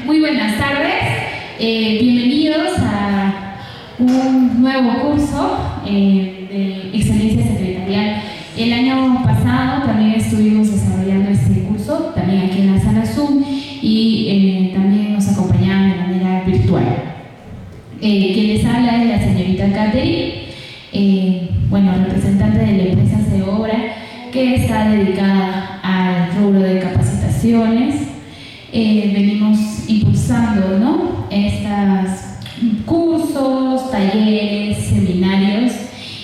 Muy buenas tardes, bienvenidos a un nuevo curso de excelencia secretarial. El año pasado también estuvimos desarrollando este curso, también aquí en la sala Zoom, y también nos acompañaban de manera virtual. Quien les habla es la señorita Catherine, representante de la empresa Seobra, que está dedicada al rubro de capacitaciones. Venimos impulsando, ¿no?, estos cursos, talleres, seminarios,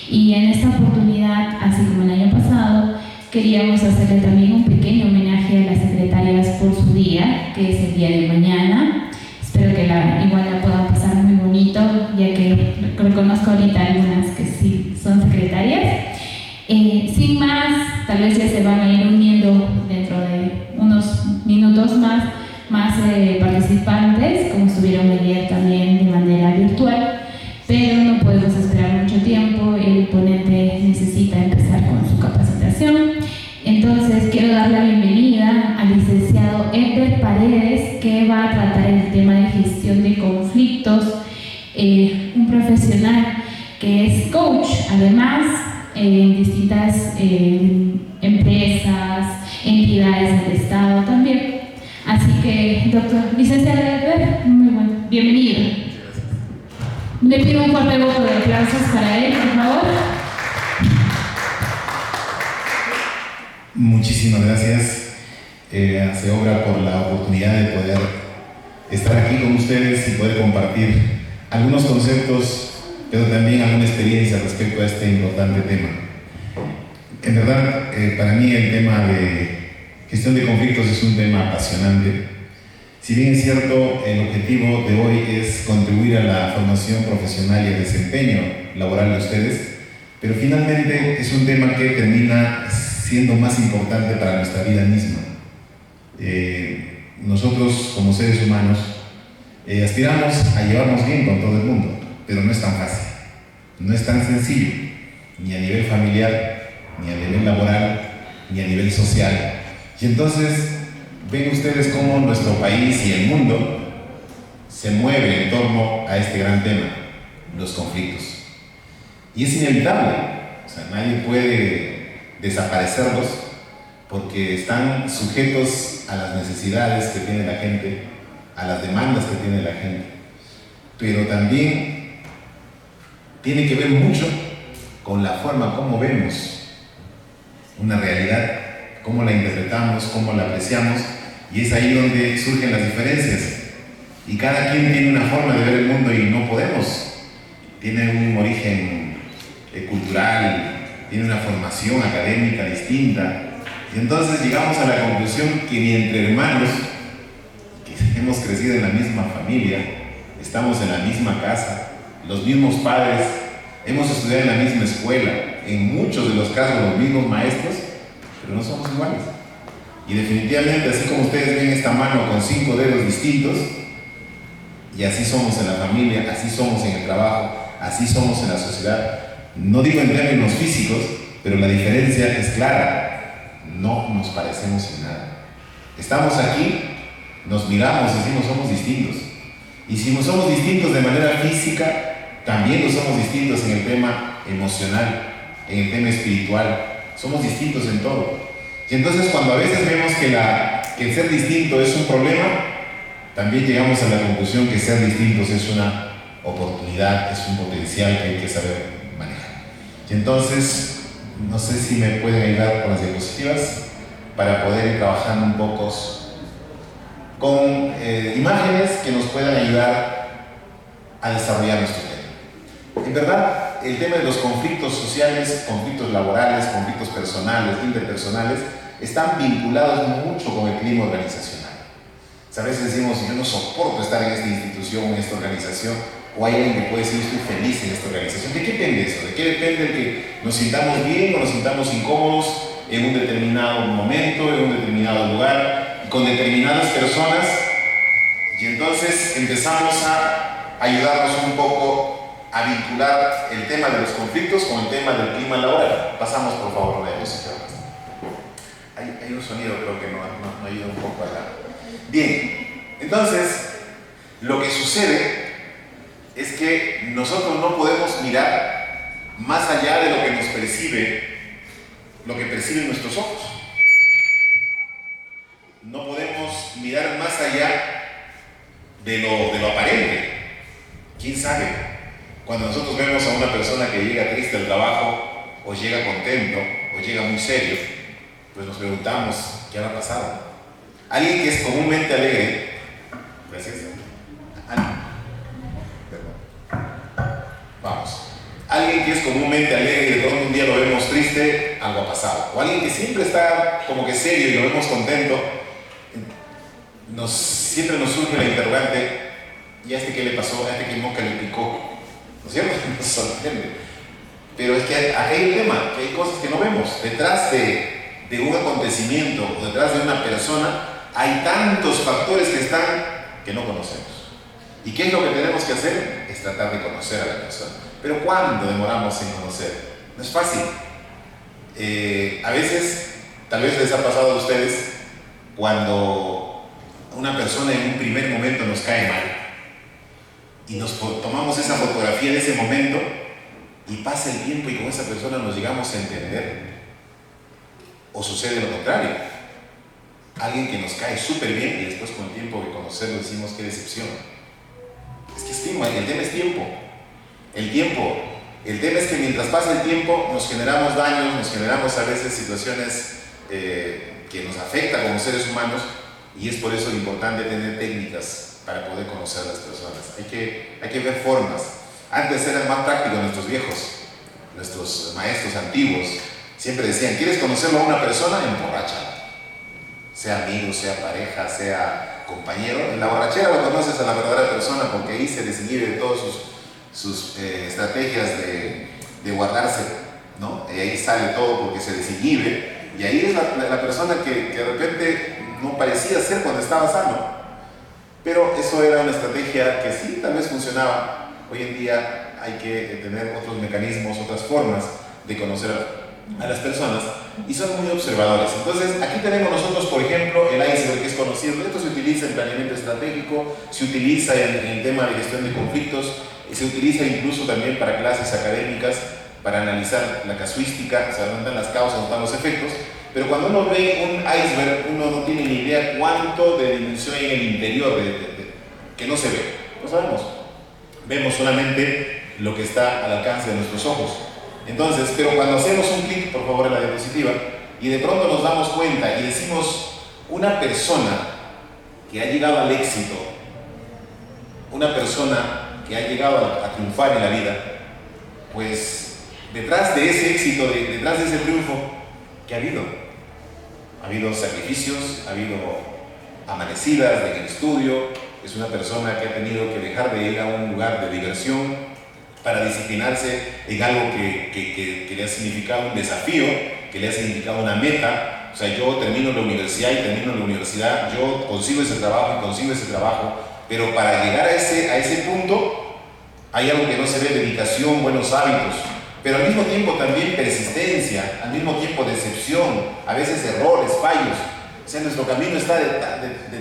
y en esta oportunidad, así como el año pasado, queríamos hacerle también un pequeño homenaje a las secretarias por su día, que es el día de mañana. Espero que igual la puedan pasar muy bonito, ya que reconozco ahorita algunas que sí son secretarias. Sin más, tal vez ya se van a ir uniendo dentro de unos minutos más participantes, como estuvieron ayer también de manera virtual, pero no podemos esperar mucho tiempo. El ponente necesita empezar con su capacitación. Entonces quiero dar la bienvenida al licenciado Edber Paredes, que va a tratar el tema de gestión de conflictos, un profesional que es coach, además, en distintas empresas, entidades del Estado también. Así que, licenciado Edber, muy bueno, bienvenido. Le pido un fuerte voto de aplausos para él, por favor. Muchísimas gracias a Seobra por la oportunidad de poder estar aquí con ustedes y poder compartir algunos conceptos, pero también alguna experiencia respecto a este importante tema. En verdad, para mí el tema de gestión de conflictos es un tema apasionante. Si bien es cierto, el objetivo de hoy es contribuir a la formación profesional y el desempeño laboral de ustedes, pero finalmente es un tema que termina siendo más importante para nuestra vida misma. Nosotros, como seres humanos, aspiramos a llevarnos bien con todo el mundo, pero no es tan fácil, no es tan sencillo, ni a nivel familiar, ni a nivel laboral, ni a nivel social. Y entonces ven ustedes cómo nuestro país y el mundo se mueve en torno a este gran tema, los conflictos. Y es inevitable, o sea, nadie puede desaparecerlos porque están sujetos a las necesidades que tiene la gente, a las demandas que tiene la gente, pero también tiene que ver mucho con la forma como vemos una realidad, cómo la interpretamos, cómo la apreciamos, y es ahí donde surgen las diferencias. Y cada quien tiene una forma de ver el mundo y no podemos. Tiene un origen cultural, tiene una formación académica distinta, y entonces llegamos a la conclusión que ni entre hermanos, que hemos crecido en la misma familia, estamos en la misma casa, los mismos padres, hemos estudiado en la misma escuela, en muchos de los casos los mismos maestros, pero no somos iguales. Y definitivamente, así como ustedes ven esta mano con 5 dedos distintos, y así somos en la familia, así somos en el trabajo, así somos en la sociedad. No digo en términos físicos, pero la diferencia es clara. No nos parecemos en nada. Estamos aquí, nos miramos y decimos somos distintos. Y si no somos distintos de manera física, también lo somos distintos en el tema emocional, en el tema espiritual. Somos distintos en todo. Y entonces cuando a veces vemos que el ser distinto es un problema, también llegamos a la conclusión que ser distintos es una oportunidad, es un potencial que hay que saber manejar. Y entonces, no sé si me pueden ayudar con las diapositivas para poder ir trabajando un poco con imágenes que nos puedan ayudar a desarrollar nuestro tema. En verdad, el tema de los conflictos sociales, conflictos laborales, conflictos personales, interpersonales, están vinculados mucho con el clima organizacional. A veces decimos, yo no soporto estar en esta institución, en esta organización, o hay alguien que puede decir, estoy feliz en esta organización. ¿De qué depende eso? ¿De qué depende el que nos sintamos bien o nos sintamos incómodos en un determinado momento, en un determinado lugar, y con determinadas personas? Y entonces empezamos a ayudarnos un poco a vincular el tema de los conflictos con el tema del clima laboral. Pasamos, por favor, a la diapositiva. Hay un sonido, creo que no ayuda un poco a la... Bien, entonces, Lo que sucede es que nosotros no podemos mirar más allá de lo que nos percibe, lo que perciben nuestros ojos. No podemos mirar más allá de lo aparente. ¿Quién sabe? Cuando nosotros vemos a una persona que llega triste al trabajo, o llega contento, o llega muy serio, pues nos preguntamos, ¿qué habrá pasado? Alguien que es comúnmente alegre, gracias. Vamos. Alguien que es comúnmente alegre y de pronto un día lo vemos triste, algo ha pasado. O alguien que siempre está como que serio y lo vemos contento, siempre nos surge la interrogante, ¿y a este qué le pasó? ¿A este qué mosca le picó? ¿No es cierto? Nos sorprende. Pero es que hay un tema, que hay cosas que no vemos. Detrás de un acontecimiento o detrás de una persona hay tantos factores que no conocemos. ¿Y qué es lo que tenemos que hacer? Es tratar de conocer a la persona. Pero ¿cuándo demoramos en conocer? No es fácil. A veces, tal vez les ha pasado a ustedes, cuando una persona en un primer momento nos cae mal y nos tomamos esa fotografía de ese momento y pasa el tiempo y con esa persona nos llegamos a entender, o sucede lo contrario. Alguien que nos cae súper bien y después con el tiempo de conocerlo decimos qué decepción. Es que el tema es tiempo. El tema es que mientras pasa el tiempo nos generamos daños, nos generamos a veces situaciones que nos afectan como seres humanos, y es por eso importante tener técnicas para poder conocer a las personas. Hay que ver formas. Antes eran más prácticos nuestros viejos, nuestros maestros antiguos. Siempre decían, ¿quieres conocerlo a una persona? Emborráchala. Sea amigo, sea pareja, sea compañero. En la borrachera lo conoces a la verdadera persona, porque ahí se desinhibe de todas sus estrategias de guardarse, ¿no? Y ahí sale todo porque se desinhibe. Y ahí es la persona que de repente no parecía ser cuando estaba sano. Pero eso era una estrategia que sí, tal vez funcionaba. Hoy en día hay que tener otros mecanismos, otras formas de conocer a las personas, y son muy observadores. Entonces, aquí tenemos nosotros, por ejemplo, el iceberg, que es conocido. Esto se utiliza en planeamiento estratégico, se utiliza en el tema de gestión de conflictos, y se utiliza incluso también para clases académicas, para analizar la casuística, o sea, dónde están las causas, dónde están los efectos. Pero cuando uno ve un iceberg, uno no tiene ni idea cuánto de dimensión hay en el interior, que no se ve. No sabemos. Vemos solamente lo que está al alcance de nuestros ojos. Entonces, pero cuando hacemos un clic, por favor, en la diapositiva, y de pronto nos damos cuenta y decimos, una persona que ha llegado al éxito, una persona que ha llegado a triunfar en la vida, pues detrás de ese éxito, detrás de ese triunfo, ¿qué ha habido? Ha habido sacrificios, ha habido amanecidas en el estudio. Es una persona que ha tenido que dejar de ir a un lugar de diversión para disciplinarse en algo que le ha significado un desafío, que le ha significado una meta. O sea, yo termino la universidad y termino la universidad, yo consigo ese trabajo y consigo ese trabajo, pero para llegar a ese punto hay algo que no se ve: dedicación, buenos hábitos, pero al mismo tiempo también persistencia, al mismo tiempo decepción, a veces errores, fallos. O sea, nuestro camino está de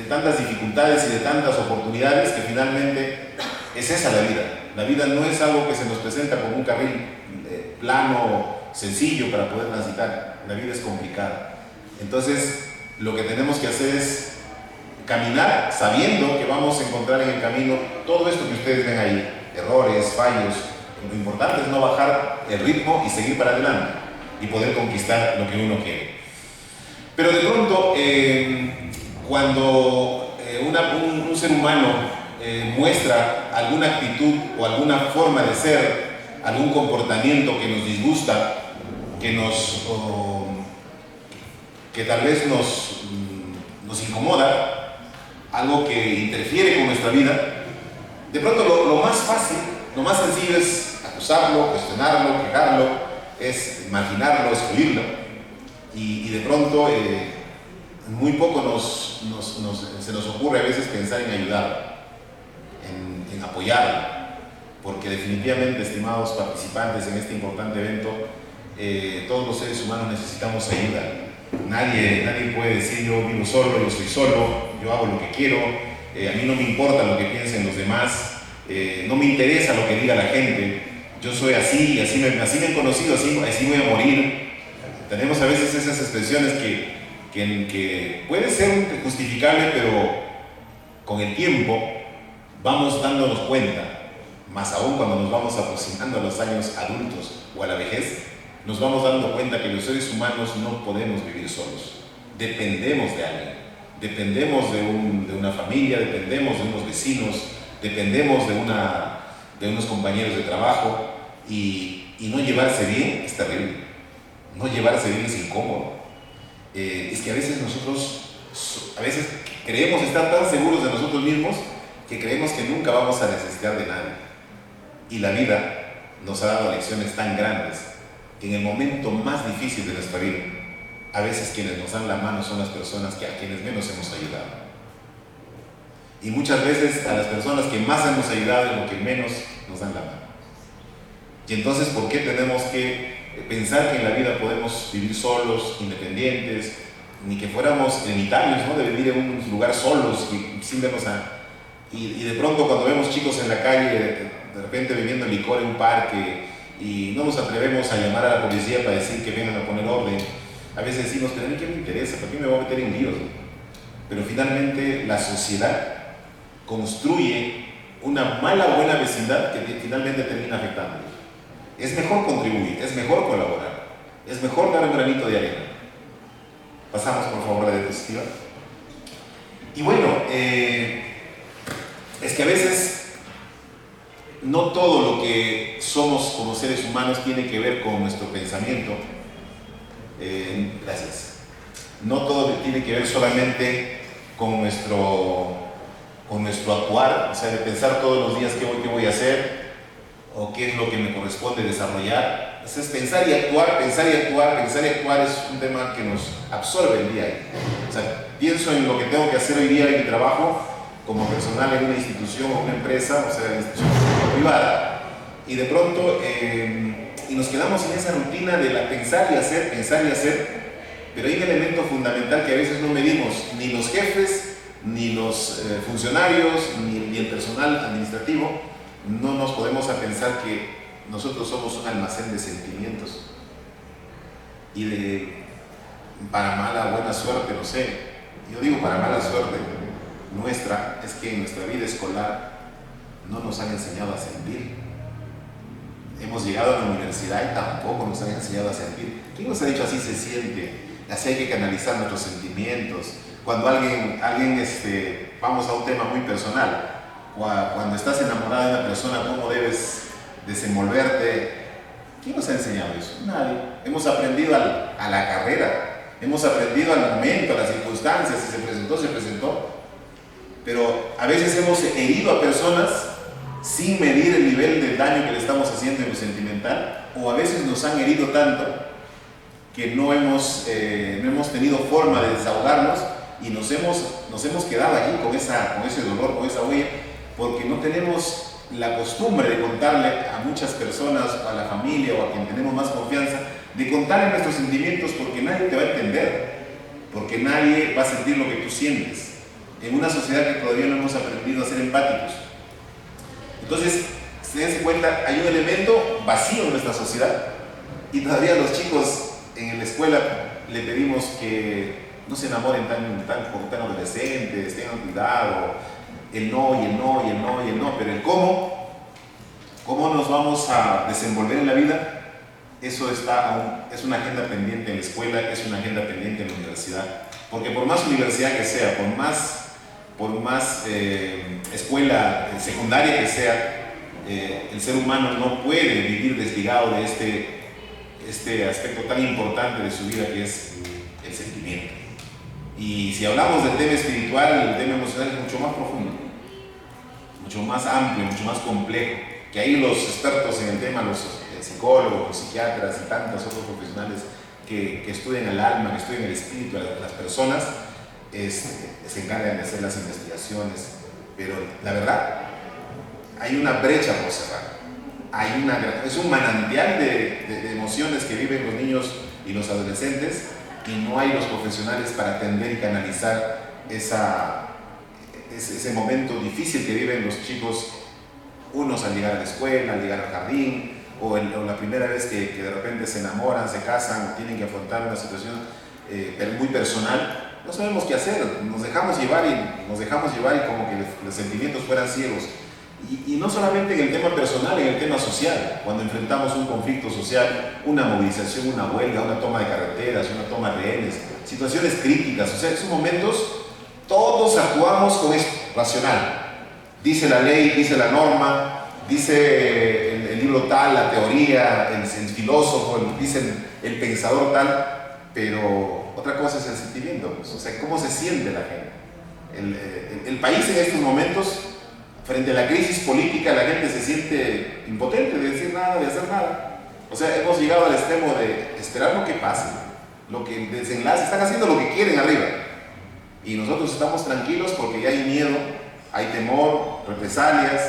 tantas dificultades y de tantas oportunidades, que finalmente es esa la vida. La vida no es algo que se nos presenta como un carril plano, sencillo para poder transitar. La vida es complicada. Entonces, lo que tenemos que hacer es caminar sabiendo que vamos a encontrar en el camino todo esto que ustedes ven ahí: errores, fallos. Lo importante es no bajar el ritmo y seguir para adelante y poder conquistar lo que uno quiere. Pero de pronto, cuando un ser humano muestra alguna actitud o alguna forma de ser, algún comportamiento que nos disgusta, que tal vez nos incomoda, algo que interfiere con nuestra vida, de pronto lo más fácil, lo más sencillo es acusarlo, cuestionarlo, quejarlo, es marginarlo, excluirlo, y de pronto muy poco se nos ocurre a veces pensar en ayudarlo, en apoyarlo, porque definitivamente, estimados participantes en este importante evento, todos los seres humanos necesitamos ayuda. Nadie puede decir: yo vivo solo, yo soy solo, yo hago lo que quiero, a mí no me importa lo que piensen los demás, no me interesa lo que diga la gente, yo soy así, así me han conocido, así voy a morir. Tenemos a veces esas expresiones que puede ser justificable, pero con el tiempo vamos dándonos cuenta, más aún cuando nos vamos aproximando a los años adultos o a la vejez, nos vamos dando cuenta que los seres humanos no podemos vivir solos, dependemos de alguien, dependemos de una familia, dependemos de unos vecinos, dependemos de unos compañeros de trabajo, y no llevarse bien es terrible, no llevarse bien es incómodo. Es que a veces nosotros creemos estar tan seguros de nosotros mismos que creemos que nunca vamos a necesitar de nadie. Y la vida nos ha dado lecciones tan grandes que en el momento más difícil de nuestra vida, a veces quienes nos dan la mano son las personas a quienes menos hemos ayudado. Y muchas veces a las personas que más hemos ayudado es lo que menos nos dan la mano. Y entonces, ¿por qué tenemos que pensar que en la vida podemos vivir solos, independientes, ni que fuéramos ermitaños, ¿no? De vivir en un lugar solos y sin vernos y de pronto cuando vemos chicos en la calle, de repente bebiendo licor en un parque, y no nos atrevemos a llamar a la policía para decir que vengan a poner orden, a veces decimos, pero a mí qué me interesa, ¿por qué me voy a meter en líos? Pero finalmente la sociedad construye una mala o buena vecindad que finalmente termina afectándonos. Es mejor contribuir, es mejor colaborar, es mejor dar un granito de arena. Pasamos por favor a la diapositiva. Y bueno, es que a veces no todo lo que somos como seres humanos tiene que ver con nuestro pensamiento. Gracias. No todo tiene que ver solamente con nuestro actuar, o sea, de pensar todos los días qué voy a hacer o qué es lo que me corresponde desarrollar. Entonces, pensar y actuar es un tema que nos absorbe el día a día. O sea, pienso en lo que tengo que hacer hoy día en mi trabajo como personal en una institución o una empresa, o sea, institución privada, y de pronto y nos quedamos en esa rutina de pensar y hacer, pero hay un elemento fundamental que a veces no medimos, ni los jefes, ni los funcionarios, ni el personal administrativo. No nos podemos a pensar que nosotros somos un almacén de sentimientos y para mala buena suerte, no sé, yo digo para mala suerte nuestra, es que en nuestra vida escolar no nos han enseñado a sentir. Hemos llegado a la universidad y tampoco nos han enseñado a sentir. ¿Quién nos ha dicho así se siente? Así hay que canalizar nuestros sentimientos. Cuando vamos a un tema muy personal, cuando estás enamorado de una persona, ¿cómo debes desenvolverte? ¿Quién nos ha enseñado eso? Nadie. Hemos aprendido a la carrera, hemos aprendido al momento, a las circunstancias, si se presentó. Pero a veces hemos herido a personas sin medir el nivel de daño que le estamos haciendo en lo sentimental, o a veces nos han herido tanto que no hemos tenido forma de desahogarnos y nos hemos quedado allí con ese dolor, con esa huella, porque no tenemos la costumbre de contarle a muchas personas, a la familia o a quien tenemos más confianza, de contarle nuestros sentimientos, porque nadie te va a entender, porque nadie va a sentir lo que tú sientes, en una sociedad que todavía no hemos aprendido a ser empáticos. Entonces, se den cuenta, hay un elemento vacío en nuestra sociedad, y todavía los chicos en la escuela le pedimos que no se enamoren tan adolescentes, tengan cuidado, el no, pero el cómo nos vamos a desenvolver en la vida, eso es una agenda pendiente en la escuela, es una agenda pendiente en la universidad, porque por más universidad que sea, por más escuela secundaria que sea, el ser humano no puede vivir desligado de este aspecto tan importante de su vida que es el sentimiento. Y si hablamos del tema espiritual, el tema emocional es mucho más profundo, mucho más amplio, mucho más complejo, que ahí los expertos en el tema, los psicólogos, los psiquiatras y tantos otros profesionales que estudian el alma, que estudian el espíritu de las personas, se encargan de hacer las investigaciones. Pero la verdad, hay una brecha por cerrar. Es un manantial de emociones que viven los niños y los adolescentes, y no hay los profesionales para atender y canalizar ese momento difícil que viven los chicos, unos al llegar a la escuela, al llegar al jardín, o la primera vez que de repente se enamoran, se casan, tienen que afrontar una situación muy personal. No sabemos qué hacer, nos dejamos llevar y como que los sentimientos fueran ciegos. Y no solamente en el tema personal, en el tema social, cuando enfrentamos un conflicto social, una movilización, una huelga, una toma de carreteras, una toma de rehenes, situaciones críticas, o sea, en esos momentos todos actuamos con esto, racional. Dice la ley, dice la norma, dice el libro tal, la teoría, el filósofo, dice el pensador tal, pero otra cosa es el sentimiento, pues, o sea, cómo se siente la gente. El país en estos momentos, frente a la crisis política, la gente se siente impotente de decir nada, de hacer nada. O sea, hemos llegado al extremo de esperar lo que pase, lo que desenlace, están haciendo lo que quieren arriba. Y nosotros estamos tranquilos porque ya hay miedo, hay temor, represalias.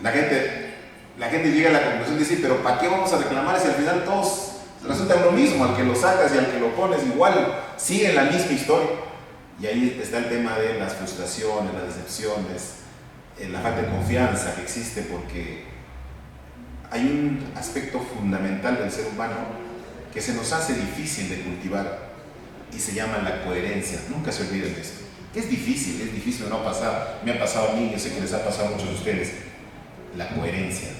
La gente llega a la conclusión de decir, pero ¿para qué vamos a reclamar si al final todos resulta lo mismo? Al que lo sacas y al que lo pones igual, siguen la misma historia. Y ahí está el tema de las frustraciones, las decepciones, la falta de confianza que existe, porque hay un aspecto fundamental del ser humano que se nos hace difícil de cultivar y se llama la coherencia. Nunca se olviden de esto. Es difícil, no ha pasado, me ha pasado a mí, yo sé que les ha pasado a muchos de ustedes. La coherencia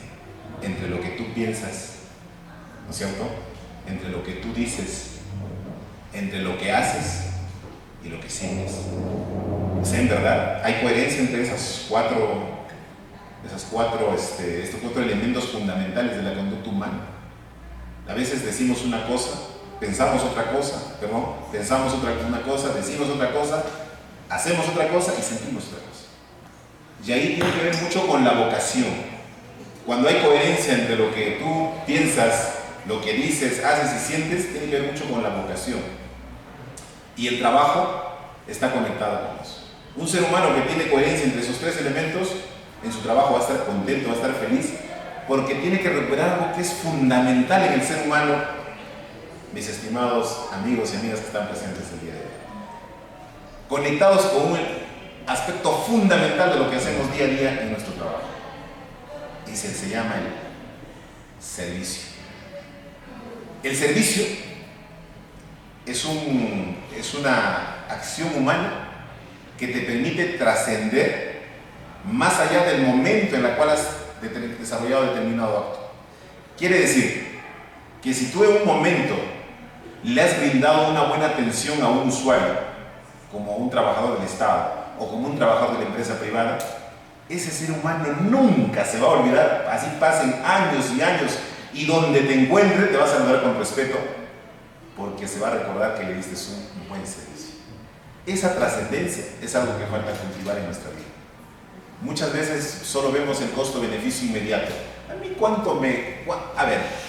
entre lo que tú piensas, ¿no es cierto? Entre lo que tú dices, entre lo que haces y lo que sientes. O sea, en verdad, hay coherencia entre estos cuatro elementos fundamentales de la conducta humana. A veces decimos una cosa, pensamos otra cosa, pensamos una cosa, decimos otra cosa, hacemos otra cosa y sentimos otra cosa. Y ahí tiene que ver mucho con la vocación. Cuando hay coherencia entre lo que tú piensas, lo que dices, haces y sientes, tiene que ver mucho con la vocación. Y el trabajo está conectado con eso. Un ser humano que tiene coherencia entre esos tres elementos, en su trabajo va a estar contento, va a estar feliz, porque tiene que recuperar algo que es fundamental en el ser humano, mis estimados amigos y amigas que están presentes el día de hoy. Conectados con un aspecto fundamental de lo que hacemos día a día en nuestro trabajo. Y se llama el servicio. El servicio es una acción humana que te permite trascender más allá del momento en el cual has desarrollado determinado acto. Quiere decir que si tú en un momento le has brindado una buena atención a un usuario, como un trabajador del Estado o como un trabajador de la empresa privada, ese ser humano nunca se va a olvidar, así pasen años y años, y donde te encuentre te va a saludar con respeto, porque se va a recordar que le diste un buen servicio. Esa trascendencia es algo que falta cultivar en nuestra vida. Muchas veces solo vemos el costo-beneficio inmediato. A mí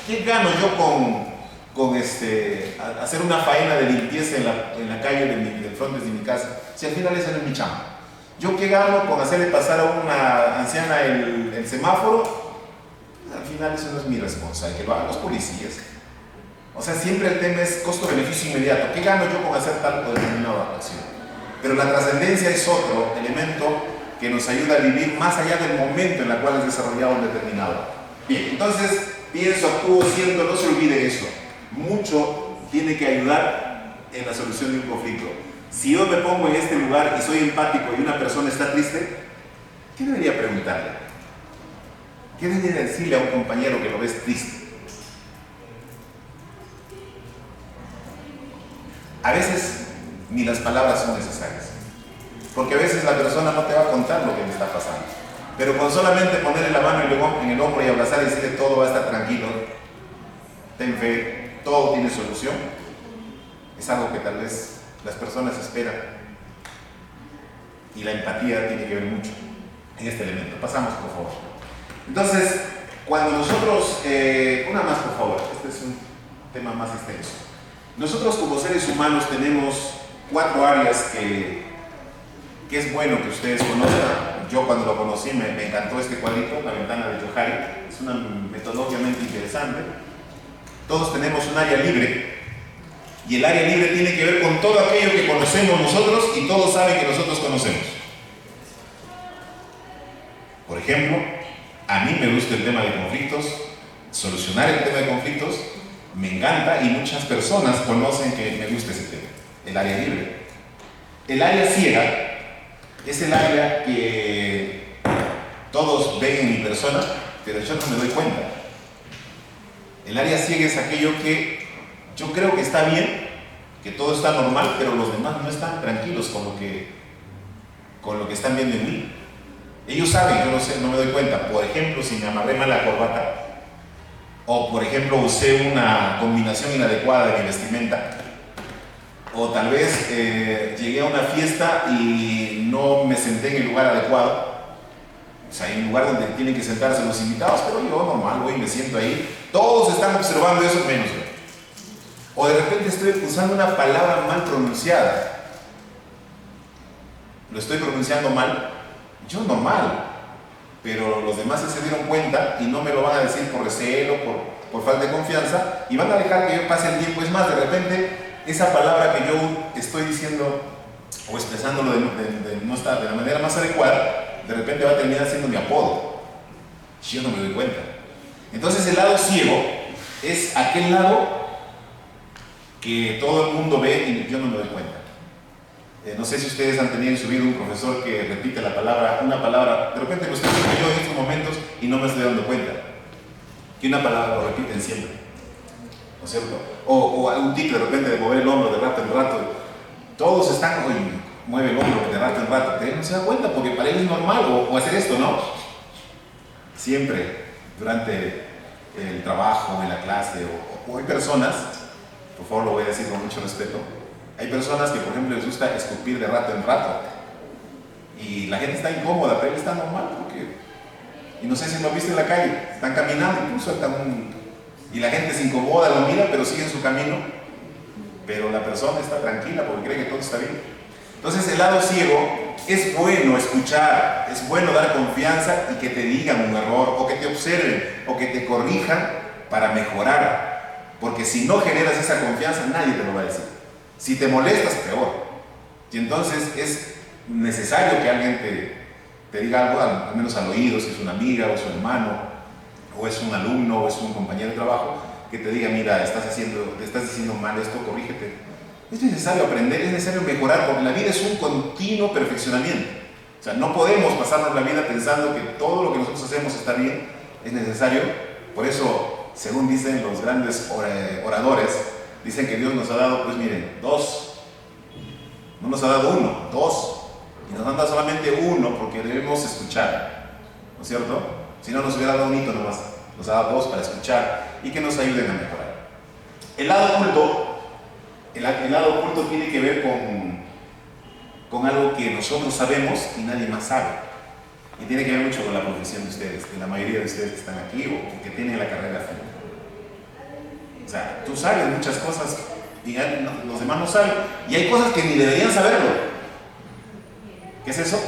¿qué gano yo con hacer una faena de limpieza en la calle del frente de mi casa, si al final esa no es mi chamba? ¿Yo qué gano con hacerle pasar a una anciana el semáforo? Al final eso no es mi responsabilidad, que lo hagan los policías. O sea, siempre el tema es costo-beneficio inmediato. ¿Qué gano yo con hacer tal o determinada acción? Pero la trascendencia es otro elemento que nos ayuda a vivir más allá del momento en el cual has desarrollado un determinado. Bien, entonces pienso, actúo, siento, no se olvide eso. Mucho tiene que ayudar en la solución de un conflicto. Si yo me pongo en este lugar y soy empático y una persona está triste, ¿qué debería preguntarle? ¿Qué debería decirle a un compañero que lo ves triste? A veces ni las palabras son necesarias, porque a veces la persona no te va a contar lo que le está pasando, pero con solamente ponerle la mano en el hombro y abrazar y decirle todo va a estar tranquilo, ten fe, todo tiene solución, es algo que tal vez las personas esperan, y la empatía tiene que ver mucho en este elemento. Pasamos, por favor. Entonces, cuando nosotros, una más por favor, este es un tema más extenso. Nosotros como seres humanos tenemos 4 áreas que es bueno que ustedes conozcan. Yo cuando lo conocí me encantó este cuadrito, la ventana de Johari, es una metodológicamente interesante. Todos tenemos un área libre, y el área libre tiene que ver con todo aquello que conocemos nosotros y todos saben que nosotros conocemos. Por ejemplo, a mí me gusta el tema de conflictos, solucionar el tema de conflictos, me encanta y muchas personas conocen que me gusta ese tema, el área libre. El área ciega es el área que todos ven en mi persona, pero yo no me doy cuenta. El área ciega es aquello que yo creo que está bien, que todo está normal, pero los demás no están tranquilos con lo que están viendo en mí. Ellos saben, yo no sé, no me doy cuenta. Por ejemplo, si me amarré mal la corbata, o por ejemplo usé una combinación inadecuada de mi vestimenta, o tal vez llegué a una fiesta y no me senté en el lugar adecuado. O sea, hay un lugar donde tienen que sentarse los invitados, pero yo normal voy y me siento ahí. Todos están observando eso menos yo. O de repente estoy usando una palabra mal pronunciada. Lo estoy pronunciando mal, yo normal. Pero los demás se dieron cuenta y no me lo van a decir por recelo, por falta de confianza, y van a dejar que yo pase el tiempo. Es más, de repente, esa palabra que yo estoy diciendo o expresándolo no está de la manera más adecuada, de repente va a terminar siendo mi apodo. Yo no me doy cuenta. Entonces el lado ciego es aquel lado que todo el mundo ve y yo no me doy cuenta. No sé si ustedes han tenido en su vida un profesor que repite una palabra, de repente lo estoy haciendo yo en estos momentos y no me estoy dando cuenta. Que una palabra lo repiten siempre, ¿no es cierto? O algún tic de repente de mover el hombro de rato en rato. Todos están, oye, mueve el hombro de rato en rato. Pero no se da cuenta porque para él es normal, o hacer esto, ¿no? Siempre, durante el trabajo, en la clase, o hay personas, por favor lo voy a decir con mucho respeto, hay personas que por ejemplo les gusta escupir de rato en rato y la gente está incómoda, pero él está normal porque, y no sé si lo han visto en la calle, están caminando y sueltan y la gente se incomoda, lo mira pero sigue en su camino, pero la persona está tranquila porque cree que todo está bien. Entonces el lado ciego es bueno escuchar, es bueno dar confianza y que te digan un error o que te observen o que te corrijan para mejorar, porque si no generas esa confianza nadie te lo va a decir. Si te molestas, peor. Y entonces es necesario que alguien te diga algo, al menos al oído, si es una amiga, o es un hermano, o es un alumno, o es un compañero de trabajo, que te diga, mira, te estás diciendo mal esto, corrígete. Es necesario aprender, es necesario mejorar, porque la vida es un continuo perfeccionamiento. O sea, no podemos pasarnos la vida pensando que todo lo que nosotros hacemos está bien. Es necesario, por eso, según dicen los grandes oradores, dicen que Dios nos ha dado, pues miren, 2. No nos ha dado 1, 2. Y nos han dado solamente 1 porque debemos escuchar. ¿No es cierto? Si no, nos hubiera dado 1 nomás. Nos ha dado 2 para escuchar y que nos ayuden a mejorar. El lado oculto tiene que ver con algo que nosotros sabemos y nadie más sabe. Y tiene que ver mucho con la profesión de ustedes, de la mayoría de ustedes que están aquí o que tienen la carrera final. O sea, tú sabes muchas cosas y los demás no saben. Y hay cosas que ni deberían saberlo. ¿Qué es eso?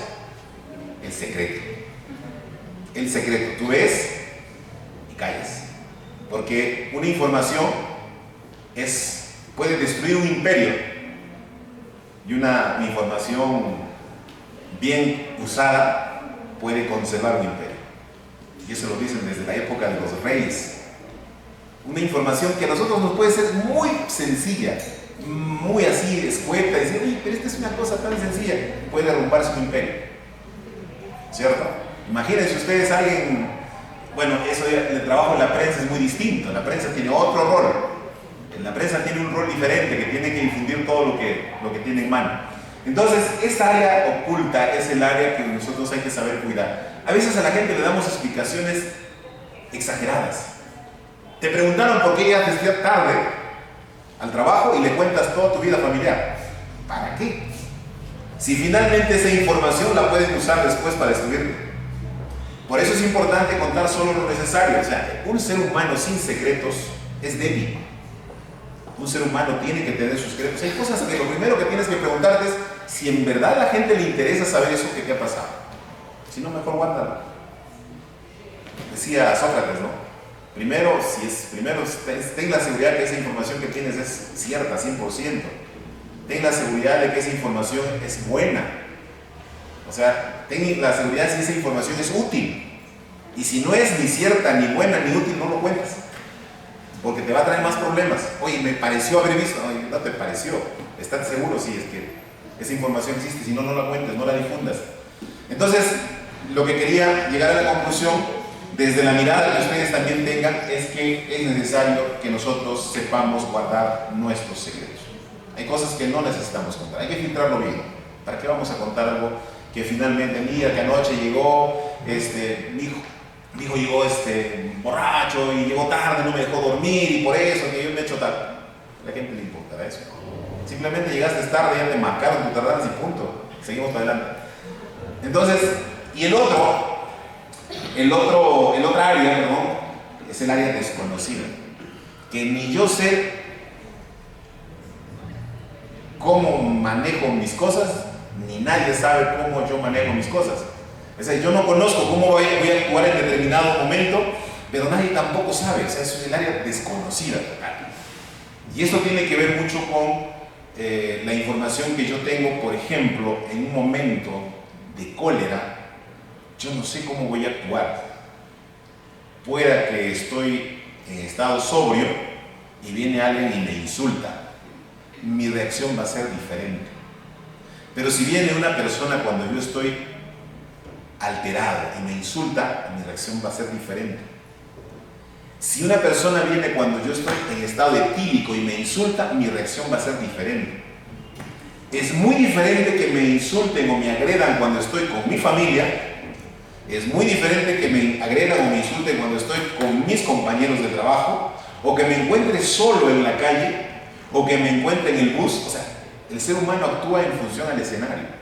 El secreto. El secreto. Tú ves y callas. Porque una información puede destruir un imperio. Y una información bien usada puede conservar un imperio. Y eso lo dicen desde la época de los reyes. Una información que a nosotros nos puede ser muy sencilla, muy así, escueta, y decir, oye, pero esta es una cosa tan sencilla, puede derrumbarse un imperio, ¿cierto? Imagínense ustedes alguien, bueno, eso el trabajo en la prensa es muy distinto, la prensa tiene otro rol, la prensa tiene un rol diferente que tiene que difundir todo lo que tiene en mano. Entonces, esta área oculta es el área que nosotros hay que saber cuidar. A veces a la gente le damos explicaciones exageradas. Te preguntaron por qué llegaste tarde al trabajo y le cuentas toda tu vida familiar. ¿Para qué? Si finalmente esa información la pueden usar después para destruirte. Por eso es importante contar solo lo necesario. O sea, un ser humano sin secretos es débil. Un ser humano tiene que tener sus secretos. Hay cosas que lo primero que tienes que preguntarte es si en verdad a la gente le interesa saber eso que te ha pasado. Si no, mejor guárdalo. Decía Sócrates, ¿no? Primero, ten la seguridad que esa información que tienes es cierta, 100%. Ten la seguridad de que esa información es buena. O sea, ten la seguridad si esa información es útil. Y si no es ni cierta, ni buena, ni útil, no lo cuentas. Porque te va a traer más problemas. Oye, me pareció haber visto. Oye, no te pareció. ¿Estás seguro? Sí, es que esa información existe. Si no, no la cuentes, no la difundas. Entonces, lo que quería llegar a la conclusión, desde la mirada que ustedes también tengan, es que es necesario que nosotros sepamos guardar nuestros secretos. Hay cosas que no necesitamos contar. Hay que filtrarlo bien. ¿Para qué vamos a contar algo que finalmente, mira, que anoche llegó mi hijo llegó borracho y llegó tarde, no me dejó dormir y por eso que yo me he hecho tal? ¿A la gente le importará eso? Simplemente llegaste tarde, ya te marcaron tu tardanza y punto. Seguimos para adelante. Entonces, y el otra área, ¿no? Es el área desconocida. Que ni yo sé cómo manejo mis cosas, ni nadie sabe cómo yo manejo mis cosas. O sea, yo no conozco cómo voy a actuar en determinado momento, pero nadie tampoco sabe. O sea, eso es el área desconocida. Y eso tiene que ver mucho con la información que yo tengo, por ejemplo, en un momento de cólera, yo no sé cómo voy a actuar. Pueda que estoy en estado sobrio y viene alguien y me insulta. Mi reacción va a ser diferente. Pero si viene una persona cuando yo estoy alterado y me insulta, mi reacción va a ser diferente. Si una persona viene cuando yo estoy en estado etílico y me insulta, mi reacción va a ser diferente. Es muy diferente que me insulten o me agredan cuando estoy con mi familia. Es muy diferente que me agredan o me insulten cuando estoy con mis compañeros de trabajo, o que me encuentre solo en la calle, o que me encuentre en el bus. O sea, el ser humano actúa en función al escenario.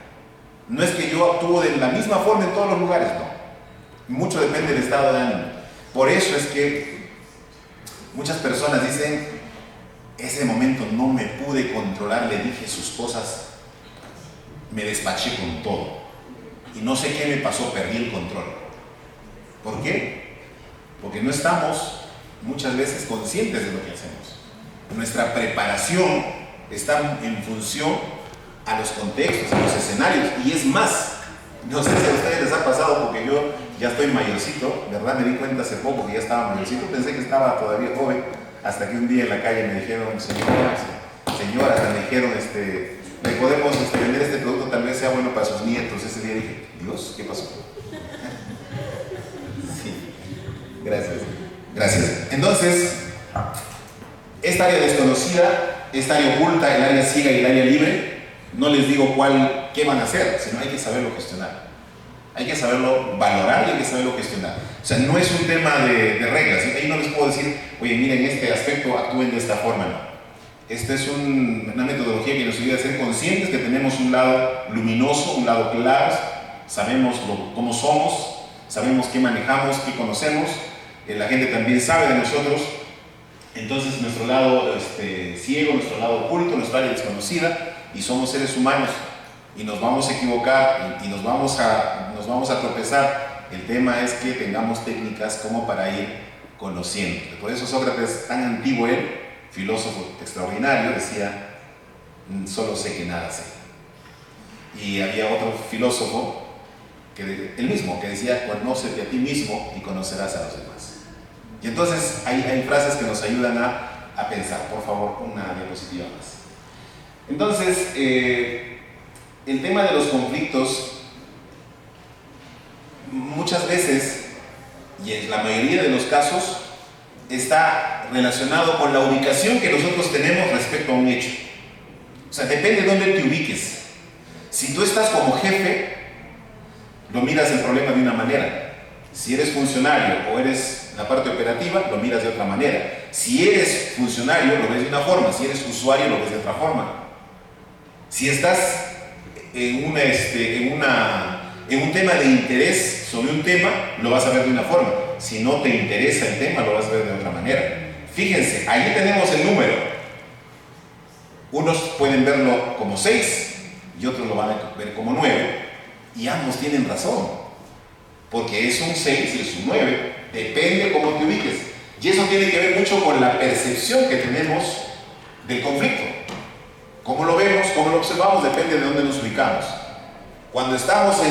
No es que yo actúo de la misma forma en todos los lugares, no. Mucho depende del estado de ánimo. Por eso es que muchas personas dicen, ese momento no me pude controlar, le dije sus cosas, me despaché con todo. Y no sé qué me pasó, perdí el control. ¿Por qué? Porque no estamos muchas veces conscientes de lo que hacemos. Nuestra preparación está en función a los contextos, a los escenarios, y es más, no sé si a ustedes les ha pasado, porque yo ya estoy mayorcito, ¿verdad? Me di cuenta hace poco que ya estaba mayorcito, pensé que estaba todavía joven, hasta que un día en la calle me dijeron, señora, hasta me dijeron, le podemos vender este producto, tal vez sea bueno para sus nietos. Ese día dije, Dios, ¿qué pasó? Sí, gracias. Entonces, esta área desconocida, esta área oculta, el área ciega y el área libre, no les digo qué van a hacer, sino hay que saberlo gestionar. Hay que saberlo valorar y hay que saberlo gestionar. O sea, no es un tema de reglas. Ahí no les puedo decir, oye, miren, en este aspecto actúen de esta forma, no. Esta es una metodología que nos ayuda a ser conscientes que tenemos un lado luminoso, un lado claro, sabemos cómo somos, sabemos qué manejamos, qué conocemos, la gente también sabe de nosotros. Entonces, nuestro lado ciego, nuestro lado oculto, nuestra área desconocida, y somos seres humanos y nos vamos a equivocar y nos vamos a tropezar. El tema es que tengamos técnicas como para ir conociendo. Por eso Sócrates, tan antiguo él, filósofo extraordinario, decía, solo sé que nada sé. Y había otro filósofo, el mismo, que decía, conócete a ti mismo y conocerás a los demás. Y entonces hay frases que nos ayudan a pensar. Por favor, una diapositiva más. Entonces, el tema de los conflictos, muchas veces, y en la mayoría de los casos, está relacionado con la ubicación que nosotros tenemos respecto a un hecho. O sea, depende de dónde te ubiques. Si tú estás como jefe, lo miras el problema de una manera. Si eres funcionario o eres la parte operativa, lo miras de otra manera. Si eres funcionario, lo ves de una forma. Si eres usuario, lo ves de otra forma. Si estás en un tema de interés sobre un tema, lo vas a ver de una forma. Si no te interesa el tema, lo vas a ver de otra manera. Fíjense, ahí tenemos el número. Unos pueden verlo como 6 y otros lo van a ver como 9. Y ambos tienen razón. Porque es un 6 y es un 9. Depende cómo te ubiques. Y eso tiene que ver mucho con la percepción que tenemos del conflicto. Cómo lo vemos, cómo lo observamos, depende de dónde nos ubicamos. Cuando estamos como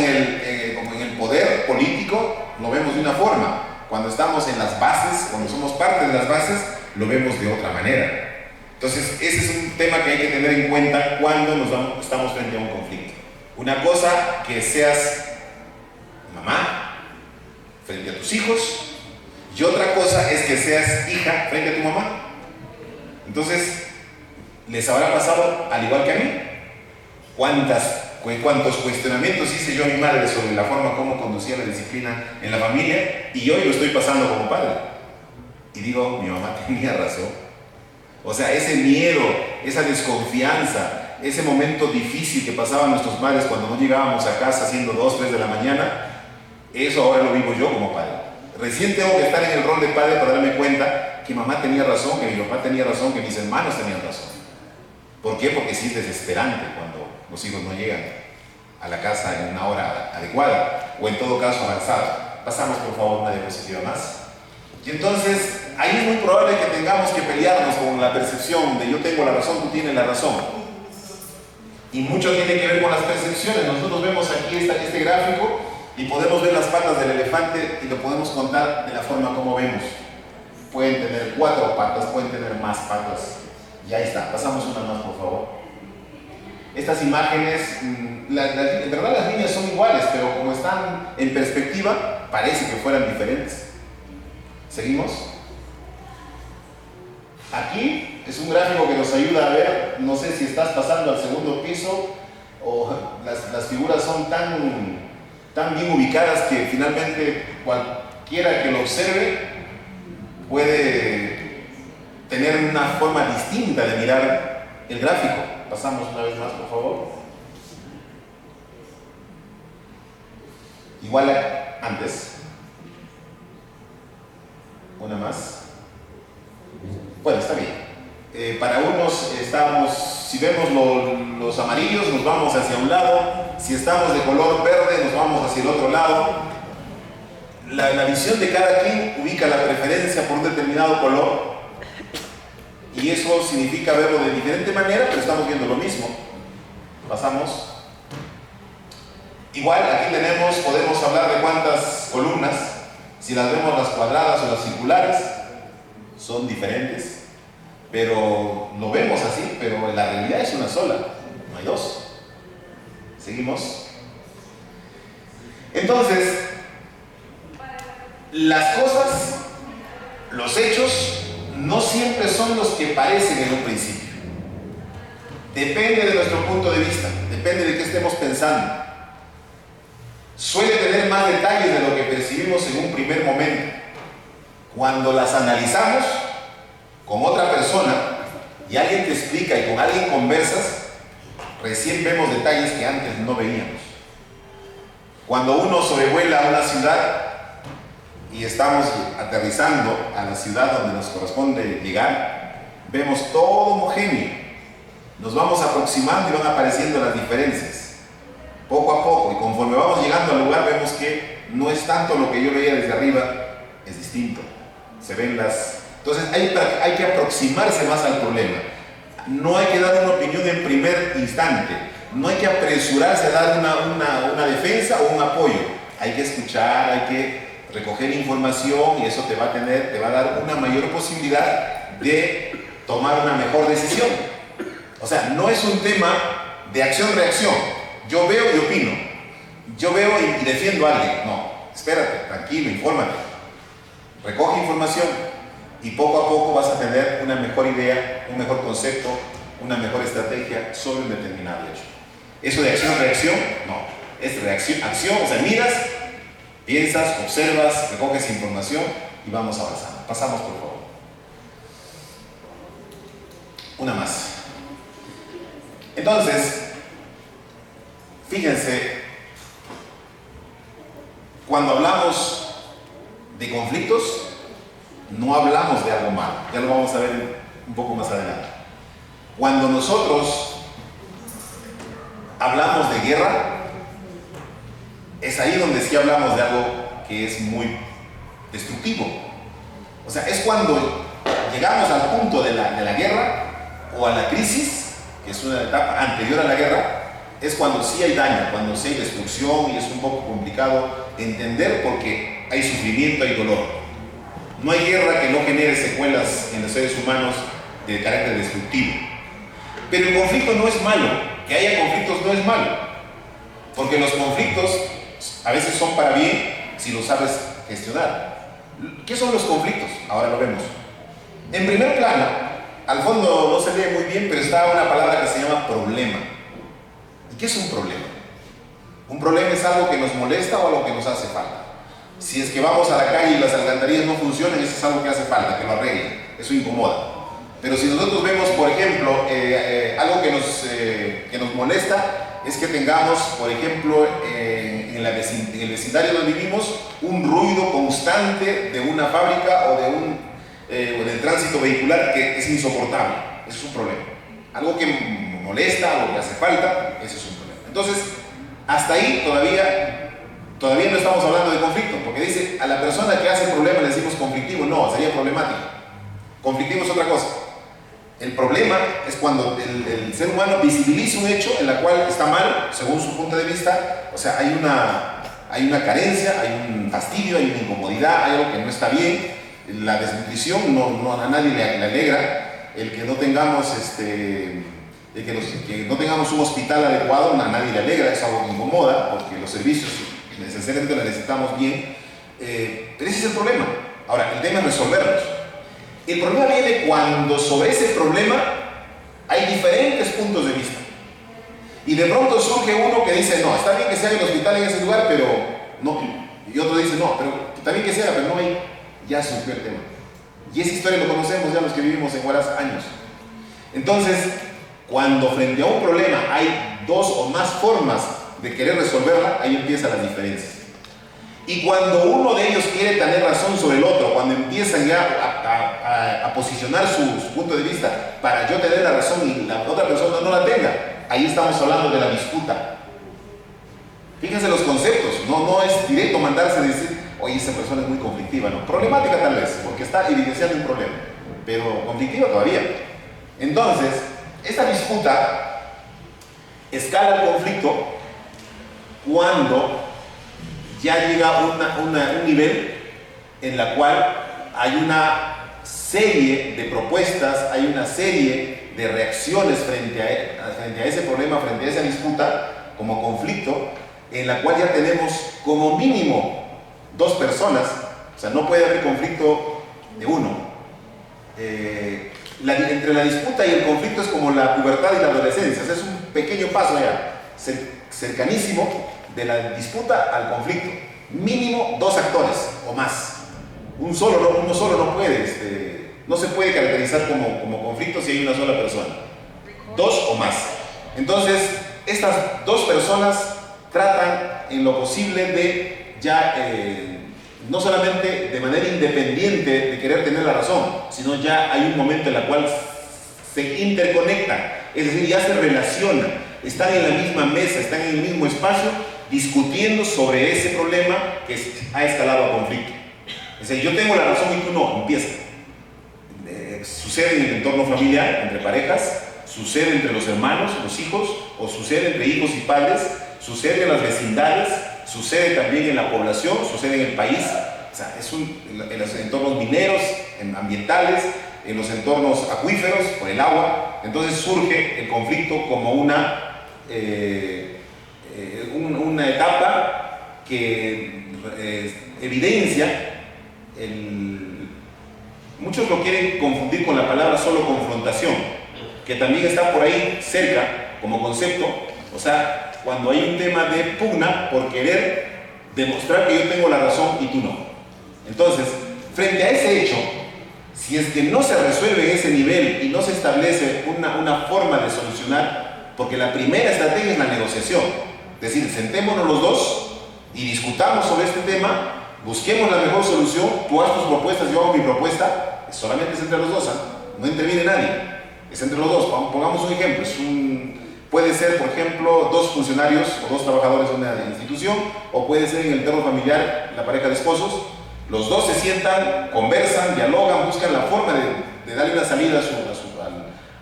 en el poder político, lo vemos de una forma. Cuando estamos en las bases, cuando somos parte de las bases, lo vemos de otra manera. Entonces, ese es un tema que hay que tener en cuenta cuando estamos frente a un conflicto. Una cosa, que seas mamá frente a tus hijos, y otra cosa es que seas hija frente a tu mamá. Entonces, ¿les habrá pasado al igual que a mí? ¿Cuántos cuestionamientos hice yo a mi madre sobre la forma como conducía la disciplina en la familia? Y hoy lo estoy pasando como padre. Y digo, mi mamá tenía razón. O sea, ese miedo, esa desconfianza, ese momento difícil que pasaban nuestros padres cuando no llegábamos a casa siendo 2, 3 de la mañana, eso ahora lo vivo yo como padre. Recién tengo que estar en el rol de padre para darme cuenta que mamá tenía razón, que mi papá tenía razón, que mis hermanos tenían razón. ¿Por qué? Porque sí es desesperante cuando los hijos no llegan a la casa en una hora adecuada, o en todo caso avanzada. Pasamos por favor una diapositiva más. Y entonces, ahí es muy probable que tengamos que pelearnos con la percepción de yo tengo la razón, tú tienes la razón. Y mucho tiene que ver con las percepciones. Nosotros vemos aquí este gráfico y podemos ver las patas del elefante y lo podemos contar de la forma como vemos. Pueden tener 4 patas, pueden tener más patas. Y ahí está, pasamos una más por favor. Estas imágenes, en verdad las líneas son iguales, pero como están en perspectiva, parece que fueran diferentes. ¿Seguimos? Aquí es un gráfico que nos ayuda a ver, no sé si estás pasando al segundo piso o las figuras son tan bien ubicadas que finalmente cualquiera que lo observe puede tener una forma distinta de mirar el gráfico. Pasamos una vez más, por favor. Igual antes. Una más. Bueno, está bien. Para unos si vemos los amarillos, nos vamos hacia un lado. Si estamos de color verde, nos vamos hacia el otro lado. La visión de cada quien ubica la preferencia por un determinado color. Y eso significa verlo de diferente manera, pero estamos viendo lo mismo. Pasamos. Igual, aquí podemos hablar de cuántas columnas. Si las vemos las cuadradas o las circulares, son diferentes. Pero lo vemos así, pero la realidad es una sola, no hay 2. ¿Seguimos? Entonces, las cosas, los hechos, no siempre son los que parecen en un principio. Depende de nuestro punto de vista, depende de qué estemos pensando. Suele tener más detalles de lo que percibimos en un primer momento. Cuando las analizamos con otra persona y alguien te explica y con alguien conversas, recién vemos detalles que antes no veíamos. Cuando uno sobrevuela una ciudad y estamos aterrizando a la ciudad donde nos corresponde llegar, vemos todo homogéneo. Nos vamos aproximando y van apareciendo las diferencias. Poco a poco, y conforme vamos llegando al lugar, vemos que no es tanto lo que yo veía desde arriba, es distinto. Se ven Entonces hay que aproximarse más al problema. No hay que dar una opinión en primer instante. No hay que apresurarse a dar una defensa o un apoyo. Hay que escuchar, hay que recoger información y eso te va a dar una mayor posibilidad de tomar una mejor decisión. O sea, no es un tema de acción-reacción. Yo veo y opino. Yo veo y defiendo a alguien. No, espérate, tranquilo, infórmate. Recoge información y poco a poco vas a tener una mejor idea, un mejor concepto, una mejor estrategia sobre un determinado hecho. Eso de acción-reacción, no. Es reacción, acción, o sea, miras, piensas, observas, recoges información y vamos avanzando. Pasamos, por favor. Una más. Entonces, fíjense, cuando hablamos de conflictos, no hablamos de algo malo. Ya lo vamos a ver un poco más adelante. Cuando nosotros hablamos de guerra, es ahí donde sí hablamos de algo que es muy destructivo. O sea, es cuando llegamos al punto de la guerra o a la crisis, que es una etapa anterior a la guerra, es cuando sí hay daño, cuando sí hay destrucción y es un poco complicado entender porque hay sufrimiento, hay dolor. No hay guerra que no genere secuelas en los seres humanos de carácter destructivo. Pero el conflicto no es malo, que haya conflictos no es malo, porque los conflictos a veces son para bien si lo sabes gestionar. ¿Qué son los conflictos? Ahora lo vemos. En primer plano, al fondo no se lee muy bien, pero está una palabra que se llama problema. ¿Y qué es un problema? Un problema es algo que nos molesta o algo que nos hace falta. Si es que vamos a la calle y las alcantarillas no funcionan, eso es algo que hace falta, que lo arreglen. Eso incomoda. Pero si nosotros vemos, por ejemplo, algo que nos molesta, es que tengamos, por ejemplo, en el vecindario donde vivimos, un ruido constante de una fábrica o del tránsito vehicular que es insoportable. Eso es un problema. Algo que molesta, algo que hace falta, eso es un problema. Entonces, hasta ahí todavía no estamos hablando de conflicto, porque dice, a la persona que hace problema le decimos conflictivo. No, sería problemático. Conflictivo es otra cosa. El problema es cuando el ser humano visibiliza un hecho en el cual está mal, según su punto de vista. O sea, hay una carencia, hay un fastidio, hay una incomodidad, hay algo que no está bien. La desnutrición a nadie le alegra. El que no tengamos que no tengamos un hospital adecuado, a nadie le alegra, es algo que incomoda, porque los servicios necesariamente los necesitamos bien. Pero ese es el problema. Ahora, el tema es resolverlos. El problema viene cuando sobre ese problema hay diferentes puntos de vista. Y de pronto surge uno que dice, no, está bien que se haga el hospital en ese lugar, pero no. Y otro dice, no, pero está bien que se haga, pero no hay. Ya surgió el tema. Y esa historia lo conocemos ya los que vivimos en Huaraz años. Entonces, cuando frente a un problema hay dos o más formas de querer resolverla, ahí empiezan las diferencias. Y cuando uno de ellos quiere tener razón sobre el otro, cuando empiezan ya a posicionar su punto de vista para yo tener la razón y la otra persona no la tenga, ahí estamos hablando de la disputa. Fíjense los conceptos, no es directo mandarse a decir, oye, esa persona es muy conflictiva, no, problemática tal vez, porque está evidenciando un problema, pero conflictiva todavía. Entonces, esta disputa escala el conflicto cuando ya llega un nivel en la cual hay una serie de propuestas, hay una serie de reacciones frente a ese problema, frente a esa disputa, como conflicto, en la cual ya tenemos como mínimo dos personas. O sea, no puede haber conflicto de uno. Entre la disputa y el conflicto es como la pubertad y la adolescencia. O sea, es un pequeño paso ya, cercanísimo de la disputa al conflicto. Mínimo dos actores o más. Uno solo no puede, no se puede caracterizar como conflicto si hay una sola persona. Dos o más. Entonces, estas dos personas tratan en lo posible de ya, no solamente de manera independiente de querer tener la razón, sino ya hay un momento en el cual se interconectan, es decir, ya se relacionan, están en la misma mesa, están en el mismo espacio, discutiendo sobre ese problema que ha escalado a conflicto. Es decir, yo tengo la razón y tú no, empieza. Sucede en el entorno familiar, entre parejas, sucede entre los hermanos, los hijos, o sucede entre hijos y padres, sucede en las vecindades, sucede también en la población, sucede en el país. O sea, en los entornos mineros, ambientales, en los entornos acuíferos, por el agua. Entonces surge el conflicto como una etapa que evidencia muchos lo quieren confundir con la palabra solo confrontación, que también está por ahí cerca como concepto. O sea, cuando hay un tema de pugna por querer demostrar que yo tengo la razón y tú no. Entonces, frente a ese hecho, si es que no se resuelve en ese nivel y no se establece una forma de solucionar, porque la primera estrategia es la negociación, es decir, sentémonos los dos y discutamos sobre este tema, busquemos la mejor solución, tú haz tus propuestas, yo hago mi propuesta, solamente es entre los dos, no interviene nadie, es entre los dos. Pongamos un ejemplo, puede ser, por ejemplo, dos funcionarios o dos trabajadores de una institución, o puede ser en el entorno familiar la pareja de esposos. Los dos se sientan, conversan, dialogan, buscan la forma de darle una salida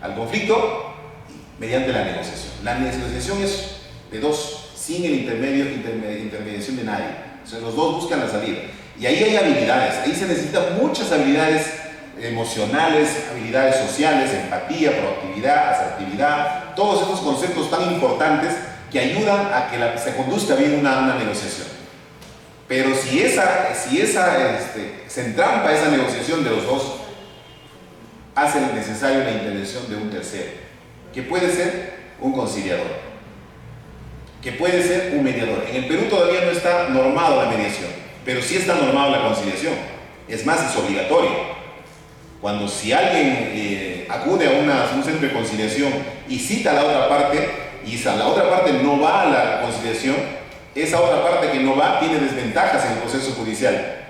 al conflicto mediante la negociación. La negociación es de dos, sin el intermediación de nadie. O sea, los dos buscan la salida. Y ahí hay habilidades, ahí se necesitan muchas habilidades emocionales, habilidades sociales, empatía, proactividad, asertividad, todos estos conceptos tan importantes que ayudan a que se conduzca bien una negociación. Pero si se entrampa esa negociación de los dos, hace necesario la intervención de un tercero, que puede ser un conciliador, que puede ser un mediador. En el Perú todavía no está normado la mediación, pero sí está normado la conciliación. Es más, es obligatorio. Cuando si alguien acude a un centro de conciliación y cita a la otra parte, y la otra parte no va a la conciliación, esa otra parte que no va tiene desventajas en el proceso judicial.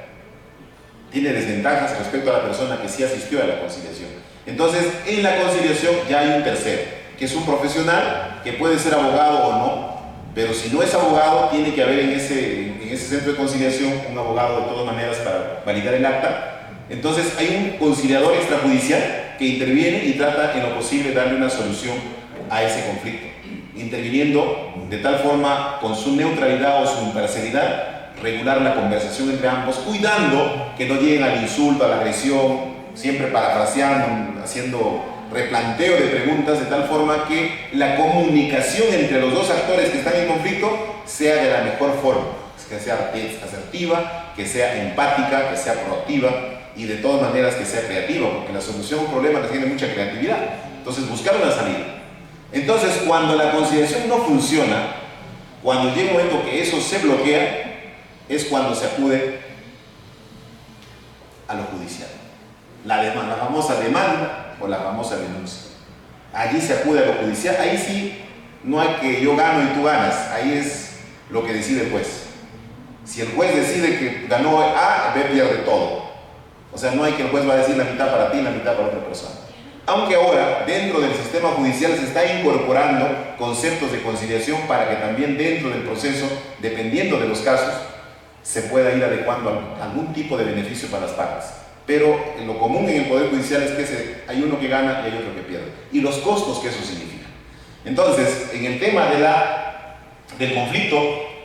Tiene desventajas respecto a la persona que sí asistió a la conciliación. Entonces, en la conciliación ya hay un tercero, que es un profesional que puede ser abogado o no, pero si no es abogado, tiene que haber en ese centro de conciliación un abogado de todas maneras para validar el acta. Entonces hay un conciliador extrajudicial que interviene y trata en lo posible darle una solución a ese conflicto, interviniendo de tal forma con su neutralidad o su imparcialidad, regular la conversación entre ambos, cuidando que no lleguen al insulto, a la agresión, siempre parafraseando, haciendo replanteo de preguntas de tal forma que la comunicación entre los dos actores que están en conflicto sea de la mejor forma, que sea asertiva, que sea empática, que sea proactiva y de todas maneras que sea creativa, porque la solución a un problema requiere mucha creatividad. Entonces, buscar una salida. Entonces, cuando la conciliación no funciona, cuando llega un momento que eso se bloquea, es cuando se acude a lo judicial. La famosa demanda o la famosa denuncia. Allí se acude a lo judicial. Ahí sí no hay que yo gano y tú ganas. Ahí es lo que decide el juez. Si el juez decide que ganó A, B pierde todo. O sea, no hay que el juez va a decir la mitad para ti y la mitad para otra persona. Aunque ahora, dentro del sistema judicial se está incorporando conceptos de conciliación para que también dentro del proceso, dependiendo de los casos, se pueda ir adecuando algún tipo de beneficio para las partes. Pero lo común en el Poder Judicial es que hay uno que gana y hay otro que pierde. Y los costos que eso significa. Entonces, en el tema del conflicto,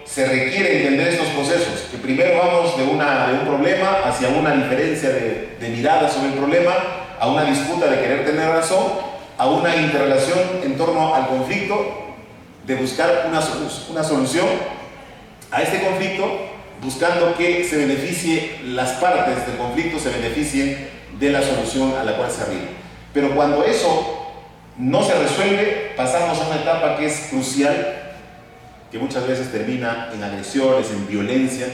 se requiere entender estos procesos, que primero vamos de un problema hacia una diferencia de mirada sobre el problema, a una disputa de querer tener razón, a una interrelación en torno al conflicto, de buscar una solución a este conflicto, buscando que se beneficie, las partes del conflicto se beneficien de la solución a la cual se arriba. Pero cuando eso no se resuelve, pasamos a una etapa que es crucial, que muchas veces termina en agresiones, en violencia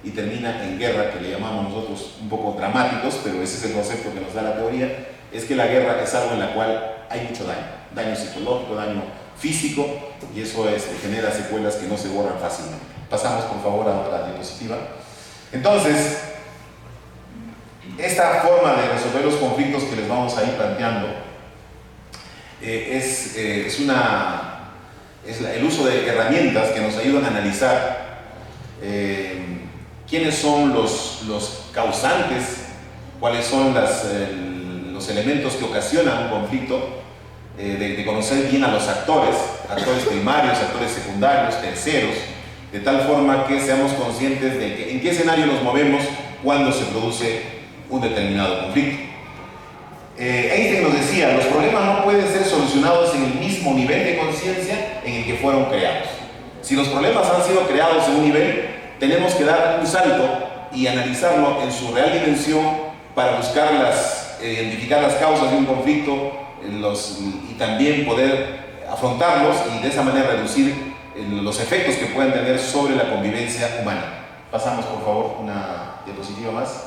y termina en guerra, que le llamamos nosotros un poco dramáticos, pero ese es el concepto que nos da la teoría, es que la guerra es algo en la cual hay mucho daño psicológico, daño físico, y eso genera secuelas que no se borran fácilmente. Pasamos por favor a otra diapositiva. Entonces, esta forma de resolver los conflictos que les vamos a ir planteando es el uso de herramientas que nos ayudan a analizar quiénes son los causantes, cuáles son los elementos que ocasionan un conflicto, de conocer bien a los actores primarios, actores secundarios, terceros, de tal forma que seamos conscientes de en qué escenario nos movemos cuando se produce un determinado conflicto. Einstein nos decía, los problemas no pueden ser solucionados en el mismo nivel de conciencia en el que fueron creados. Si los problemas han sido creados en un nivel, tenemos que dar un salto y analizarlo en su real dimensión para buscar identificar las causas de un conflicto y también poder afrontarlos y de esa manera reducir los efectos que puedan tener sobre la convivencia humana. Pasamos por favor una diapositiva más.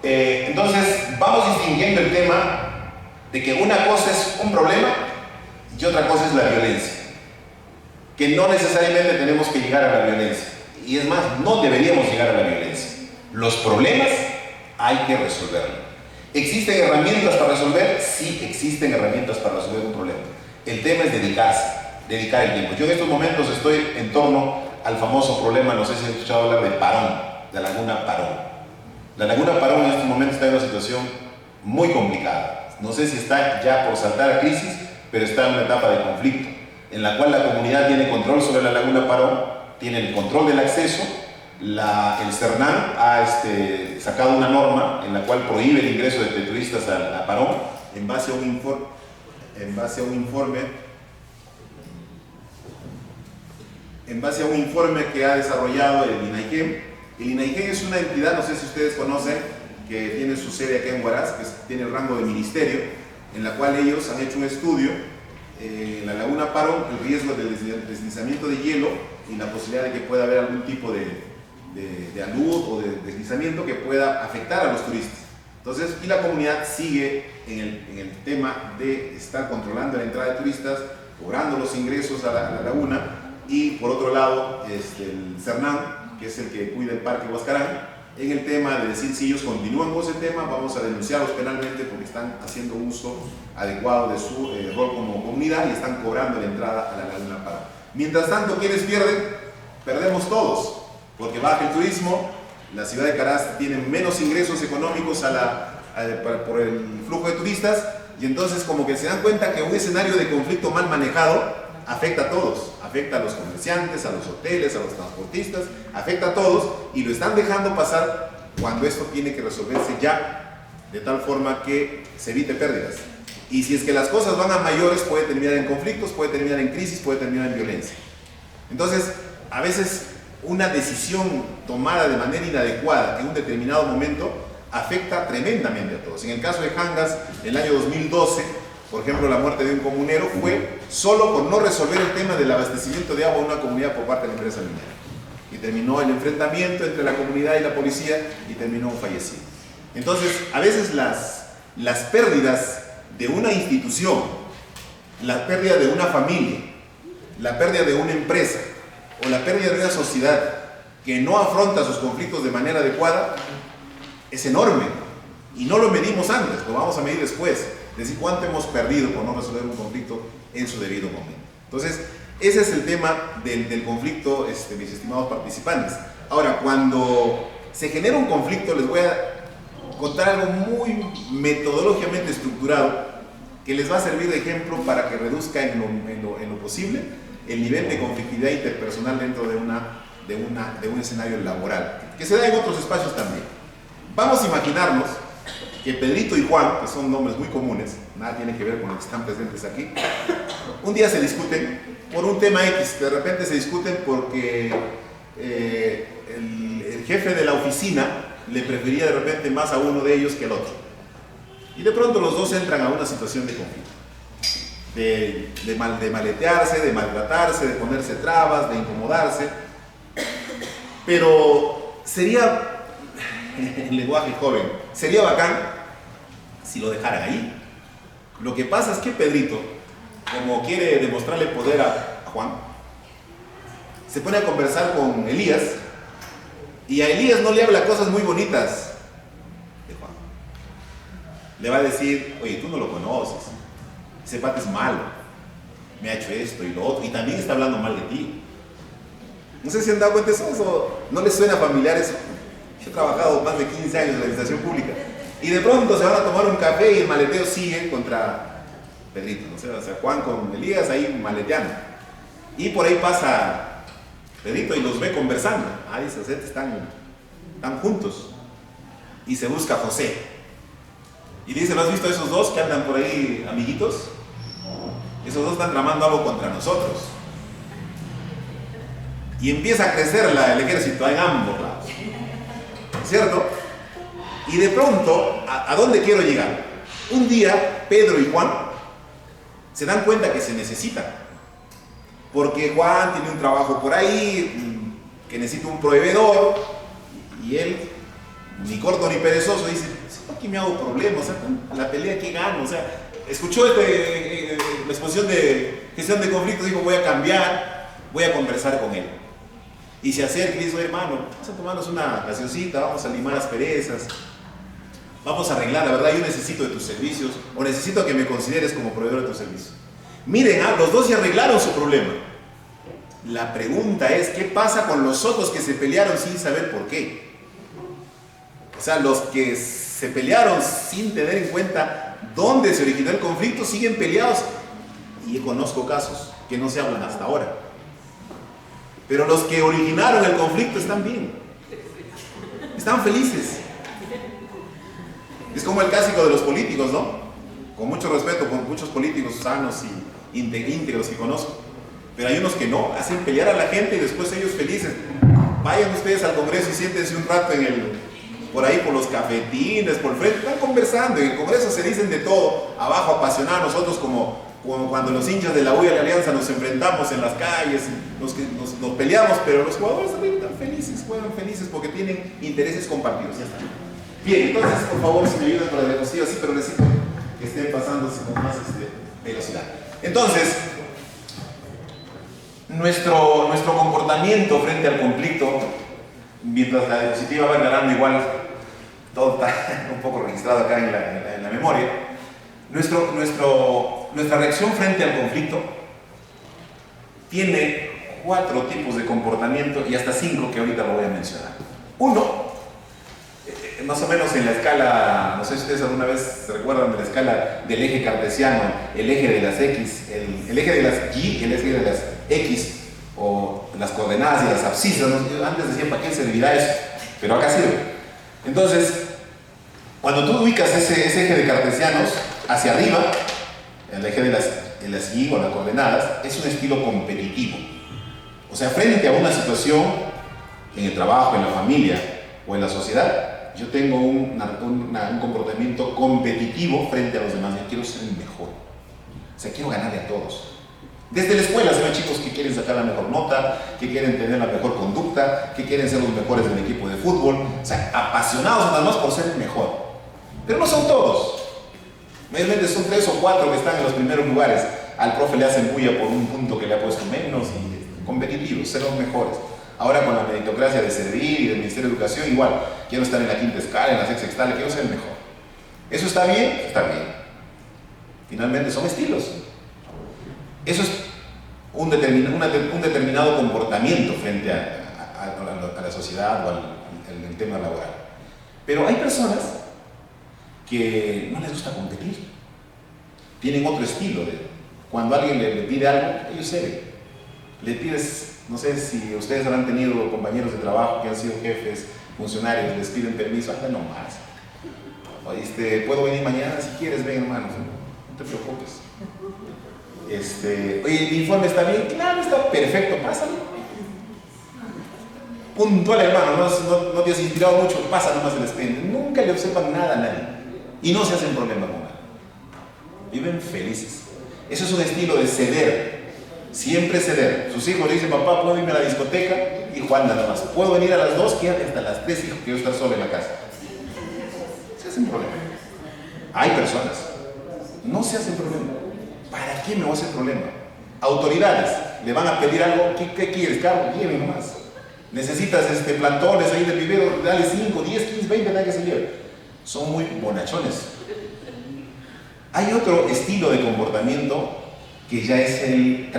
Entonces vamos distinguiendo el tema de que una cosa es un problema y otra cosa es la violencia, que no necesariamente tenemos que llegar a la violencia, y es más, no deberíamos llegar a la violencia. Los problemas hay que resolverlos. ¿Existen herramientas para resolver? Sí, existen herramientas para resolver un problema. El tema es dedicar el tiempo. Yo en estos momentos estoy en torno al famoso problema, no sé si han escuchado hablar de Parón, de la laguna Parón. La laguna Parón en estos momentos está en una situación muy complicada. No sé si está ya por saltar a crisis, pero está en una etapa de conflicto, en la cual la comunidad tiene control sobre la laguna Parón, tiene el control del acceso. El CERNAN ha sacado una norma en la cual prohíbe el ingreso de turistas a Parón en base a un informe que ha desarrollado el INAIGEM. El INAIGEM es una entidad, no sé si ustedes conocen, que tiene su sede acá en Huaraz, que tiene el rango de ministerio, en la cual ellos han hecho un estudio en la laguna Parón, el riesgo del deslizamiento de hielo y la posibilidad de que pueda haber algún tipo de alud o de deslizamiento que pueda afectar a los turistas. Entonces, y la comunidad sigue en el tema de estar controlando la entrada de turistas, cobrando los ingresos a la laguna, y por otro lado, el CERNAN, que es el que cuida el Parque Huascarán, en el tema de decir si ellos continúan con ese tema, vamos a denunciarlos penalmente porque están haciendo uso adecuado de su rol como comunidad y están cobrando la entrada a la laguna Parón. Mientras tanto, ¿quiénes pierden? Perdemos todos, porque baja el turismo, la ciudad de Caraz tiene menos ingresos económicos por el flujo de turistas, y entonces como que se dan cuenta que un escenario de conflicto mal manejado afecta a todos, afecta a los comerciantes, a los hoteles, a los transportistas, afecta a todos, y lo están dejando pasar cuando esto tiene que resolverse ya, de tal forma que se evite pérdidas. Y si es que las cosas van a mayores, puede terminar en conflictos, puede terminar en crisis, puede terminar en violencia. Entonces, a veces una decisión tomada de manera inadecuada en un determinado momento afecta tremendamente a todos. En el caso de Jangas, en el año 2012, por ejemplo, la muerte de un comunero fue solo por no resolver el tema del abastecimiento de agua a una comunidad por parte de la empresa minera. Y terminó el enfrentamiento entre la comunidad y la policía y terminó un fallecido. Entonces, a veces las pérdidas de una institución, la pérdida de una familia, la pérdida de una empresa o la pérdida de una sociedad que no afronta sus conflictos de manera adecuada es enorme, y no lo medimos antes, lo vamos a medir después, es decir, cuánto hemos perdido por no resolver un conflicto en su debido momento. Entonces, ese es el tema del conflicto, mis estimados participantes. Ahora, cuando se genera un conflicto, les voy a contar algo muy metodológicamente estructurado que les va a servir de ejemplo para que reduzca en lo posible el nivel de conflictividad interpersonal dentro de un escenario laboral, que se da en otros espacios también. Vamos a imaginarnos que Pedrito y Juan, que son nombres muy comunes, nada tiene que ver con los que están presentes aquí, un día se discuten por un tema X. De repente se discuten porque el jefe de la oficina le prefería de repente más a uno de ellos que al otro. Y de pronto los dos entran a una situación de conflicto. De maletearse, de maltratarse, de ponerse trabas, de incomodarse. Pero sería, en lenguaje joven, sería bacán si lo dejaran ahí. Lo que pasa es que Pedrito, como quiere demostrarle poder a Juan, se pone a conversar con Elías, y a Elías no le habla cosas muy bonitas de Juan. Le va a decir: oye, tú no lo conoces, ese pata es malo, me ha hecho esto y lo otro, y también está hablando mal de ti. No sé si han dado cuenta de eso, ¿no les suena familiar eso? Yo he trabajado más de 15 años en la administración pública, y de pronto se van a tomar un café y el maleteo sigue contra Pedrito, ¿no? O sea, Juan con Elías ahí maleteando, y por ahí pasa Pedrito y los ve conversando. Ahí están juntos, y se busca a José y dice: ¿no has visto a esos dos que andan por ahí, amiguitos? Esos dos están tramando algo contra nosotros. Y empieza a crecer el ejército en ambos lados, ¿cierto? Y de pronto, ¿a dónde quiero llegar? Un día Pedro y Juan se dan cuenta que se necesitan, porque Juan tiene un trabajo por ahí que necesita un proveedor, y él, ni corto ni perezoso, dice: aquí me hago problemas, o sea, la pelea que gano, o sea, escuchó la exposición de gestión de conflictos, dijo: voy a cambiar, voy a conversar con él. Y se acerca y dice: oye, hermano, vamos a tomarnos una gaseosita, vamos a limar asperezas, vamos a arreglar, la verdad yo necesito de tus servicios, o necesito que me consideres como proveedor de tus servicios. Miren, los dos ya arreglaron su problema. La pregunta es: ¿qué pasa con los otros que se pelearon sin saber por qué? O sea, los que se pelearon sin tener en cuenta dónde se originó el conflicto siguen peleados y conozco casos que no se hablan hasta ahora. Pero los que originaron el conflicto están bien, están felices. Es como el clásico de los políticos, ¿no? Con mucho respeto por muchos políticos sanos y íntegros que conozco. Pero hay unos que no, hacen pelear a la gente y después ellos felices. Vayan ustedes al Congreso y siéntense un rato por ahí, por los cafetines, por el frente, están conversando. En el Congreso se dicen de todo, abajo apasionados, nosotros como cuando los hinchas de la U y de la Alianza nos enfrentamos en las calles, nos peleamos, pero los jugadores también están felices, juegan felices porque tienen intereses compartidos. Ya está. Bien, entonces, por favor, si me ayudan con la diapositiva, sí, pero necesito que estén pasando con más velocidad. Entonces, nuestro comportamiento frente al conflicto, mientras la diapositiva va aclarando igual, todo está un poco registrado acá en la memoria, nuestra reacción frente al conflicto tiene 4 tipos de comportamiento y hasta 5 que ahorita lo voy a mencionar. Uno, más o menos en la escala, no sé si ustedes alguna vez se recuerdan de la escala del eje cartesiano, el eje de las X, el eje de las Y, el eje de las X, o las coordenadas y las abscisas, ¿no? Antes decía, ¿para qué servirá eso? Pero acá sirve. Entonces, cuando tú ubicas ese eje de cartesianos hacia arriba, el eje de las Y o las coordenadas, es un estilo competitivo. O sea, frente a una situación en el trabajo, en la familia o en la sociedad, yo tengo un comportamiento competitivo frente a los demás. Yo quiero ser el mejor. O sea, quiero ganarle a todos. Desde la escuela se ven chicos que quieren sacar la mejor nota, que quieren tener la mejor conducta, que quieren ser los mejores del equipo de fútbol. O sea, apasionados nada más por ser el mejor. Pero no son todos. Mayormente son 3 o 4 que están en los primeros lugares. Al profe le hacen bulla por un punto que le ha puesto menos y competitivos, ser los mejores. Ahora con la meritocracia de servir y del Ministerio de Educación, igual, quiero estar en la 5ª escala, en la 6ª escala, quiero ser el mejor. ¿Eso está bien? Está bien. Finalmente son estilos. Eso es un determinado comportamiento frente a la sociedad o al tema laboral. Pero hay personas que no les gusta competir. Tienen otro estilo. Cuando alguien le pide algo, ellos ceden. Le pides... No sé si ustedes habrán tenido compañeros de trabajo que han sido jefes, funcionarios, les piden permiso, anda nomás. Oíste, ¿puedo venir mañana? Si quieres, ven hermano, no te preocupes. Oye, ¿el informe está bien? Claro, está perfecto, pásalo. Puntual hermano, no te has inspirado mucho, pasa nomás el expediente. Nunca le observan nada a nadie. Y no se hacen problema con nada. Viven felices. Eso es un estilo de ceder. Siempre ceder. Sus hijos le dicen, papá, ¿puedo irme a la discoteca? Y Juan nada más. ¿Puedo venir a las 2? Quédate hasta las 3, hijo, quiero estar solo en la casa. Se hacen problema. Hay personas. No se hacen problema. ¿Para qué me voy a hacer problema? Autoridades. Le van a pedir algo. ¿Qué quieres, Carlos? Lleven nomás. Necesitas plantones ahí de vivero. Dale 5, 10, 15, 20, nada que se lleve. Son muy bonachones. Hay otro estilo de comportamiento que ya es el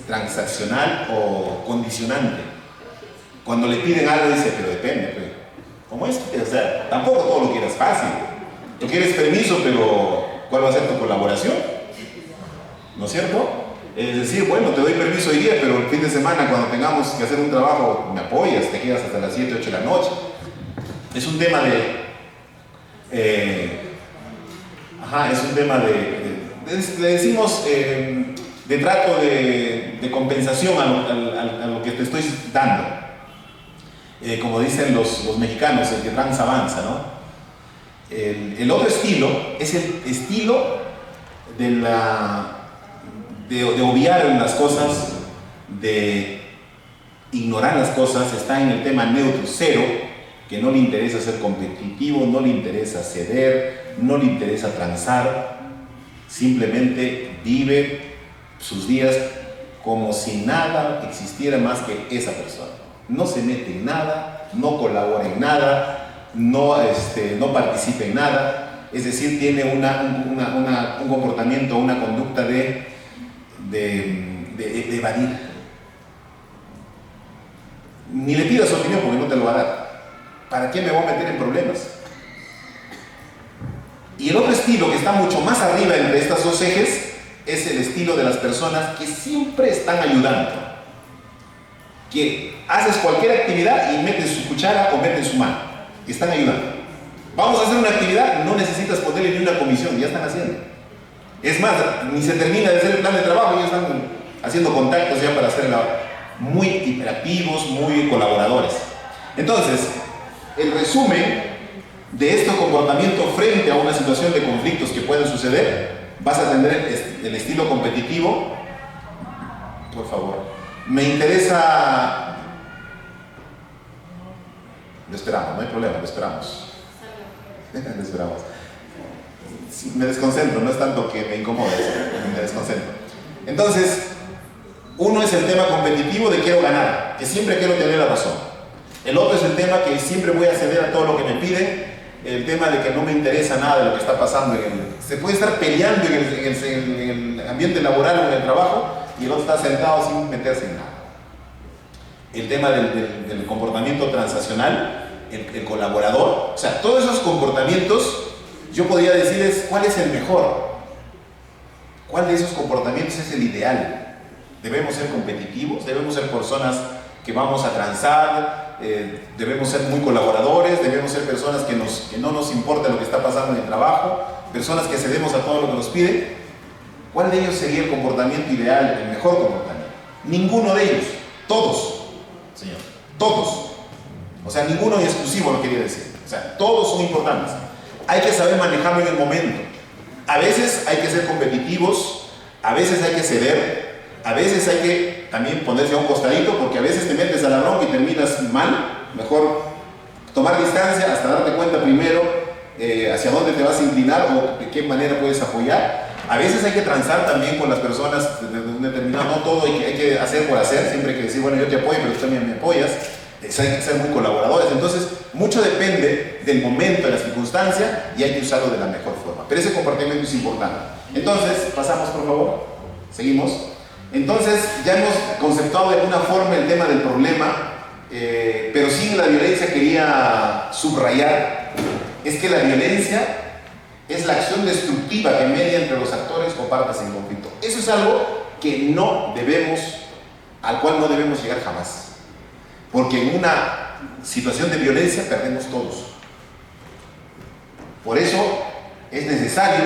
transaccional o condicionante. Cuando le piden algo dice, pero depende, pues. ¿Cómo es? O sea, tampoco todo lo quieras fácil. Tú quieres permiso, pero ¿cuál va a ser tu colaboración? ¿No es cierto? Es decir, bueno, te doy permiso hoy día, pero el fin de semana cuando tengamos que hacer un trabajo, me apoyas, te quedas hasta las 7, 8 de la noche. Es un tema es un tema le decimos de trato de compensación a lo que te estoy dando. Como dicen los mexicanos, el que tranza avanza, ¿no? El otro estilo es el estilo de obviar las cosas, de ignorar las cosas. Está en el tema neutro, cero, que no le interesa ser competitivo, no le interesa ceder, no le interesa transar. Simplemente vive sus días como si nada existiera más que esa persona. No se mete en nada, no colabora en nada, no participa en nada. Es decir, tiene un comportamiento, una conducta de evadir. Ni le pidas su opinión porque no te lo va a dar. ¿Para qué me voy a meter en problemas? Y el otro estilo que está mucho más arriba entre estas dos ejes es el estilo de las personas que siempre están ayudando. Que haces cualquier actividad y metes su cuchara o metes su mano. Están ayudando. Vamos a hacer una actividad, no necesitas ponerle ni una comisión, ya están haciendo. Es más, ni se termina de hacer el plan de trabajo, ya están haciendo contactos ya para hacerla. Muy hiperactivos, muy colaboradores. Entonces, el resumen de este comportamiento frente a una situación de conflictos que pueden suceder, vas a tener el estilo competitivo. Por favor, me interesa. Lo esperamos, no hay problema, lo esperamos. Lo esperamos. Sí, me desconcentro, no es tanto que me incomode, me desconcentro. Entonces, uno es el tema competitivo de quiero ganar, que siempre quiero tener la razón. El otro es el tema que siempre voy a ceder a todo lo que me piden, el tema de que no me interesa nada de lo que está pasando. Se puede estar peleando en el ambiente laboral o en el trabajo y el otro está sentado sin meterse en nada. El tema del comportamiento transaccional, el colaborador, o sea, todos esos comportamientos, yo podría decirles cuál es el mejor, cuál de esos comportamientos es el ideal. Debemos ser competitivos, debemos ser personas que vamos a transar, debemos ser muy colaboradores, debemos ser personas que no nos importa lo que está pasando en el trabajo, personas que cedemos a todo lo que nos piden. ¿Cuál de ellos sería el comportamiento ideal, el mejor comportamiento? Ninguno de ellos, todos, señor, todos. O sea, ninguno es exclusivo, lo quería decir. O sea, todos son importantes. Hay que saber manejarlo en el momento. A veces hay que ser competitivos, a veces hay que ceder, a veces hay que también ponerse a un costadito, porque a veces te metes a la bronca y terminas mal. Mejor tomar distancia hasta darte cuenta primero hacia dónde te vas a inclinar o de qué manera puedes apoyar. A veces hay que transar también con las personas de un determinado, no todo hay que hacer por hacer, siempre hay que decir, bueno, yo te apoyo, pero tú también me apoyas. Hay que ser muy colaboradores. Entonces, mucho depende del momento, de la circunstancia, y hay que usarlo de la mejor forma. Pero ese comportamiento es importante. Entonces, pasamos por favor, seguimos. Entonces, ya hemos conceptuado de alguna forma el tema del problema, pero sin la violencia quería subrayar, es que la violencia es la acción destructiva que media entre los actores o partes en conflicto. Eso es algo que al cual no debemos llegar jamás. Porque en una situación de violencia perdemos todos. Por eso es necesario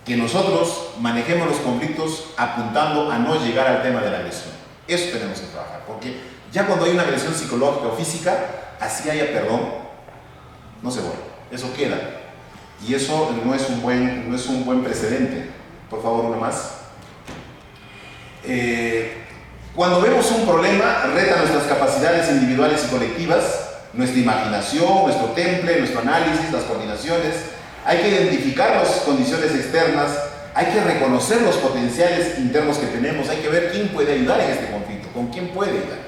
que nosotros manejemos los conflictos apuntando a no llegar al tema de la agresión. Eso tenemos que trabajar, porque ya cuando hay una agresión psicológica o física, así haya perdón, no se borra, eso queda. Y eso no es un buen precedente. Por favor, uno más. Cuando vemos un problema, reta nuestras capacidades individuales y colectivas, nuestra imaginación, nuestro temple, nuestro análisis, las coordinaciones. Hay que identificar las condiciones externas, hay que reconocer los potenciales internos que tenemos, hay que ver quién puede ayudar en este conflicto, con quién puede ayudar.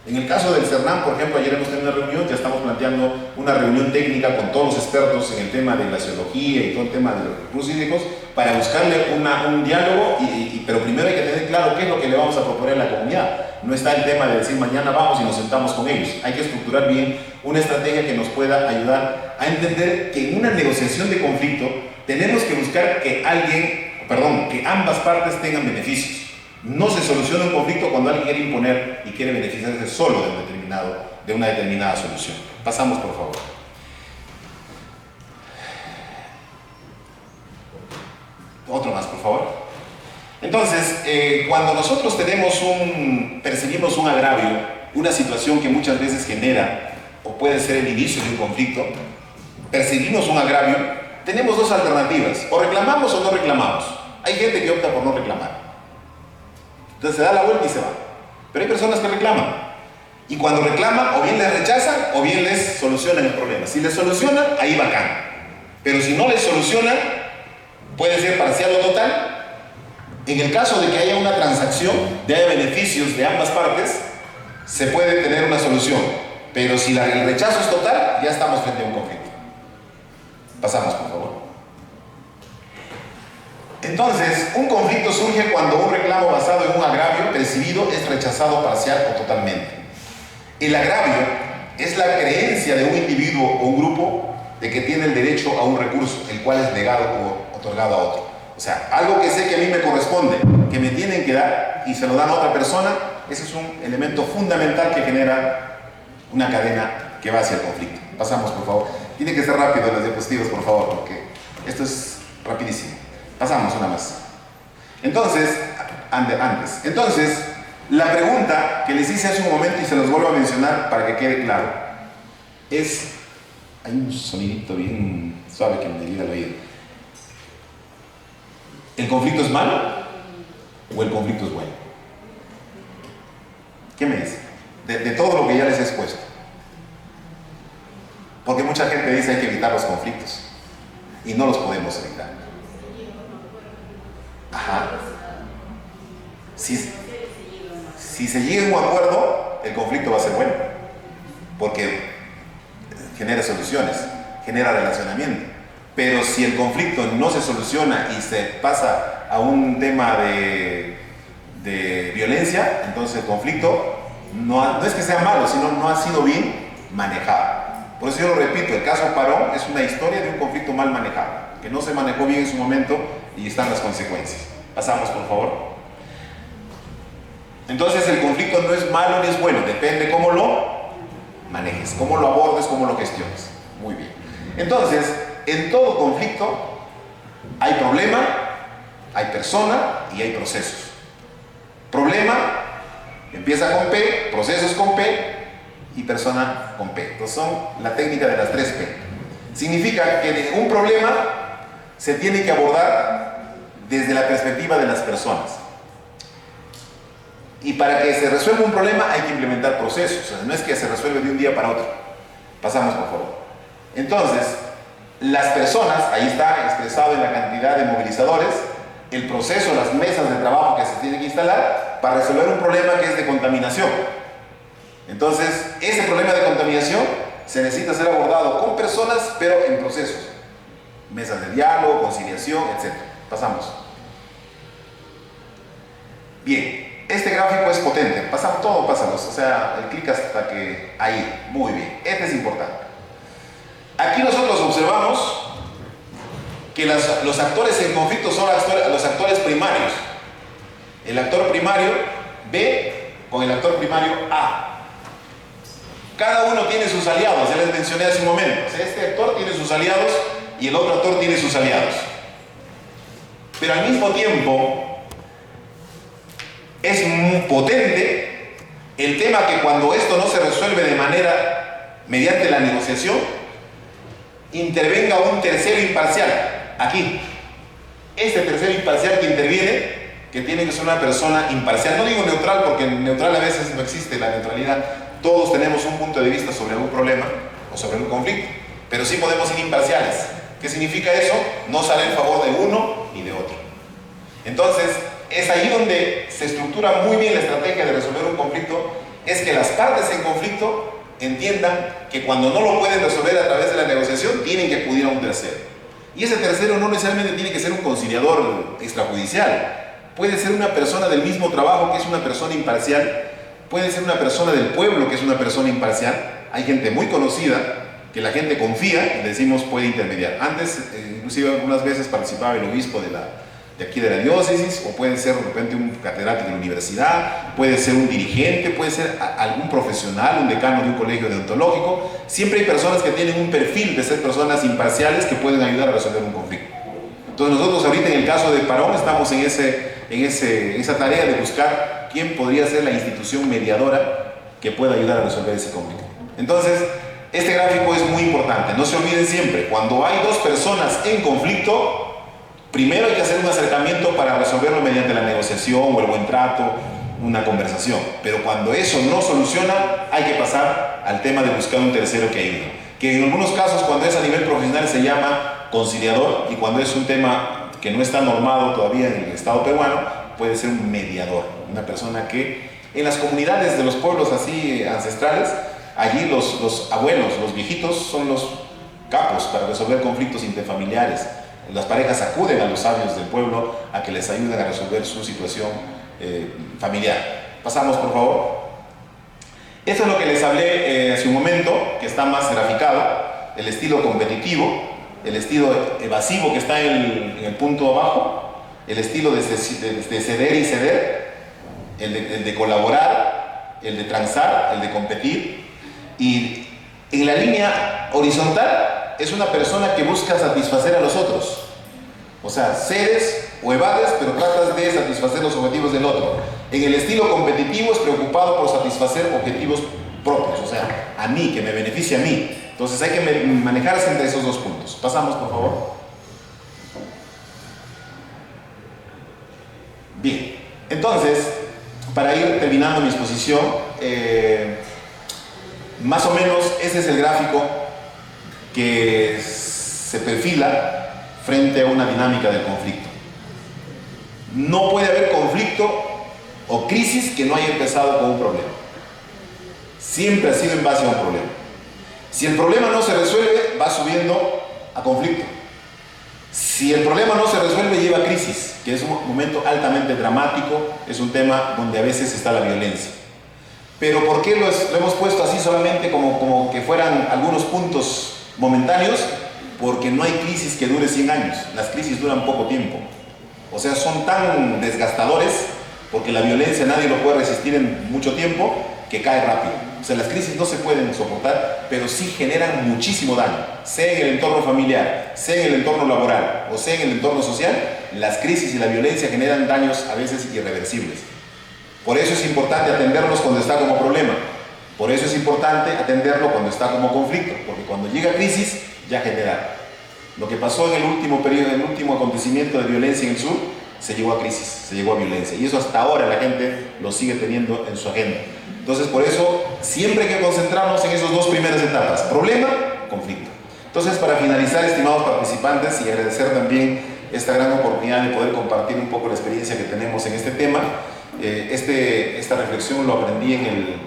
En el caso del CERNAM, por ejemplo, ayer hemos tenido una reunión, ya estamos planteando una reunión técnica con todos los expertos en el tema de glaciología y todo el tema de los recursos hídricos para buscarle un diálogo, pero primero hay que tener claro qué es lo que le vamos a proponer a la comunidad. No está el tema de decir mañana vamos y nos sentamos con ellos. Hay que estructurar bien una estrategia que nos pueda ayudar a entender que en una negociación de conflicto tenemos que buscar que ambas partes tengan beneficios. No se soluciona un conflicto cuando alguien quiere imponer y quiere beneficiarse solo de una determinada solución. Pasamos, por favor. Otro más, por favor. Entonces, cuando nosotros percibimos un agravio, una situación que muchas veces genera o puede ser el inicio de un conflicto, percibimos un agravio, tenemos dos alternativas: o reclamamos o no reclamamos. Hay gente que opta por no reclamar. Entonces se da la vuelta y se va. Pero hay personas que reclaman. Y cuando reclaman, o bien les rechazan o bien les solucionan el problema. Si les solucionan, ahí bacán. Pero si no les solucionan, puede ser parcial o total. En el caso de que haya una transacción, de haya beneficios de ambas partes, se puede tener una solución. Pero si el rechazo es total, ya estamos frente a un conflicto. Pasamos, por favor. Entonces, un conflicto surge cuando un reclamo basado en un agravio percibido es rechazado parcial o totalmente. El agravio es la creencia de un individuo o un grupo de que tiene el derecho a un recurso, el cual es negado o otorgado a otro. O sea, algo que sé que a mí me corresponde, que me tienen que dar y se lo dan a otra persona, ese es un elemento fundamental que genera una cadena que va hacia el conflicto. Pasamos, por favor. Tiene que ser rápido las diapositivas, por favor, porque esto es rapidísimo. Pasamos una más. Entonces, Entonces, la pregunta que les hice hace un momento y se los vuelvo a mencionar para que quede claro, es, hay un sonidito bien suave que me llega al oído. ¿El conflicto es malo o el conflicto es bueno? ¿Qué me dice? De todo lo que ya les he expuesto. Porque mucha gente dice hay que evitar los conflictos y no los podemos evitar. Ajá. Si se llega a un acuerdo, el conflicto va a ser bueno, porque genera soluciones, genera relacionamiento. Pero si el conflicto no se soluciona y se pasa a un tema de violencia, entonces el conflicto no es que sea malo, sino no ha sido bien manejado. Por eso yo lo repito, el caso Parón es una historia de un conflicto mal manejado, que no se manejó bien en su momento y están las consecuencias. Pasamos, por favor. Entonces el conflicto no es malo ni es bueno, depende cómo lo manejes, cómo lo abordes, cómo lo gestiones. Muy bien. Entonces, en todo conflicto hay problema, hay persona y hay procesos. Problema empieza con P, procesos con P y persona con P. Entonces son la técnica de las 3 P. Significa que un problema se tiene que abordar desde la perspectiva de las personas. Y para que se resuelva un problema hay que implementar procesos. O sea, no es que se resuelve de un día para otro. Pasamos, por favor. Entonces, las personas, ahí está expresado en la cantidad de movilizadores, el proceso, las mesas de trabajo que se tienen que instalar para resolver un problema que es de contaminación. Entonces, ese problema de contaminación se necesita ser abordado con personas, pero en procesos. Mesas de diálogo, conciliación, etc. Pasamos. Bien. Este gráfico es potente, pasa todo, pásalos, o sea, el clic hasta que ahí, muy bien, este es importante. Aquí nosotros observamos que los actores en conflicto son los actores primarios. El actor primario B con el actor primario A. Cada uno tiene sus aliados, ya les mencioné hace un momento. O sea, este actor tiene sus aliados y el otro actor tiene sus aliados. Pero al mismo tiempo, es muy potente el tema que cuando esto no se resuelve de manera mediante la negociación, intervenga un tercero imparcial. Aquí, este tercero imparcial que interviene, que tiene que ser una persona imparcial. No digo neutral porque neutral a veces no existe la neutralidad. Todos tenemos un punto de vista sobre algún problema o sobre un conflicto, pero sí podemos ser imparciales. ¿Qué significa eso? No sale en favor de uno ni de otro. Entonces, es ahí donde se estructura muy bien la estrategia de resolver un conflicto, es que las partes en conflicto entiendan que cuando no lo pueden resolver a través de la negociación, tienen que acudir a un tercero. Y ese tercero no necesariamente tiene que ser un conciliador extrajudicial, puede ser una persona del mismo trabajo que es una persona imparcial, puede ser una persona del pueblo que es una persona imparcial. Hay gente muy conocida que la gente confía y decimos puede intermediar. Antes, inclusive algunas veces participaba el obispo de aquí de la diócesis, o puede ser de repente un catedrático de la universidad, puede ser un dirigente, puede ser algún profesional, un decano de un colegio deontológico. Siempre hay personas que tienen un perfil de ser personas imparciales que pueden ayudar a resolver un conflicto. Entonces nosotros ahorita en el caso de Parón estamos en esa tarea de buscar quién podría ser la institución mediadora que pueda ayudar a resolver ese conflicto. Entonces, este gráfico es muy importante. No se olviden siempre, cuando hay dos personas en conflicto, primero hay que hacer un acercamiento para resolverlo mediante la negociación o el buen trato, una conversación. Pero cuando eso no soluciona, hay que pasar al tema de buscar un tercero que ayude. Que en algunos casos, cuando es a nivel profesional, se llama conciliador, y cuando es un tema que no está normado todavía en el Estado peruano, puede ser un mediador. Una persona que en las comunidades de los pueblos así ancestrales, allí los abuelos, los viejitos son los capos para resolver conflictos interfamiliares. Las parejas acuden a los sabios del pueblo a que les ayuden a resolver su situación familiar. Pasamos, por favor. Esto es lo que les hablé hace un momento, que está más graficado. El estilo competitivo, el estilo evasivo que está en el punto abajo, el estilo de ceder y ceder, el de colaborar, el de transar, el de competir. Y en la línea horizontal es una persona que busca satisfacer a los otros. O sea, cedes o evades, pero tratas de satisfacer los objetivos del otro. En el estilo competitivo es preocupado por satisfacer objetivos propios, o sea, a mí, que me beneficie a mí. Entonces hay que manejarse entre esos dos puntos. Pasamos, por favor. Bien, entonces, para ir terminando mi exposición, más o menos ese es el gráfico que se perfila frente a una dinámica del conflicto. No puede haber conflicto o crisis que no haya empezado con un problema. Siempre ha sido en base a un problema. Si el problema no se resuelve, va subiendo a conflicto. Si el problema no se resuelve, lleva a crisis, que es un momento altamente dramático, es un tema donde a veces está la violencia. Pero ¿por qué lo hemos puesto así solamente como que fueran algunos puntos momentáneos? Porque no hay crisis que dure 100 años, las crisis duran poco tiempo. O sea, son tan desgastadores, porque la violencia nadie lo puede resistir en mucho tiempo, que cae rápido. O sea, las crisis no se pueden soportar, pero sí generan muchísimo daño, sea en el entorno familiar, sea en el entorno laboral o sea en el entorno social. Las crisis y la violencia generan daños a veces irreversibles. Por eso es importante atenderlos cuando está como problema. Por eso es importante atenderlo cuando está como conflicto, porque cuando llega crisis ya genera. Lo que pasó en el último periodo, en el último acontecimiento de violencia en el sur, se llegó a crisis, se llegó a violencia, y eso hasta ahora la gente lo sigue teniendo en su agenda. Entonces, por eso siempre hay que concentrarnos en esas dos primeras etapas: problema, conflicto. Entonces, para finalizar, estimados participantes, y agradecer también esta gran oportunidad de poder compartir un poco la experiencia que tenemos en este tema, esta reflexión lo aprendí en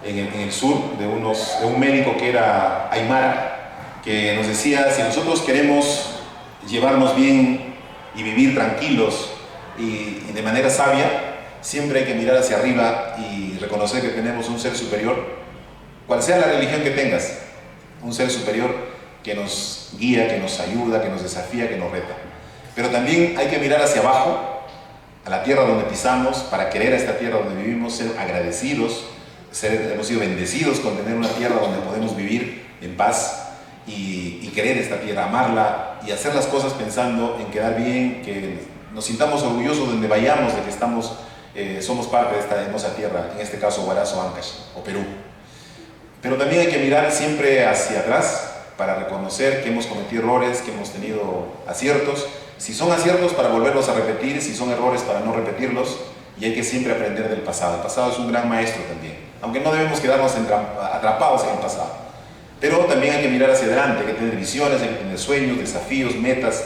el sur de un médico que era aymara, que nos decía: si nosotros queremos llevarnos bien y vivir tranquilos y de manera sabia, siempre hay que mirar hacia arriba y reconocer que tenemos un ser superior, cual sea la religión que tengas, un ser superior que nos guía, que nos ayuda, que nos desafía, que nos reta. Pero también hay que mirar hacia abajo, a la tierra donde pisamos, para querer a esta tierra donde vivimos, ser agradecidos, hemos sido bendecidos con tener una tierra donde podemos vivir en paz y querer esta tierra, amarla y hacer las cosas pensando en quedar bien, que nos sintamos orgullosos donde vayamos de que somos parte de esta hermosa tierra, en este caso Huaraz, Ancash o Perú. Pero también hay que mirar siempre hacia atrás para reconocer que hemos cometido errores, que hemos tenido aciertos. Si son aciertos, para volverlos a repetir; si son errores, para no repetirlos. Y hay que siempre aprender del pasado. El pasado es un gran maestro también, aunque no debemos quedarnos atrapados en el pasado. Pero también hay que mirar hacia adelante, hay que tener visiones, hay que tener sueños, desafíos, metas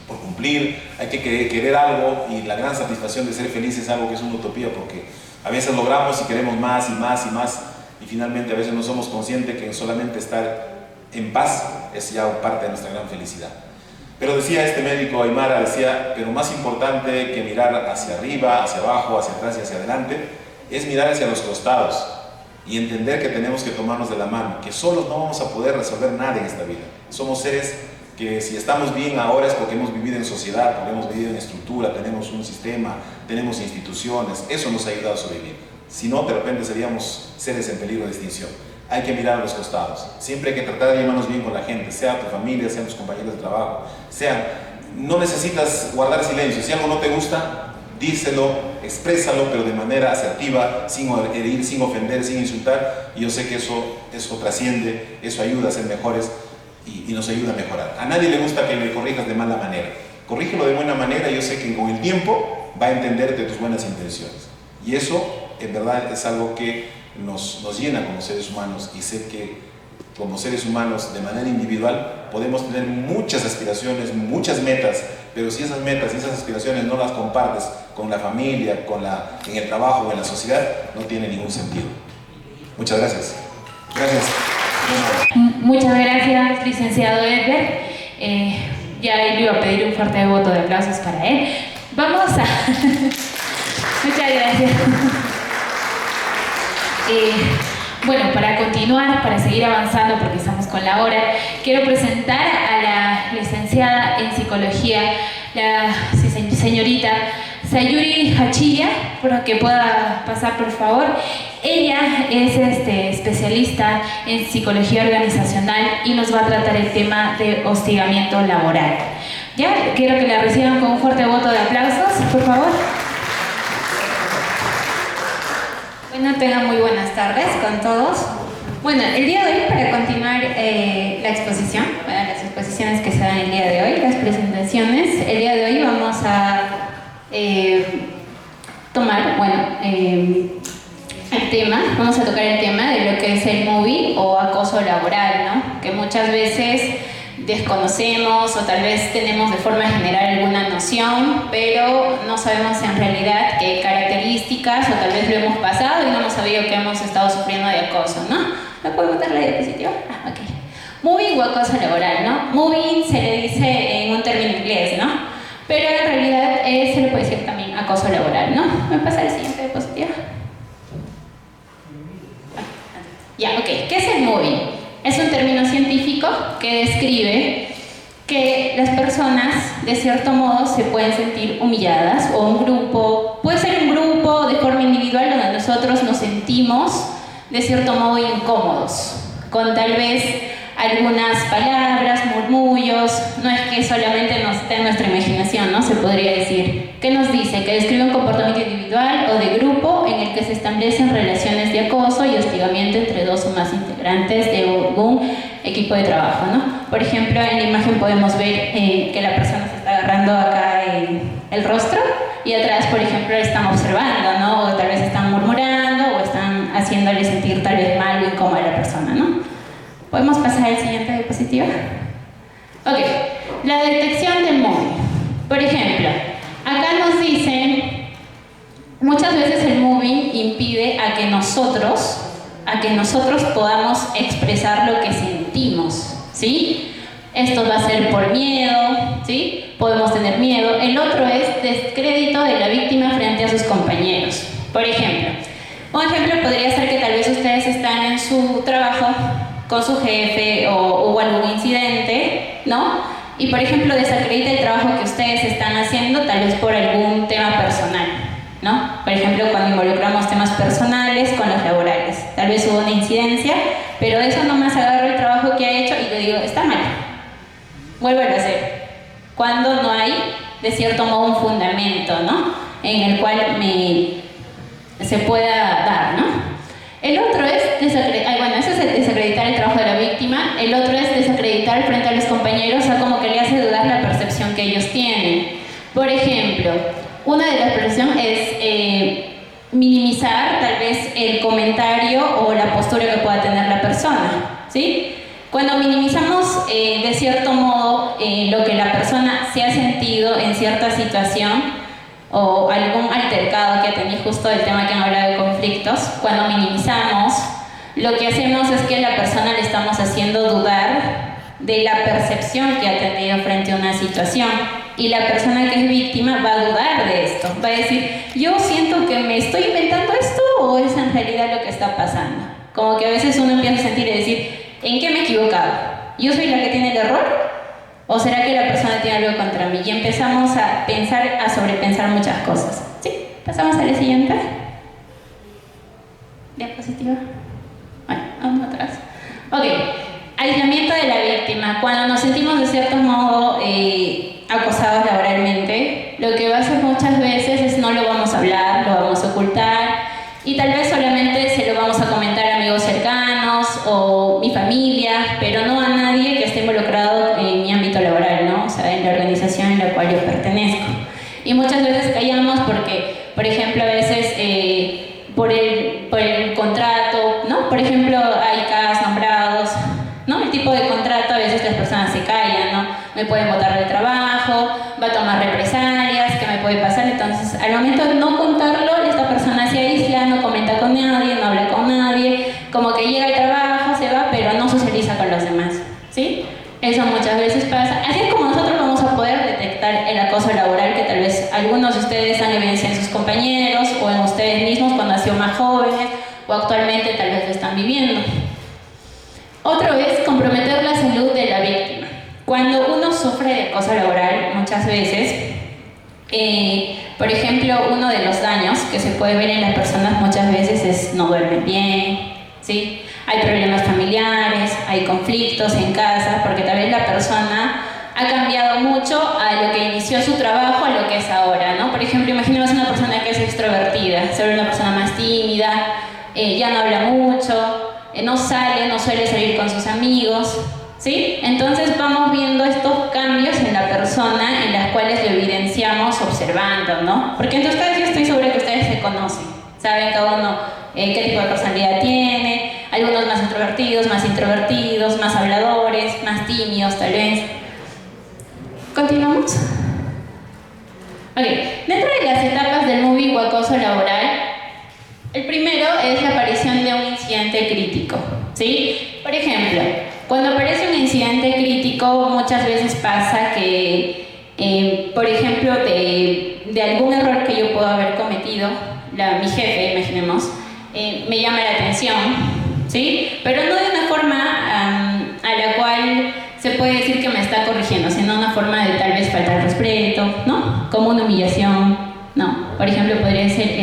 por cumplir. Hay que querer algo, y la gran satisfacción de ser feliz es algo que es una utopía, porque a veces logramos y queremos más y más y más, y finalmente a veces no somos conscientes que solamente estar en paz es ya parte de nuestra gran felicidad. Pero decía este médico aymara, decía: pero más importante que mirar hacia arriba, hacia abajo, hacia atrás y hacia adelante, es mirar hacia los costados y entender que tenemos que tomarnos de la mano, que solos no vamos a poder resolver nada en esta vida. Somos seres que, si estamos bien ahora, es porque hemos vivido en sociedad, porque hemos vivido en estructura, tenemos un sistema, tenemos instituciones. Eso nos ha ayudado a sobrevivir. Si no, de repente seríamos seres en peligro de extinción. Hay que mirar a los costados. Siempre hay que tratar de llevarnos bien con la gente, sea tu familia, sean tus compañeros de trabajo, no necesitas guardar silencio. Si algo no te gusta, díselo, exprésalo, pero de manera asertiva, sin herir, sin ofender, sin insultar. Y yo sé que eso trasciende, eso ayuda a ser mejores y nos ayuda a mejorar. A nadie le gusta que le corrijas de mala manera. Corrígelo de buena manera, y yo sé que con el tiempo va a entenderte tus buenas intenciones. Y eso, en verdad, es algo que nos llena como seres humanos, y sé que como seres humanos de manera individual podemos tener muchas aspiraciones, muchas metas, pero si esas metas y esas aspiraciones no las compartes con la familia, en el trabajo o en la sociedad, no tiene ningún sentido. Muchas gracias. Gracias. Muchas gracias, licenciado Edgar. Ya le iba a pedir un fuerte voto de aplausos para él. Vamos a... Muchas gracias. Bueno, para continuar, para seguir avanzando, porque estamos con la hora, quiero presentar a la licenciada en Psicología la señorita Sayuri Hachiya, para que pueda pasar por favor. Ella es especialista en psicología organizacional y nos va a tratar el tema de hostigamiento laboral. Ya, quiero que la reciban con un fuerte voto de aplausos, por favor. Bueno, tengan muy buenas tardes con todos. Bueno, el día de hoy, para continuar la exposición, las exposiciones que se dan el día de hoy, las presentaciones, el día de hoy vamos a vamos a tocar el tema de lo que es el mobbing o acoso laboral, ¿no? Que muchas veces desconocemos o tal vez tenemos de forma general alguna noción, pero no sabemos en realidad qué características o tal vez lo hemos pasado y no hemos sabido que hemos estado sufriendo de acoso, ¿no? ¿Me puedo botar la diapositiva? Ok. Mobbing o acoso laboral, ¿no? Mobbing se le dice en un término inglés, ¿no? Pero en realidad se le puede decir también acoso laboral, ¿no? ¿Me pasa la siguiente diapositiva? Ya, ok. ¿Qué es el mobbing? Es un término científico que describe que las personas, de cierto modo, se pueden sentir humilladas o un grupo, puede ser un grupo de forma individual donde nosotros nos sentimos, de cierto modo, incómodos, con tal vez algunas palabras, murmullos, no es que solamente nos esté en nuestra imaginación, ¿no? Se podría decir. ¿Qué nos dice? Que describe un comportamiento individual o de grupo en el que se establecen relaciones de acoso y hostigamiento entre dos o más integrantes de algún equipo de trabajo, ¿no? Por ejemplo, en la imagen podemos ver que la persona se está agarrando acá el rostro y atrás, por ejemplo, están observando, ¿no? O tal vez están murmurando o están haciéndole sentir tal vez mal o incómoda a la persona, ¿no? ¿Podemos pasar al siguiente diapositiva? Ok, la detección del mobbing. Por ejemplo, acá nos dicen, muchas veces el mobbing impide a que nosotros podamos expresar lo que sentimos, ¿sí? Esto va a ser por miedo, ¿sí? Podemos tener miedo. El otro es descrédito de la víctima frente a sus compañeros. Por ejemplo, un ejemplo podría ser que tal vez ustedes están en su trabajo con su jefe o hubo algún incidente, ¿no? Y por ejemplo desacredita el trabajo que ustedes están haciendo tal vez por algún tema personal, ¿no? Por ejemplo, cuando involucramos temas personales con los laborales. Tal vez hubo una incidencia, pero eso nomás agarro el trabajo que ha hecho y le digo, está mal, vuélvelo a hacer. Cuando no hay, de cierto modo, un fundamento, ¿no? En el cual se pueda dar, ¿no? El otro es desacreditar el trabajo de la víctima. El otro es desacreditar frente a los compañeros, o sea, como que le hace dudar la percepción que ellos tienen. Por ejemplo, una de las percepciones es minimizar tal vez el comentario o la postura que pueda tener la persona, ¿sí? Cuando minimizamos de cierto modo lo que la persona se ha sentido en cierta situación, o algún altercado que ha tenido, justo el tema que han hablado de conflictos, cuando minimizamos, lo que hacemos es que a la persona le estamos haciendo dudar de la percepción que ha tenido frente a una situación. Y la persona que es víctima va a dudar de esto, va a decir, yo siento que me estoy inventando esto o es en realidad lo que está pasando. Como que a veces uno empieza a sentir y decir, ¿en qué me he equivocado? ¿Yo soy la que tiene el error? ¿O será que la persona tiene algo contra mí? Y empezamos a pensar, a sobrepensar muchas cosas. ¿Sí? Pasamos a la siguiente. Diapositiva. Bueno, vamos atrás. Ok. Aislamiento de la víctima. Cuando nos sentimos de cierto modo acosados laboralmente, lo que va a hacer muchas veces es no lo vamos a hablar, lo vamos a ocultar y tal vez solamente se lo vamos a comentar a amigos cercanos o mi familia, pero no a nadie que esté involucrado en mi ámbito laboral, ¿no? O sea, en la organización en la cual yo pertenezco. Y muchas veces callamos porque, por ejemplo, a veces por el contrato, ¿no? Por ejemplo, hay CAS nombrados, ¿no? El tipo de contrato, a veces las personas se callan, ¿no? Me pueden botar del trabajo, va a tomar represalias, ¿qué me puede pasar? Entonces, al momento de no contarlo, esta persona se aísla, no comenta con nadie, no habla con nadie, como que llega al trabajo, se va, pero no socializa con los demás, ¿sí? Eso muchas veces pasa. Así es como nosotros vamos a poder detectar el acoso laboral que tal vez algunos de ustedes han evidenciado en sus compañeros o en ustedes mismos cuando han sido más jóvenes o actualmente tal vez lo están viviendo. Otro es comprometer la salud de la víctima. Cuando uno sufre de acoso laboral, muchas muchas veces. Por ejemplo, uno de los daños que se puede ver en las personas muchas veces es no duermen bien, ¿sí? Hay problemas familiares, hay conflictos en casa, porque tal vez la persona ha cambiado mucho a lo que inició su trabajo a lo que es ahora, ¿no? Por ejemplo, imaginemos una persona que es extrovertida, se vuelve una persona más tímida, ya no habla mucho, no suele salir con sus amigos, ¿sí? Entonces vamos viendo estos cambios en la persona en las cuales lo evidenciamos observando, ¿no? Porque entre ustedes yo estoy segura que ustedes se conocen, saben cada uno qué tipo de personalidad tiene, algunos más extrovertidos, más introvertidos, más habladores, más tímidos tal vez. ¿Continuamos? Ok, dentro de las etapas del moving o acoso laboral, el primero es la aparición de un incidente crítico, ¿sí? Por ejemplo, cuando aparece un incidente crítico, muchas veces pasa que, por ejemplo, de algún error que yo puedo haber cometido, mi jefe, imaginemos, me llama la atención, ¿sí? Pero no de una forma a la cual se puede decir que me está corrigiendo, sino una forma de tal vez faltar respeto, ¿no? Como una humillación, ¿no? Por ejemplo, podría ser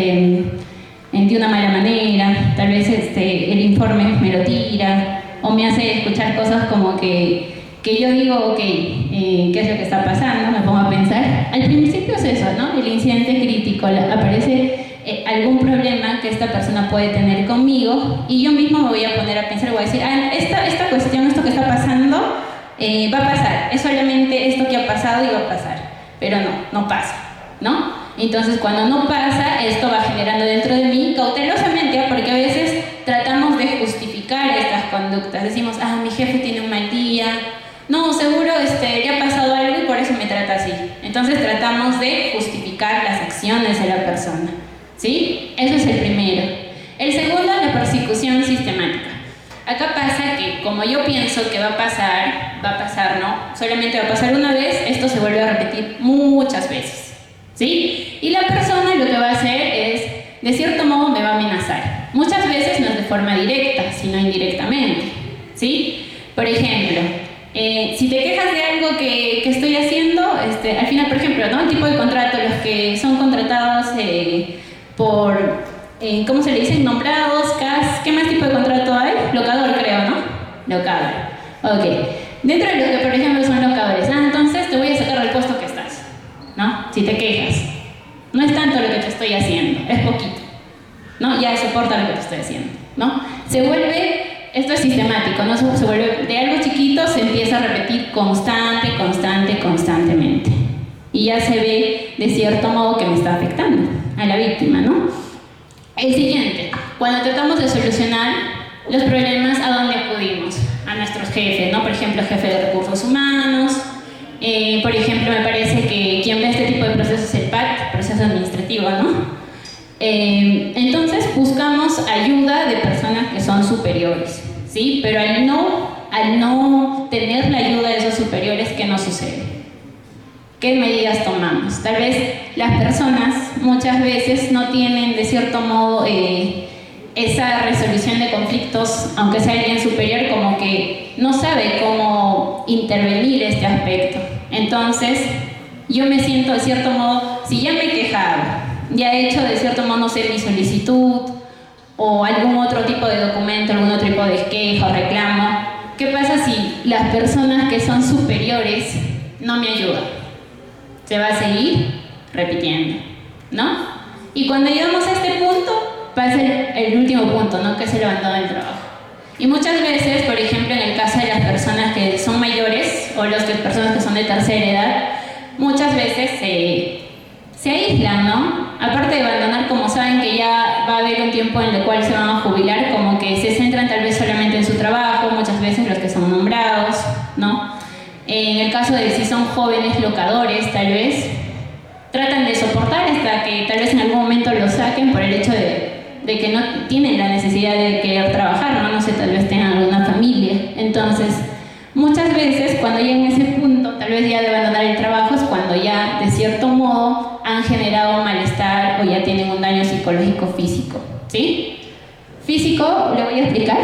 de una mala manera, tal vez el informe me lo tira, o me hace escuchar cosas como que yo digo, ok, ¿qué es lo que está pasando? Me pongo a pensar. Al principio es eso, ¿no? El incidente crítico, aparece algún problema que esta persona puede tener conmigo y yo mismo me voy a poner a pensar, voy a decir, esta cuestión, esto que está pasando, va a pasar, es solamente esto que ha pasado y va a pasar, pero no pasa, ¿no? Entonces cuando no pasa, esto va generando dentro de mí cautelosamente, porque a veces tratamos de justificar estas conductas, decimos, mi jefe tiene un mal día, no, seguro le ha pasado algo y por eso me trata así. Entonces tratamos de justificar las acciones de la persona, ¿sí? Eso es el primero. El segundo es la persecución sistemática. Acá pasa que como yo pienso que va a pasar, ¿no? Solamente va a pasar una vez, esto se vuelve a repetir muchas veces, ¿sí? Y la persona lo que va a hacer es, de cierto modo, me va a amenazar. Muchas veces no es de forma directa, sino indirectamente, ¿sí? Por ejemplo, si te quejas de algo que estoy haciendo, al final, por ejemplo, ¿no? El tipo de contrato, los que son contratados por, ¿cómo se le dicen? Nombrados, CAS, ¿qué más tipo de contrato hay? Locador, creo, ¿no? Locador. Ok. Dentro de los que, por ejemplo, son locadores, entonces te voy a sacar del puesto que estás, ¿no? Si te quejas. No es tanto lo que te estoy haciendo, es poquito, ¿no? Ya soporta lo que te estoy haciendo, ¿no? Se vuelve, esto es sistemático, ¿no? Se vuelve de algo chiquito, se empieza a repetir constantemente. Y ya se ve, de cierto modo, que me está afectando a la víctima, ¿no? El siguiente, cuando tratamos de solucionar los problemas, ¿a dónde acudimos? A nuestros jefes, ¿no? Por ejemplo, jefe de recursos humanos. Por ejemplo, me parece que quien ve este tipo de procesos es el PAC, proceso administrativo, ¿no? Entonces buscamos ayuda de personas que son superiores, ¿sí? Pero al no tener la ayuda de esos superiores, ¿qué nos sucede? ¿Qué medidas tomamos? Tal vez las personas muchas veces no tienen de cierto modo esa resolución de conflictos, aunque sea alguien superior, como que no sabe cómo intervenir este aspecto. Entonces yo me siento de cierto modo, si ya me he quejado, ya he hecho de cierto modo, no sé, mi solicitud o algún otro tipo de documento, algún otro tipo de queja o reclamo, ¿qué pasa si las personas que son superiores no me ayudan? Se va a seguir repitiendo, ¿no? Y cuando llegamos a este punto, pasa el último punto, ¿no? Que es el abandono del trabajo. Y muchas veces, por ejemplo, en el caso de las personas que son mayores o las personas que son de tercera edad, muchas veces se aíslan, ¿no? Aparte de abandonar, como saben que ya va a haber un tiempo en el cual se van a jubilar, como que se centran tal vez solamente en su trabajo, muchas veces los que son nombrados, ¿no? En el caso de si son jóvenes locadores, tal vez, tratan de soportar hasta que tal vez en algún momento lo saquen por el hecho de que no tienen la necesidad de querer trabajar, ¿no? No sé, tal vez tengan alguna familia. Entonces, muchas veces cuando llegan a ese punto, tal vez ya de abandonar el trabajo, es cuando ya de cierto modo han generado malestar o ya tienen un daño psicológico físico, ¿sí? Físico, le voy a explicar,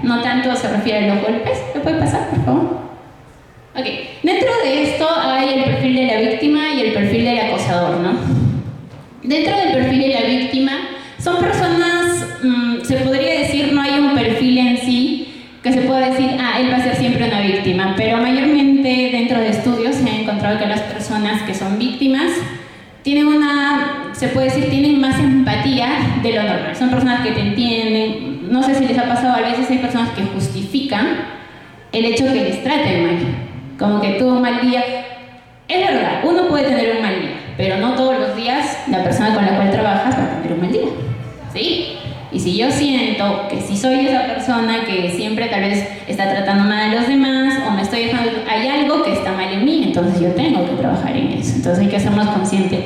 no tanto se refiere a los golpes. ¿Me puede pasar, por favor? Ok, dentro de esto hay el perfil de la víctima Dentro del perfil de la víctima, son personas, se podría decir, no hay un perfil en sí que se pueda decir, él va a ser siempre una víctima, pero mayormente dentro de estudios se ha encontrado que las personas que son víctimas tienen se puede decir, tienen más empatía de lo normal. Son personas que te entienden. No sé si les ha pasado, a veces hay personas que justifican el hecho que les traten mal. Como que tuvo un mal día. Es verdad, uno puede tener un mal día, pero no todos los días la persona con la cual trabajas va a tener un mal día. ¿Sí? Y si yo siento que si soy esa persona que siempre tal vez está tratando mal a los demás o me estoy dejando, hay algo que está mal en mí, entonces yo tengo que trabajar en eso. Entonces hay que ser más consciente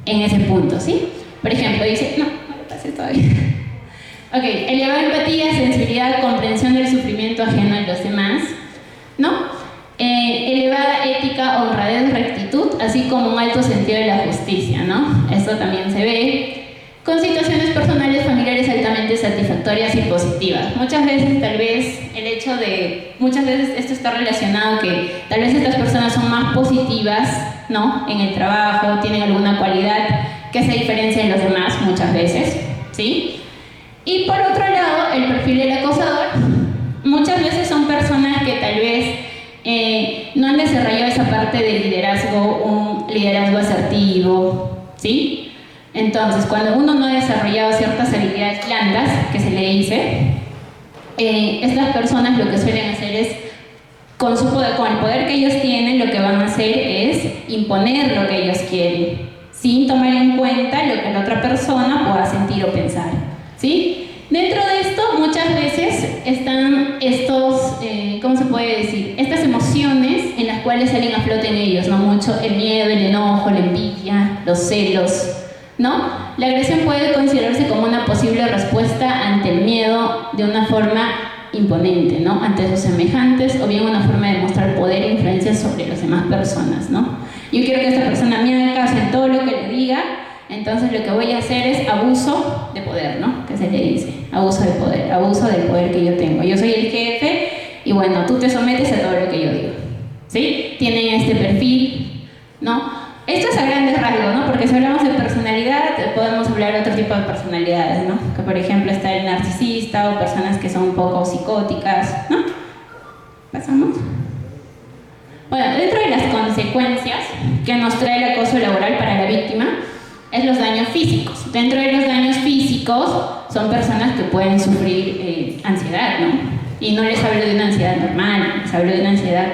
en ese punto, ¿sí? Por ejemplo, dice, no le pasé todavía. Ok, elevada empatía, sensibilidad, comprensión del sufrimiento ajeno a los demás, ¿no? Elevada ética, honradez, rectitud, así como un alto sentido de la justicia, ¿no? Esto también se ve con situaciones personales, familiares altamente satisfactorias y positivas. Muchas veces, tal vez, muchas veces esto está relacionado que tal vez estas personas son más positivas, ¿no? En el trabajo, tienen alguna cualidad que se diferencia de los demás, muchas veces, ¿sí? Y por otro lado, el perfil del acosador, muchas veces son personas que tal vez no han desarrollado esa parte del liderazgo, un liderazgo asertivo, ¿sí? Entonces, cuando uno no ha desarrollado ciertas habilidades blandas, que se le dice, estas personas lo que suelen hacer es, con el poder que ellos tienen, lo que van a hacer es imponer lo que ellos quieren, sin tomar en cuenta lo que la otra persona pueda sentir o pensar, ¿sí? Dentro de esto, muchas veces están estos, ¿cómo se puede decir? Estas emociones en las cuales salen a flote en ellos, ¿no? Mucho el miedo, el enojo, la envidia, los celos, ¿no? La agresión puede considerarse como una posible respuesta ante el miedo de una forma imponente, ¿no? Ante sus semejantes, o bien una forma de mostrar poder e influencia sobre las demás personas, ¿no? Yo quiero que esta persona me haga caso en todo lo que le diga, entonces lo que voy a hacer es abuso de poder, ¿no? Que se le dice, abuso de poder, abuso del poder que yo tengo. Yo soy el jefe y bueno, tú te sometes a todo lo que yo digo, ¿sí? Tienen este perfil, ¿no? Esto es a grandes rasgos, ¿no? Porque si hablamos de personalidad, podemos hablar de otro tipo de personalidades, ¿no? Que por ejemplo está el narcisista o personas que son un poco psicóticas, ¿no? ¿Pasamos? Bueno, dentro de las consecuencias que nos trae el acoso laboral para la víctima es los daños físicos. Dentro de los daños físicos son personas que pueden sufrir ansiedad, ¿no? Y no les hablo de una ansiedad normal, les hablo de una ansiedad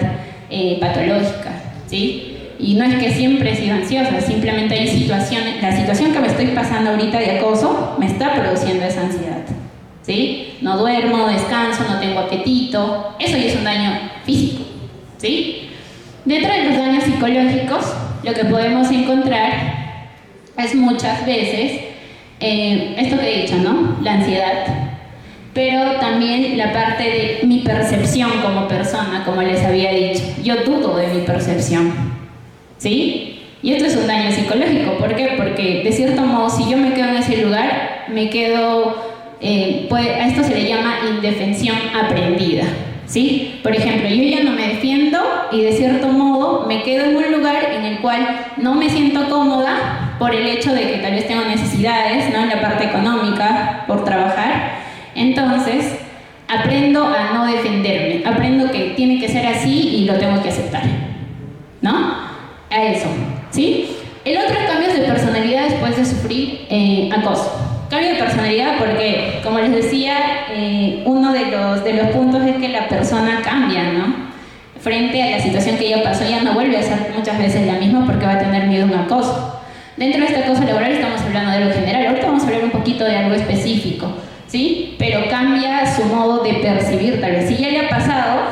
patológica, ¿sí? Y no es que siempre he sido ansiosa, simplemente hay situaciones, la situación que me estoy pasando ahorita de acoso me está produciendo esa ansiedad, ¿sí? No duermo, no descanso, no tengo apetito, eso ya es un daño físico, ¿sí? Dentro de los daños psicológicos, lo que podemos encontrar es muchas veces esto que he dicho, ¿no? La ansiedad, pero también la parte de mi percepción como persona, como les había dicho. Yo dudo de mi percepción, ¿sí? Y esto es un daño psicológico. ¿Por qué? Porque de cierto modo, si yo me quedo en ese lugar, me quedo, a esto se le llama indefensión aprendida, ¿sí? Por ejemplo, yo ya no me defiendo y de cierto modo me quedo en un lugar en el cual no me siento cómoda por el hecho de que tal vez tengo necesidades, ¿no? En la parte económica, por trabajar. Entonces, aprendo a no defenderme, aprendo que tiene que ser así y lo tengo que aceptar, ¿no? A eso, ¿sí? El otro es cambios de personalidad después de sufrir acoso. Cambio de personalidad porque, como les decía, uno de los puntos es que la persona cambia, ¿no? Frente a la situación que ella pasó, ya no vuelve a ser muchas veces la misma porque va a tener miedo a un acoso. Dentro de este acoso laboral estamos hablando de algo general, ahorita vamos a hablar un poquito de algo específico, ¿sí? Pero cambia su modo de percibir, tal vez. Si ya le ha pasado,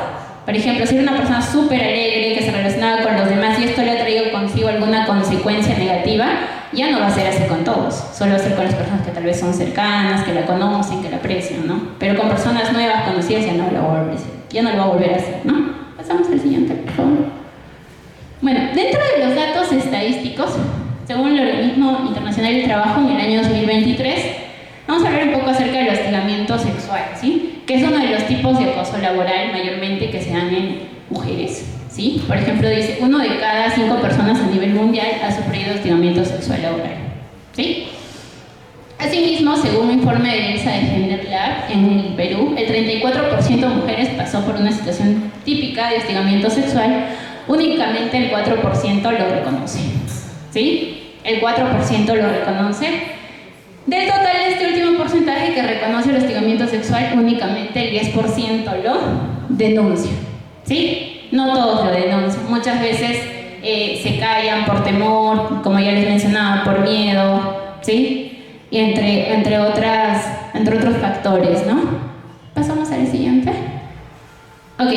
por ejemplo, si era una persona súper alegre, que se relacionaba con los demás y esto le ha traído consigo alguna consecuencia negativa, ya no va a ser así con todos, solo va a ser con las personas que tal vez son cercanas, que la conocen, que la aprecian, ¿no? Pero con personas nuevas, conocidas, ya no lo va a volver a hacer, ¿no? Pasamos al siguiente, por favor. Bueno, dentro de los datos estadísticos, según el Organismo Internacional del Trabajo, en el año 2023, vamos a hablar un poco acerca del hostigamiento sexual, ¿sí? Que es uno de los tipos de acoso laboral mayormente que se dan en mujeres, ¿sí? Por ejemplo, dice, 1 de cada 5 personas a nivel mundial ha sufrido hostigamiento sexual laboral, ¿sí? Asimismo, según un informe de ELSA de Gender Lab en el Perú, el 34% de mujeres pasó por una situación típica de hostigamiento sexual, únicamente el 4% lo reconoce, ¿sí? El 4% lo reconoce. Del total de este último porcentaje que reconoce el hostigamiento sexual, únicamente el 10% lo denuncia, ¿sí? No todos lo denuncian, muchas veces se callan por temor, como ya les mencionaba, por miedo, ¿sí? Y entre otros factores, ¿no? Pasamos al siguiente. Ok,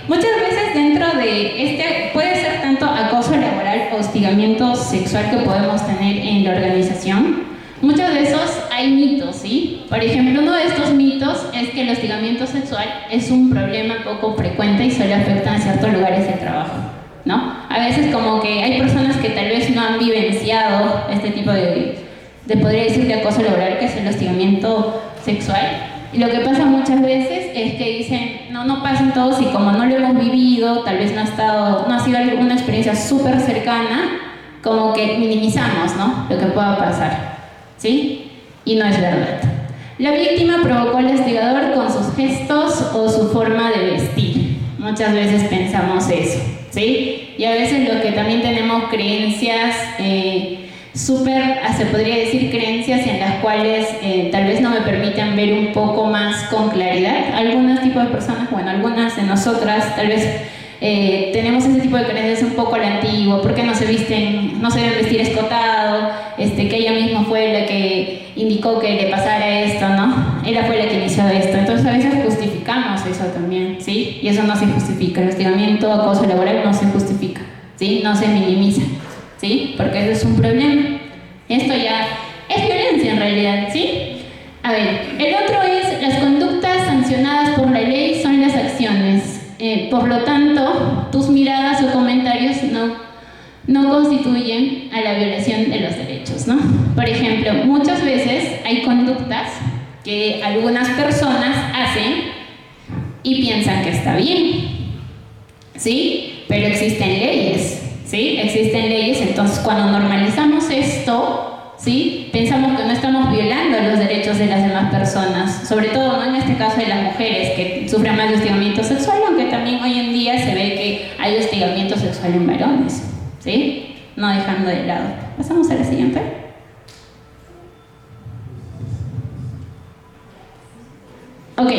muchas veces dentro de puede ser tanto acoso laboral o hostigamiento sexual que podemos tener en la organización. Muchos de esos hay mitos, ¿sí? Por ejemplo, uno de estos mitos es que el hostigamiento sexual es un problema poco frecuente y solo afecta a ciertos lugares de trabajo, ¿no? A veces como que hay personas que tal vez no han vivenciado este tipo de podría decir de acoso laboral, que es el hostigamiento sexual. Y lo que pasa muchas veces es que dicen, no pasan todos, y como no lo hemos vivido, tal vez no ha sido una experiencia súper cercana, como que minimizamos, ¿no? Lo que pueda pasar, ¿sí? Y no es verdad. La víctima provocó al hostigador con sus gestos o su forma de vestir. Muchas veces pensamos eso, ¿sí? Y a veces lo que también tenemos creencias se podría decir creencias en las cuales tal vez no me permiten ver un poco más con claridad. Algunos tipos de personas, bueno, algunas de nosotras tal vez tenemos ese tipo de creencias un poco a la antigua, porque no se deben vestir escotado, que ella misma fue la que indicó que le pasara esto, ¿no? Ella fue la que inició esto. Entonces a veces justificamos eso también, ¿sí? Y eso no se justifica. El hostigamiento, acoso laboral no se justifica, ¿sí? No se minimiza, ¿sí? Porque eso es un problema. Esto ya es violencia en realidad, ¿sí? A ver, el otro es las conductas sancionadas por la ley son las acciones. Por lo tanto, tus miradas o comentarios no constituyen a la violación de los derechos, ¿no? Por ejemplo, muchas veces hay conductas que algunas personas hacen y piensan que está bien, ¿sí? Pero existen leyes, ¿sí? Existen leyes, entonces cuando normalizamos esto, ¿sí? Pensamos que no estamos violando los derechos de las demás personas, sobre todo, ¿no? En este caso de las mujeres que sufren más de hostigamiento sexual, aunque también hoy en día se ve que hay hostigamiento sexual en varones, ¿sí? No dejando de lado. Pasamos a la siguiente. Ok,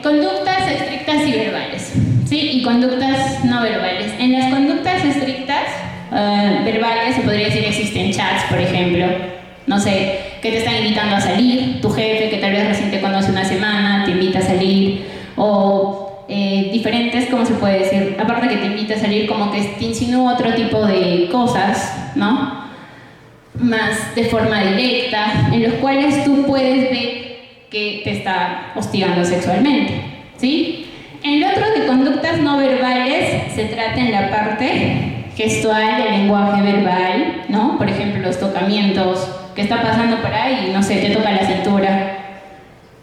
conductas estrictas y verbales, ¿sí? Y conductas no verbales. En las conductas estrictas, verbales, se podría decir existen chats, por ejemplo, no sé, que te están invitando a salir, tu jefe que tal vez recién te conoce una semana, te invita a salir, o diferentes, ¿cómo se puede decir? Aparte que te invita a salir, como que te insinúa otro tipo de cosas, ¿no? Más de forma directa, en los cuales tú puedes ver que te está hostigando sexualmente, ¿sí? En lo otro de conductas no verbales se trata en la parte gestual, el lenguaje verbal, ¿no? Por ejemplo, los tocamientos, ¿qué está pasando por ahí? No sé, te toca la cintura,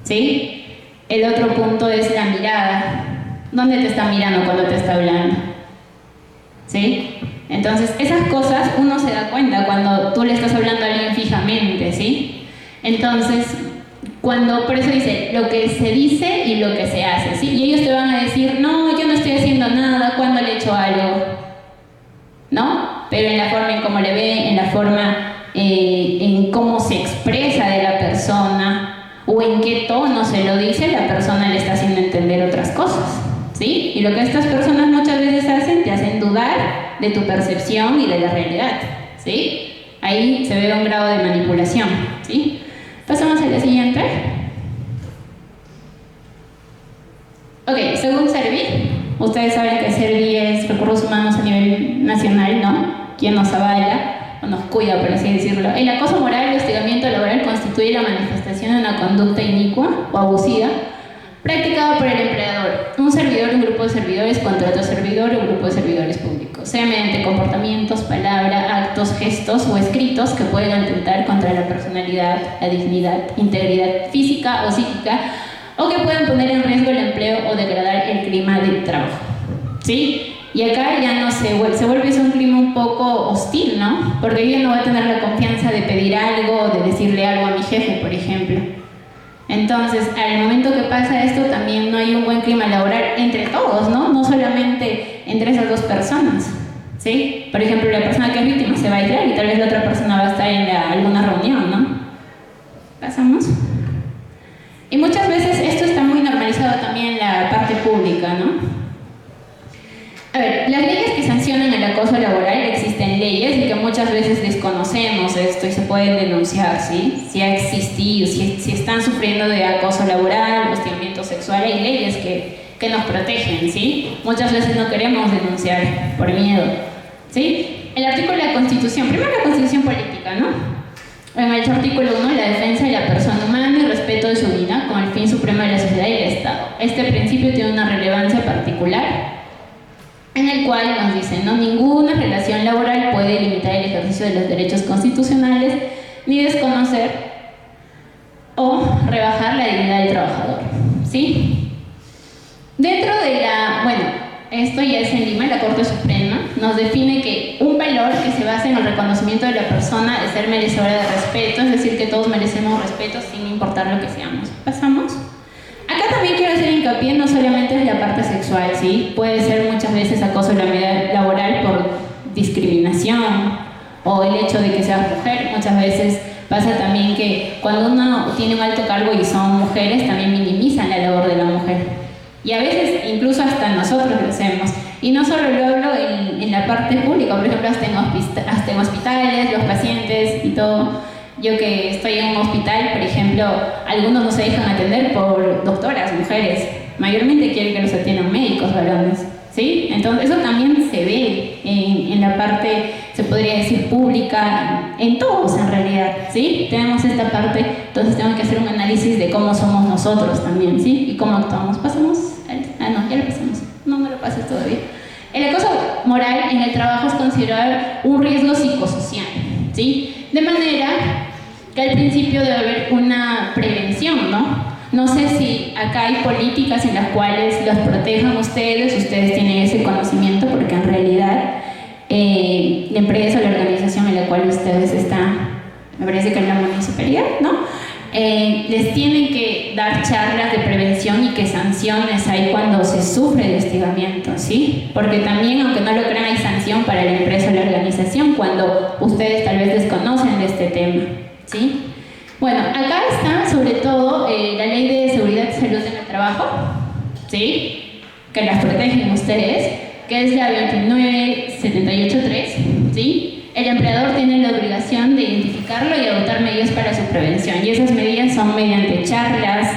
¿sí? El otro punto es la mirada. ¿Dónde te está mirando cuando te está hablando? ¿Sí? Entonces, esas cosas uno se da cuenta cuando tú le estás hablando a alguien fijamente, ¿sí? Entonces, por eso dice, lo que se dice y lo que se hace, ¿sí? Y ellos te van a decir, no, yo no estoy haciendo nada, ¿cuándo le he hecho algo? ¿No? Pero en la forma en cómo le ve, en la forma en cómo se expresa de la persona o en qué tono se lo dice, la persona le está haciendo entender otras cosas, ¿sí? Y lo que estas personas muchas veces hacen, te hacen dudar de tu percepción y de la realidad, ¿sí? Ahí se ve un grado de manipulación, ¿sí? Pasamos a la siguiente. Ok, según Servi, ustedes saben que Servi es Recursos Humanos a nivel nacional, ¿no? Quien nos avala o nos cuida, por así decirlo. El acoso moral y hostigamiento laboral constituye la manifestación de una conducta inicua o abusiva practicada por el empleador, un servidor, un grupo de servidores contra otro servidor o un grupo de servidores públicos, sea mediante comportamientos, palabras, actos, gestos o escritos que pueden atentar contra la personalidad, la dignidad, integridad física o psíquica, o que puedan poner en riesgo el empleo o degradar el clima de trabajo, ¿sí? Y acá ya no se vuelve eso un clima un poco hostil, ¿no? Porque yo no voy a tener la confianza de pedir algo, de decirle algo a mi jefe, por ejemplo. Entonces, al momento que pasa esto, también no hay un buen clima laboral entre todos, ¿no? No solamente entre esas dos personas, ¿sí? Por ejemplo, la persona que es víctima se va a aislar y tal vez la otra persona va a estar en alguna reunión, ¿no? ¿Pasamos? Y muchas veces esto está muy normalizado también en la parte pública, ¿no? A ver, las leyes que sancionan el acoso laboral, existen leyes y que muchas veces desconocemos esto y se pueden denunciar, ¿sí? Si ha existido, si están sufriendo de acoso laboral, hostigamiento sexual, hay leyes que nos protegen, ¿sí? Muchas veces no queremos denunciar por miedo, ¿sí? El artículo de la Constitución, primero la Constitución política, ¿no? En el artículo 1, la defensa de la persona humana y respeto de su vida con el fin supremo de la sociedad y el Estado. Este principio tiene una relevancia particular en el cual nos dicen, no, ninguna relación laboral puede limitar el ejercicio de los derechos constitucionales ni desconocer o rebajar la dignidad del trabajador, ¿sí? Dentro de esto ya es en Lima, la Corte Suprema nos define que un valor que se basa en el reconocimiento de la persona de ser merecedora de respeto, es decir, que todos merecemos respeto sin importar lo que seamos. ¿Pasamos? Acá también quiero hacer hincapié, no solamente es la parte sexual, ¿sí? Puede ser muchas veces acoso laboral por discriminación o el hecho de que seas mujer. Muchas veces pasa también que cuando uno tiene un alto cargo y son mujeres, también minimizan la labor de la mujer. Y a veces incluso hasta nosotros lo hacemos. Y no solo lo hablo en la parte pública, por ejemplo, hasta en hospitales, los pacientes y todo. Yo que estoy en un hospital, por ejemplo, algunos no se dejan atender por doctoras, mujeres. Mayormente quieren que los atiendan médicos varones, ¿sí? Entonces eso también se ve en la parte, se podría decir, pública, en todos en realidad, ¿sí? Tenemos esta parte, entonces tenemos que hacer un análisis de cómo somos nosotros también, ¿sí? Y cómo actuamos. ¿Pasamos? No, ya lo pasamos. No lo pases todavía. El acoso moral en el trabajo es considerado un riesgo psicosocial, ¿sí? De manera que al principio debe haber una prevención, ¿no? No sé si acá hay políticas en las cuales los protejan ustedes tienen ese conocimiento, porque en realidad la empresa o la organización en la cual ustedes están, me parece que es la municipalidad, ¿no? Les tienen que dar charlas de prevención y que sanciones hay cuando se sufre de hostigamiento, ¿sí? Porque también, aunque no lo crean, hay sanción para la empresa o la organización cuando ustedes tal vez desconocen de este tema, ¿sí? Bueno, acá está sobre todo la Ley de Seguridad y Salud en el Trabajo, ¿sí? Que las protegen ustedes, que es la 29783, ¿sí? El empleador tiene la obligación de identificarlo y adoptar medidas para su prevención, y esas medidas son mediante charlas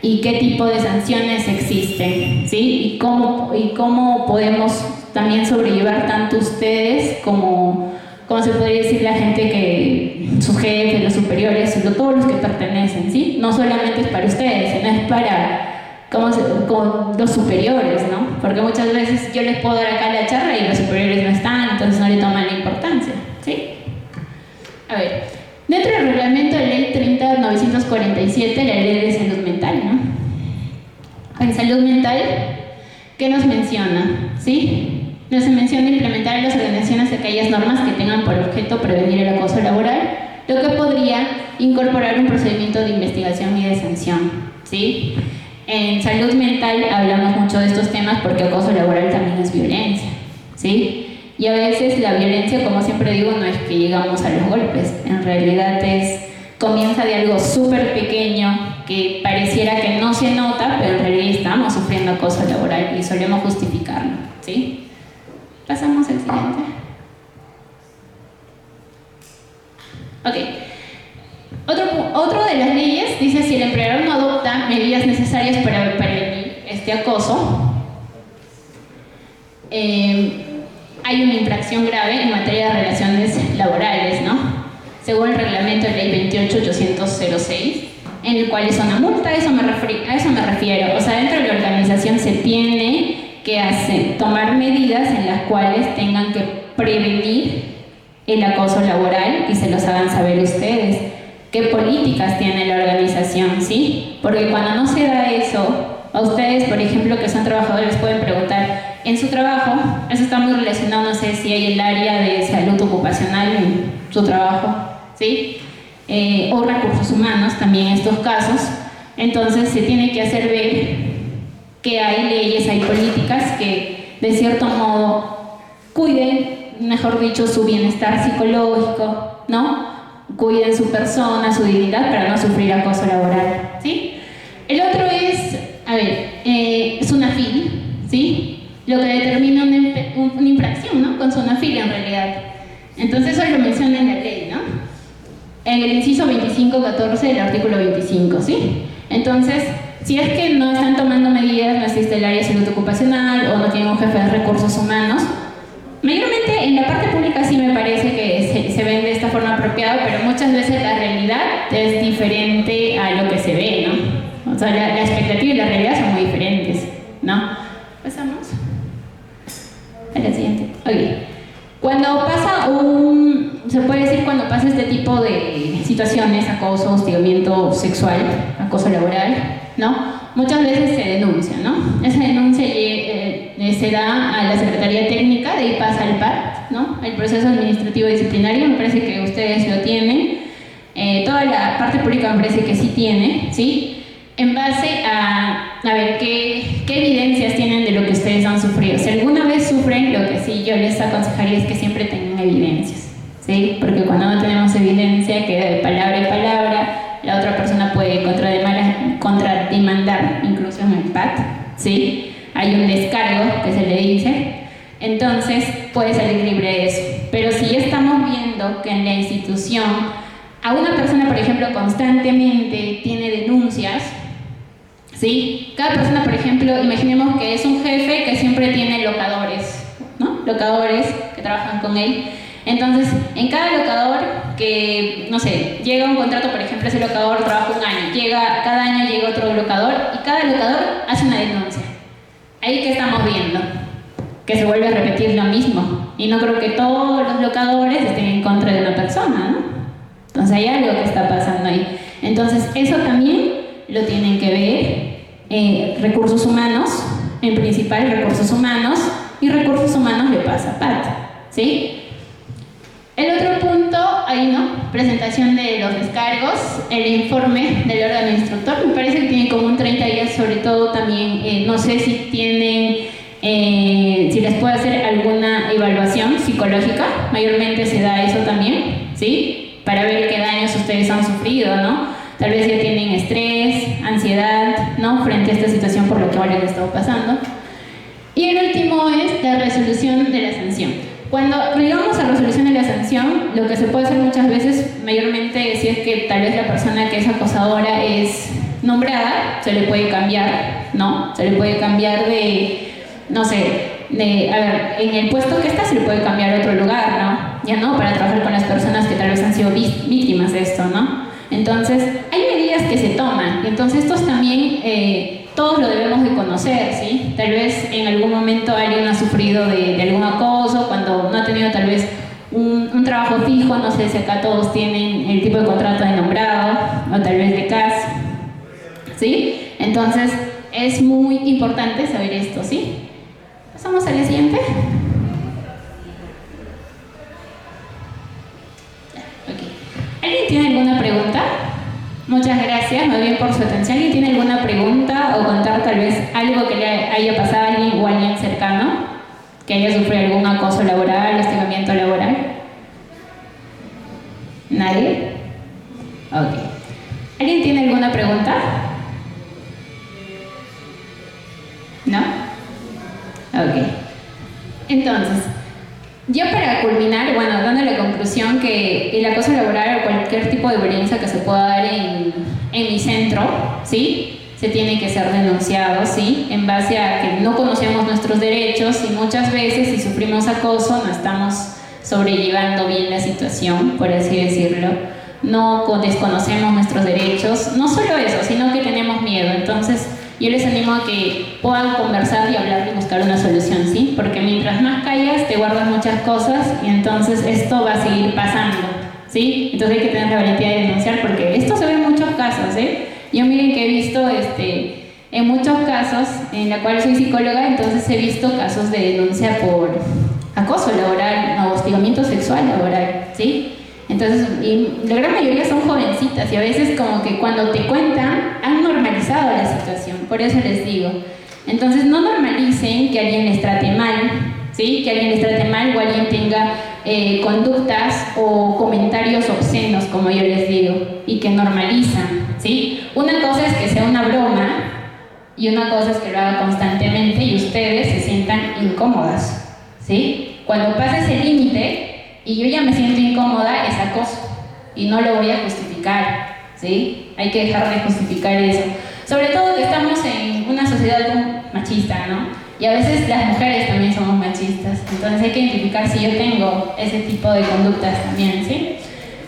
y qué tipo de sanciones existen, ¿sí? Y cómo podemos también sobrellevar tanto ustedes como se podría decir la gente que sus jefes, los superiores, todos los que pertenecen, ¿sí? No solamente es para ustedes, sino es para con los superiores, ¿no? Porque muchas veces yo les puedo dar acá la charla y los superiores no están, entonces no le toman la importancia, ¿sí? A ver, dentro del reglamento de ley 30.947, la ley de salud mental, ¿no? En salud mental, ¿qué nos menciona? ¿Sí? Nos menciona implementar en las organizaciones aquellas normas que tengan por objeto prevenir el acoso laboral, lo que podría incorporar un procedimiento de investigación y de sanción, ¿sí? En salud mental hablamos mucho de estos temas porque acoso laboral también es violencia, ¿sí? Y a veces la violencia, como siempre digo, no es que llegamos a los golpes, en realidad comienza de algo súper pequeño que pareciera que no se nota, pero en realidad estamos sufriendo acoso laboral y solemos justificarlo, ¿sí? Pasamos al siguiente. Ok. Otro de las leyes dice: si el empleador no adopta medidas necesarias para prevenir este acoso, hay una infracción grave en materia de relaciones laborales, ¿no? Según el reglamento de ley 28.806, en el cual es una multa. A eso me refiero. O sea, dentro de la organización se tiene que tomar medidas en las cuales tengan que prevenir el acoso laboral y se los hagan saber ustedes. ¿Qué políticas tiene la organización? ¿Sí? Porque cuando no se da eso, a ustedes, por ejemplo, que son trabajadores, pueden preguntar: en su trabajo, eso está muy relacionado, no sé si hay el área de salud ocupacional en su trabajo, ¿sí? O recursos humanos, también en estos casos. Entonces se tiene que hacer ver que hay leyes, hay políticas que de cierto modo cuiden, mejor dicho, su bienestar psicológico, ¿no? Cuiden su persona, su dignidad para no sufrir acoso laboral, ¿sí? El otro es, SUNAFIL, ¿sí? Lo que determina una infracción, ¿no? Con SUNAFIL en realidad. Entonces eso lo menciona en la ley, ¿no? En el inciso 25.14 del artículo 25, ¿sí? Entonces, si es que no están tomando medidas, no existe el área de salud ocupacional o no tienen un jefe de recursos humanos, mayormente en la parte pública sí me parece que se ven de esta forma apropiada, pero muchas veces la realidad es diferente a lo que se ve, ¿no? O sea, la expectativa y la realidad son muy diferentes, ¿no? ¿Pasamos? A la siguiente. Ok. Cuando pasa se puede decir cuando pasa este tipo de situaciones, acoso, hostigamiento sexual, acoso laboral, ¿no? Muchas veces se denuncia, ¿no? Esa denuncia se da a la Secretaría Técnica, de ahí pasa al PAT, ¿no? El proceso administrativo disciplinario, me parece que ustedes lo tienen. Toda la parte pública me parece que sí tiene, ¿sí? En base a ver qué evidencias tienen de lo que ustedes han sufrido. Si alguna vez sufren, lo que sí yo les aconsejaría es que siempre tengan evidencias, ¿sí? Porque cuando no tenemos evidencia, queda de palabra en palabra, la otra persona puede contrademandar, incluso en el PAT, ¿sí? Hay un descargo que se le dice, entonces puede salir libre de eso. Pero si ya estamos viendo que en la institución a una persona, por ejemplo, constantemente tiene denuncias, ¿sí? Cada persona, por ejemplo, imaginemos que es un jefe que siempre tiene locadores, ¿no? Locadores que trabajan con él. Entonces, en cada locador que, no sé, llega un contrato, por ejemplo, ese locador trabaja un año, cada año llega otro locador y cada locador hace una denuncia. Ahí que estamos viendo, que se vuelve a repetir lo mismo. Y no creo que todos los locadores estén en contra de una persona, ¿no? Entonces hay algo que está pasando ahí. Entonces, eso también lo tienen que ver recursos humanos, en principal recursos humanos, y recursos humanos le pasa a PAT, ¿sí? El otro punto, ahí no, presentación de los descargos, el informe del órgano instructor, me parece que tiene como un 30 días, sobre todo también, no sé si tienen, si les puede hacer alguna evaluación psicológica, mayormente se da eso también, ¿sí? Para ver qué daños ustedes han sufrido, ¿no? Tal vez ya tienen estrés, ansiedad, ¿no? Frente a esta situación por lo que ahora les estado pasando. Y el último es la resolución de la sanción. Cuando llegamos a resolución de la sanción, lo que se puede hacer muchas veces, mayormente si es que tal vez la persona que es acosadora es nombrada, se le puede cambiar, ¿no? Se le puede cambiar de, no sé, en el puesto que está se le puede cambiar a otro lugar, ¿no? Ya no, para trabajar con las personas que tal vez han sido víctimas de esto, ¿no? Entonces, hay medidas que se toman, y entonces estos también todos lo debemos de conocer, ¿sí? Tal vez en algún momento alguien ha sufrido de algún acoso, cuando no ha tenido tal vez un trabajo fijo, no sé si acá todos tienen el tipo de contrato de nombrado, o tal vez de CAS, ¿sí? Entonces, es muy importante saber esto, ¿sí? Pasamos a la siguiente. ¿Alguien tiene alguna pregunta? Muchas gracias, más bien por su atención. ¿Alguien tiene alguna pregunta o contar tal vez algo que le haya pasado a alguien o a alguien cercano que haya sufrido algún acoso laboral, hostigamiento laboral? ¿Nadie? Ok. ¿Alguien tiene alguna pregunta? ¿No? Ok. Entonces, yo para culminar, bueno, dando la conclusión que el acoso laboral o cualquier tipo de violencia que se pueda dar en mi centro, ¿sí? Se tiene que ser denunciado, ¿sí? En base a que no conocemos nuestros derechos y muchas veces si sufrimos acoso no estamos sobrellevando bien la situación, por así decirlo. No desconocemos nuestros derechos, no solo eso, sino que tenemos miedo. Entonces, yo les animo a que puedan conversar y hablar y buscar una solución, ¿sí? Porque mientras más callas, te guardas muchas cosas y entonces esto va a seguir pasando, ¿sí? Entonces hay que tener la valentía de denunciar porque esto se ve en muchos casos, ¿eh? Yo miren que he visto En muchos casos, en la cual soy psicóloga, entonces he visto casos de denuncia por acoso laboral o hostigamiento sexual laboral, ¿sí? Entonces, y la gran mayoría son jovencitas y a veces como que cuando te cuentan han normalizado la situación, por eso les digo. Entonces no normalicen que alguien les trate mal, ¿sí? Que alguien les trate mal o alguien tenga conductas o comentarios obscenos, como yo les digo, y que normalizan, ¿sí? Una cosa es que sea una broma y una cosa es que lo haga constantemente y ustedes se sientan incómodas, ¿sí? Cuando pasa ese límite y yo ya me siento incómoda, es acoso y no lo voy a justificar, ¿sí? Hay que dejar de justificar eso. Sobre todo que estamos en una sociedad machista, ¿no? Y a veces las mujeres también somos machistas, entonces hay que identificar si yo tengo ese tipo de conductas también, ¿sí?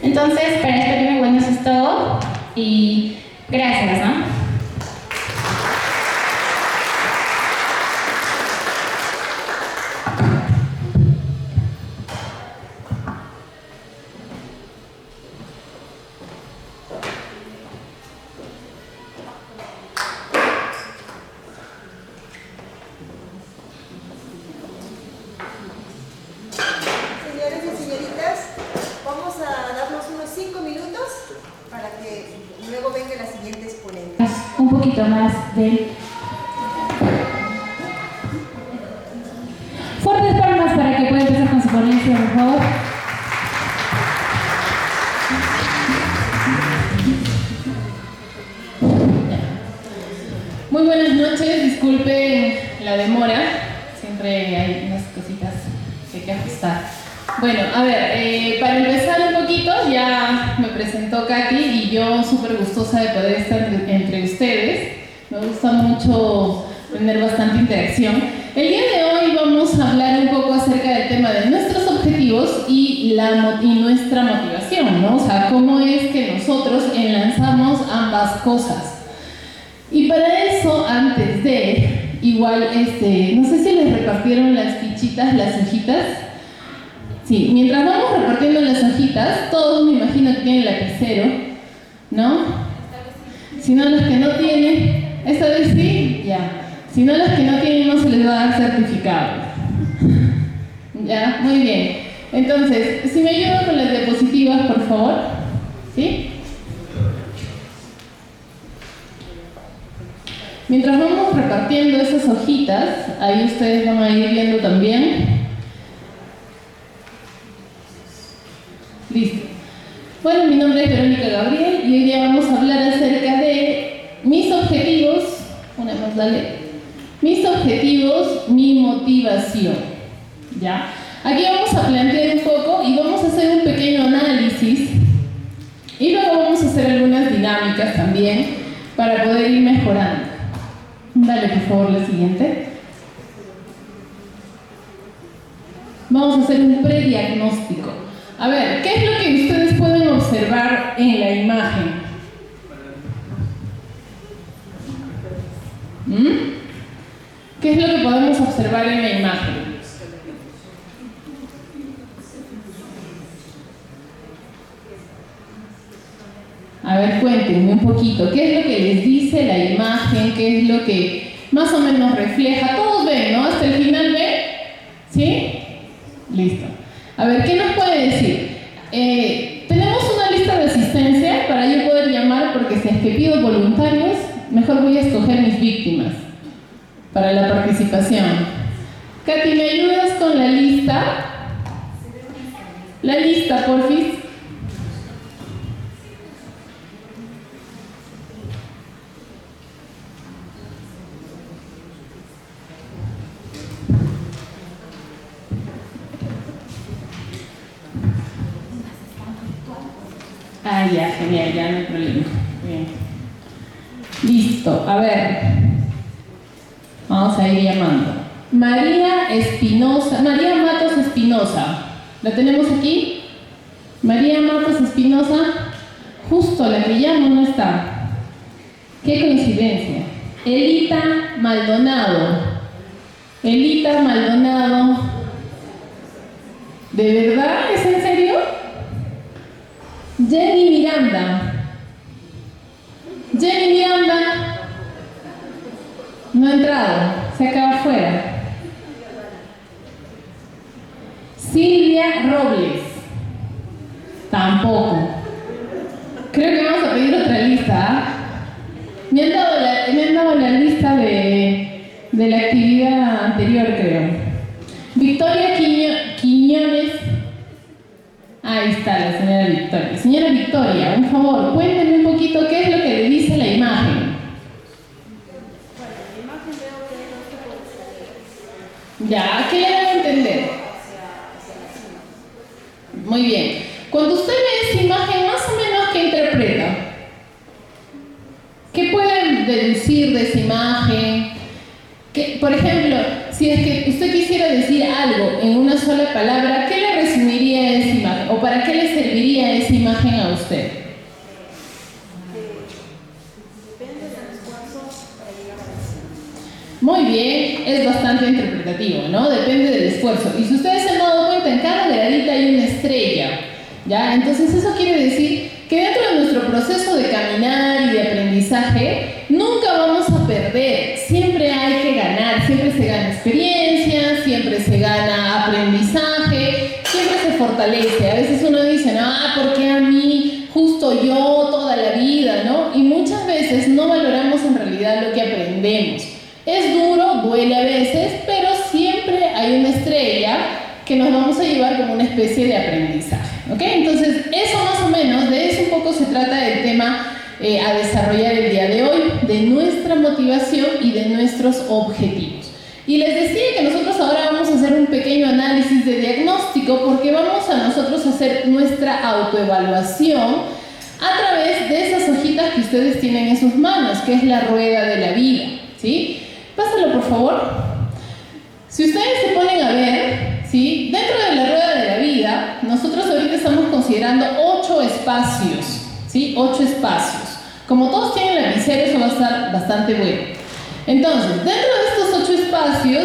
Entonces, para experimento, bueno, eso es todo y gracias, ¿no? Un poquito más de... Fuertes palmas para que pueda empezar con su ponencia, por favor. Muy buenas noches, disculpen la demora, siempre hay unas cositas que hay que ajustar. Bueno, a ver, para empezar un poquito, ya me presentó Katy y yo súper gustosa de poder estar entre ustedes. Me gusta mucho tener bastante interacción. El día de hoy vamos a hablar un poco acerca del tema de nuestros objetivos y nuestra motivación, ¿no? O sea, cómo es que nosotros enlazamos ambas cosas. Y para eso, antes de, igual, no sé si les repartieron las fichitas, las hojitas. Sí, mientras vamos repartiendo las hojitas, todos me imagino que tienen lapicero, ¿no? Si no, los que no tienen, esta vez sí, ya. Si no, los que no tienen no se les va a dar certificado. Ya, muy bien. Entonces, si me ayudan con las diapositivas, por favor. ¿Sí? Mientras vamos repartiendo esas hojitas, ahí ustedes van a ir viendo también. Listo. Bueno, mi nombre es Verónica Gabriel y hoy día vamos a hablar acerca de mis objetivos. Una más, dale. Mis objetivos, mi motivación. ¿Ya? Aquí vamos a plantear un poco y vamos a hacer un pequeño análisis y luego vamos a hacer algunas dinámicas también para poder ir mejorando. Dale, por favor, la siguiente. Vamos a hacer un prediagnóstico. A ver, ¿qué es lo que ustedes pueden observar en la imagen? ¿Qué es lo que podemos observar en la imagen? A ver, cuéntenme un poquito, ¿qué es lo que les dice la imagen? ¿Qué es lo que más o menos refleja? Todos ven, ¿no? Hasta el final ven. ¿Sí? Listo. A ver, ¿qué nos puede decir? Tenemos una lista de asistencia para yo poder llamar, porque si es que pido voluntarios, mejor voy a escoger mis víctimas para la participación. Katy, ¿me ayudas con la lista? La lista, porfis. Ah, ya, genial, ya no hay problema. Bien. Listo, a ver. Vamos a ir llamando. María Espinosa, María Matos Espinosa. ¿La tenemos aquí? María Matos Espinosa. Justo la que llamo no está. Qué coincidencia. Elita Maldonado. Elita Maldonado. ¿De verdad? ¿Es en serio? Jenny Miranda. Jenny Miranda. No ha entrado, se acaba afuera. Silvia Robles. Tampoco. Creo que vamos a pedir otra lista. ¿Ah? Me han dado la lista de la actividad anterior, creo. Victoria Quiñones. Ahí está la señora Victoria. Señora Victoria, un favor, cuéntenme un poquito qué es lo que le dice la imagen. Ya, ¿qué le debo entender? Muy bien. Cuando usted ve esa imagen, más o menos, ¿qué interpreta? ¿Qué pueden deducir de esa imagen? Por ejemplo, si es que usted quisiera decir algo en una sola palabra, ¿qué le resumiría esa imagen? ¿O para qué le serviría esa imagen a usted? Muy bien, es bastante interpretativo, ¿no? Depende del esfuerzo. Y si ustedes se han dado cuenta, en cada gradita hay una estrella, ¿ya? Entonces eso quiere decir que dentro de nuestro proceso de caminar y de aprendizaje, nunca vamos a perder. Siempre hay que ganar, siempre se gana experiencia, siempre se gana aprendizaje, siempre se fortalece. A veces uno dice, ¿por qué a mí? Justo yo toda la vida, ¿no? Y muchas veces no valoramos en realidad lo que aprendemos. Es duro, duele a veces, pero siempre hay una estrella que nos vamos a llevar como una especie de aprendizaje, ¿ok? Entonces, eso más o menos, de eso un poco se trata el tema a desarrollar el día de hoy, de nuestra motivación y de nuestros objetivos. Y les decía que nosotros ahora vamos a hacer un pequeño análisis de diagnóstico porque vamos a nosotros a hacer nuestra autoevaluación a través de esas hojitas que ustedes tienen en sus manos, que es la rueda de la vida, ¿sí? Pásalo, por favor. Si ustedes se ponen a ver, ¿sí? Dentro de la rueda de la vida, nosotros ahorita estamos considerando 8 espacios, ¿sí? 8 espacios. Como todos tienen lapicero, eso va a estar bastante bueno. Entonces, dentro de estos 8 espacios,